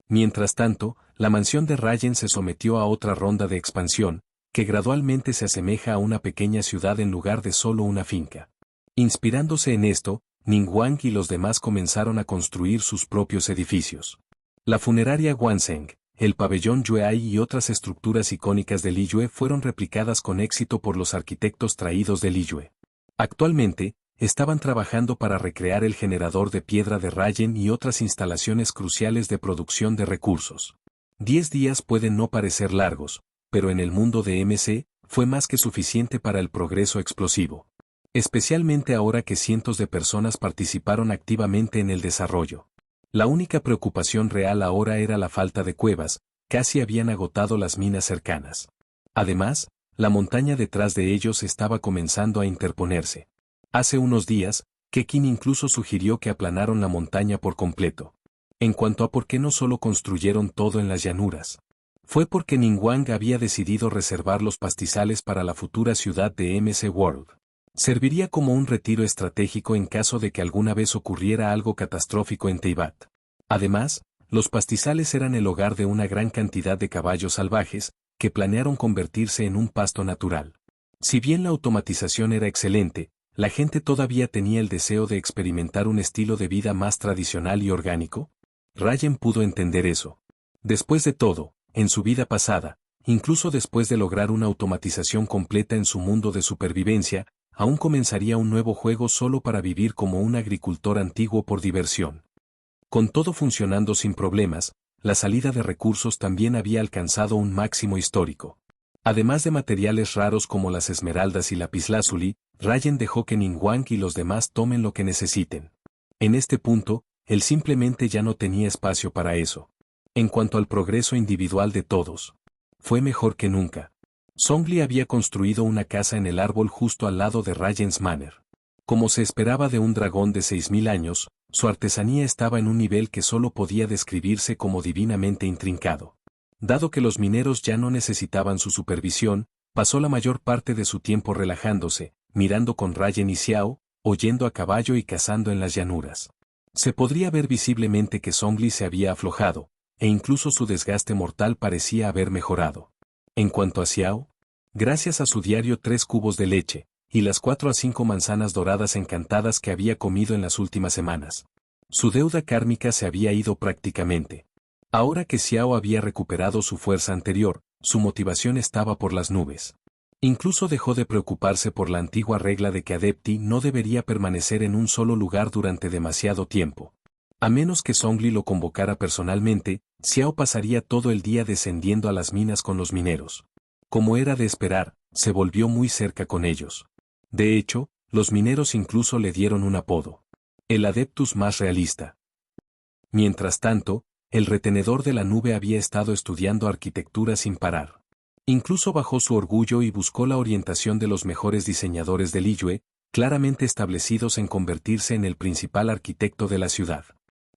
Mientras tanto, la mansión de Rayen se sometió a otra ronda de expansión, que gradualmente se asemeja a una pequeña ciudad en lugar de solo una finca. Inspirándose en esto, Ningguang y los demás comenzaron a construir sus propios edificios. La funeraria Wanzheng, el pabellón Yueai y otras estructuras icónicas de Liyue fueron replicadas con éxito por los arquitectos traídos de Liyue. Actualmente, estaban trabajando para recrear el generador de piedra de Rayen y otras instalaciones cruciales de producción de recursos. 10 días pueden no parecer largos, pero en el mundo de MC, fue más que suficiente para el progreso explosivo. Especialmente ahora que cientos de personas participaron activamente en el desarrollo. La única preocupación real ahora era la falta de cuevas, casi habían agotado las minas cercanas. Además, la montaña detrás de ellos estaba comenzando a interponerse. Hace unos días, Kekin incluso sugirió que aplanaron la montaña por completo. En cuanto a por qué no solo construyeron todo en las llanuras. Fue porque Ningguang había decidido reservar los pastizales para la futura ciudad de MC World. Serviría como un retiro estratégico en caso de que alguna vez ocurriera algo catastrófico en Teyvat. Además, los pastizales eran el hogar de una gran cantidad de caballos salvajes, que planearon convertirse en un pasto natural. Si bien la automatización era excelente, la gente todavía tenía el deseo de experimentar un estilo de vida más tradicional y orgánico. Rayen pudo entender eso. Después de todo, en su vida pasada, incluso después de lograr una automatización completa en su mundo de supervivencia, aún comenzaría un nuevo juego solo para vivir como un agricultor antiguo por diversión. Con todo funcionando sin problemas, la salida de recursos también había alcanzado un máximo histórico. Además de materiales raros como las esmeraldas y lapislázuli, Rayen dejó que Ningguang y los demás tomen lo que necesiten. En este punto, él simplemente ya no tenía espacio para eso. En cuanto al progreso individual de todos, fue mejor que nunca. Zhongli había construido una casa en el árbol justo al lado de Rayen's Manor. Como se esperaba de un dragón de 6000 años, su artesanía estaba en un nivel que solo podía describirse como divinamente intrincado. Dado que los mineros ya no necesitaban su supervisión, pasó la mayor parte de su tiempo relajándose, mirando con Rayen y Xiao, oyendo a caballo y cazando en las llanuras. Se podría ver visiblemente que Zhongli se había aflojado, e incluso su desgaste mortal parecía haber mejorado. En cuanto a Xiao, gracias a su diario 3 cubos de leche, y las 4 a 5 manzanas doradas encantadas que había comido en las últimas semanas, su deuda kármica se había ido prácticamente. Ahora que Xiao había recuperado su fuerza anterior, su motivación estaba por las nubes. Incluso dejó de preocuparse por la antigua regla de que Adepti no debería permanecer en un solo lugar durante demasiado tiempo. A menos que Zhongli lo convocara personalmente, Xiao pasaría todo el día descendiendo a las minas con los mineros. Como era de esperar, se volvió muy cerca con ellos. De hecho, los mineros incluso le dieron un apodo: el Adeptus más realista. Mientras tanto, el retenedor de la nube había estado estudiando arquitectura sin parar. Incluso bajó su orgullo y buscó la orientación de los mejores diseñadores de Liyue, claramente establecidos en convertirse en el principal arquitecto de la ciudad.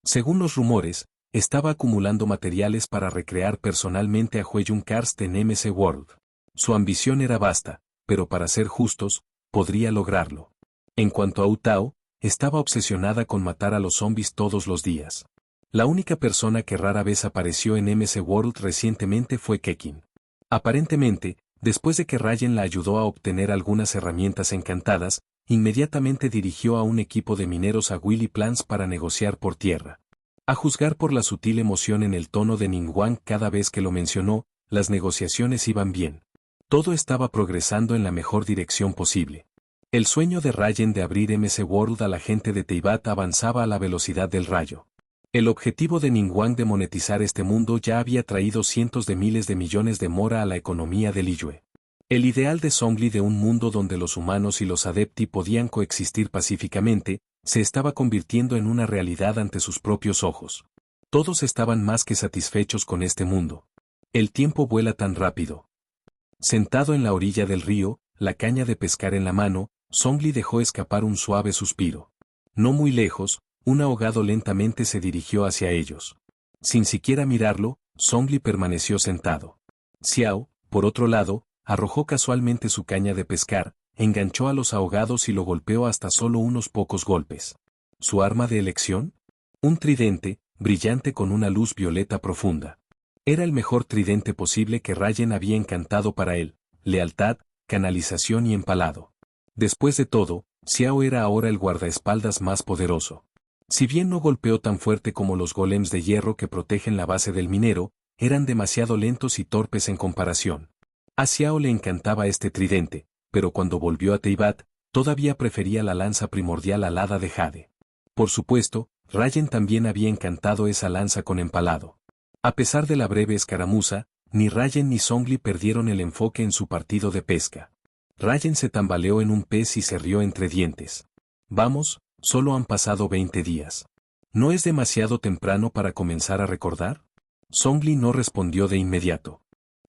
Según los rumores, estaba acumulando materiales para recrear personalmente a Hueyun Karst en MC World. Su ambición era vasta, pero para ser justos, podría lograrlo. En cuanto a Utao, estaba obsesionada con matar a los zombies todos los días. La única persona que rara vez apareció en MC World recientemente fue Kekin. Aparentemente, después de que Rayen la ayudó a obtener algunas herramientas encantadas, inmediatamente dirigió a un equipo de mineros a Willy Plans para negociar por tierra. A juzgar por la sutil emoción en el tono de Ningguang cada vez que lo mencionó, las negociaciones iban bien. Todo estaba progresando en la mejor dirección posible. El sueño de Rayen de abrir MC World a la gente de Teyvat avanzaba a la velocidad del rayo. El objetivo de Ningguang de monetizar este mundo ya había traído cientos de miles de millones de mora a la economía de Liyue. El ideal de Zhongli de un mundo donde los humanos y los Adepti podían coexistir pacíficamente, se estaba convirtiendo en una realidad ante sus propios ojos. Todos estaban más que satisfechos con este mundo. El tiempo vuela tan rápido. Sentado en la orilla del río, la caña de pescar en la mano, Zhongli dejó escapar un suave suspiro. No muy lejos, un ahogado lentamente se dirigió hacia ellos. Sin siquiera mirarlo, Zhongli permaneció sentado. Xiao, por otro lado, arrojó casualmente su caña de pescar, enganchó a los ahogados y lo golpeó hasta solo unos pocos golpes. ¿Su arma de elección? Un tridente, brillante con una luz violeta profunda. Era el mejor tridente posible que Rayen había encantado para él: lealtad, canalización y empalado. Después de todo, Xiao era ahora el guardaespaldas más poderoso. Si bien no golpeó tan fuerte como los golems de hierro que protegen la base del minero, eran demasiado lentos y torpes en comparación. A Xiao le encantaba este tridente, pero cuando volvió a Teyvat, todavía prefería la lanza primordial alada de jade. Por supuesto, Rayen también había encantado esa lanza con empalado. A pesar de la breve escaramuza, ni Rayen ni Zhongli perdieron el enfoque en su partido de pesca. Rayen se tambaleó en un pez y se rió entre dientes. Vamos, solo han pasado 20 días. ¿No es demasiado temprano para comenzar a recordar? Zhongli no respondió de inmediato.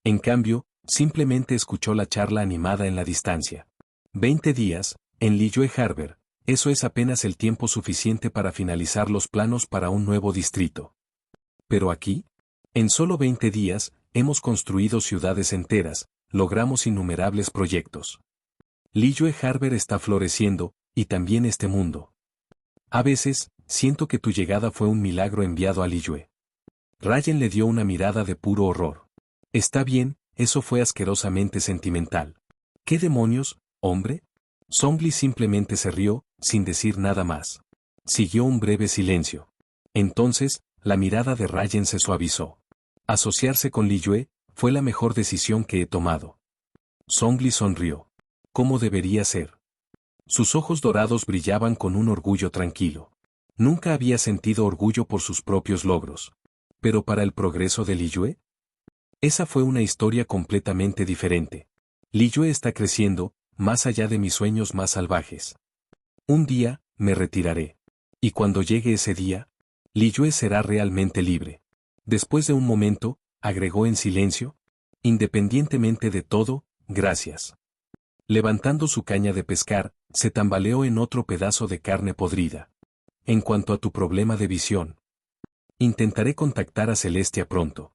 En cambio, simplemente escuchó la charla animada en la distancia. 20 días, en Liyue Harbor, eso es apenas el tiempo suficiente para finalizar los planos para un nuevo distrito. Pero aquí, en solo 20 días, hemos construido ciudades enteras, logramos innumerables proyectos. Liyue Harbor está floreciendo, y también este mundo. A veces, siento que tu llegada fue un milagro enviado a Liyue. Rayen le dio una mirada de puro horror. Está bien, eso fue asquerosamente sentimental. ¿Qué demonios, hombre? Zhongli simplemente se rió, sin decir nada más. Siguió un breve silencio. Entonces, la mirada de Rayen se suavizó. Asociarse con Liyue fue la mejor decisión que he tomado. Zhongli sonrió. ¿Cómo debería ser? Sus ojos dorados brillaban con un orgullo tranquilo. Nunca había sentido orgullo por sus propios logros. ¿Pero para el progreso de Liyue? Esa fue una historia completamente diferente. Liyue está creciendo, más allá de mis sueños más salvajes. Un día, me retiraré. Y cuando llegue ese día, Liyue será realmente libre. Después de un momento, agregó en silencio: independientemente de todo, gracias. Levantando su caña de pescar, se tambaleó en otro pedazo de carne podrida. En cuanto a tu problema de visión, intentaré contactar a Celestia pronto.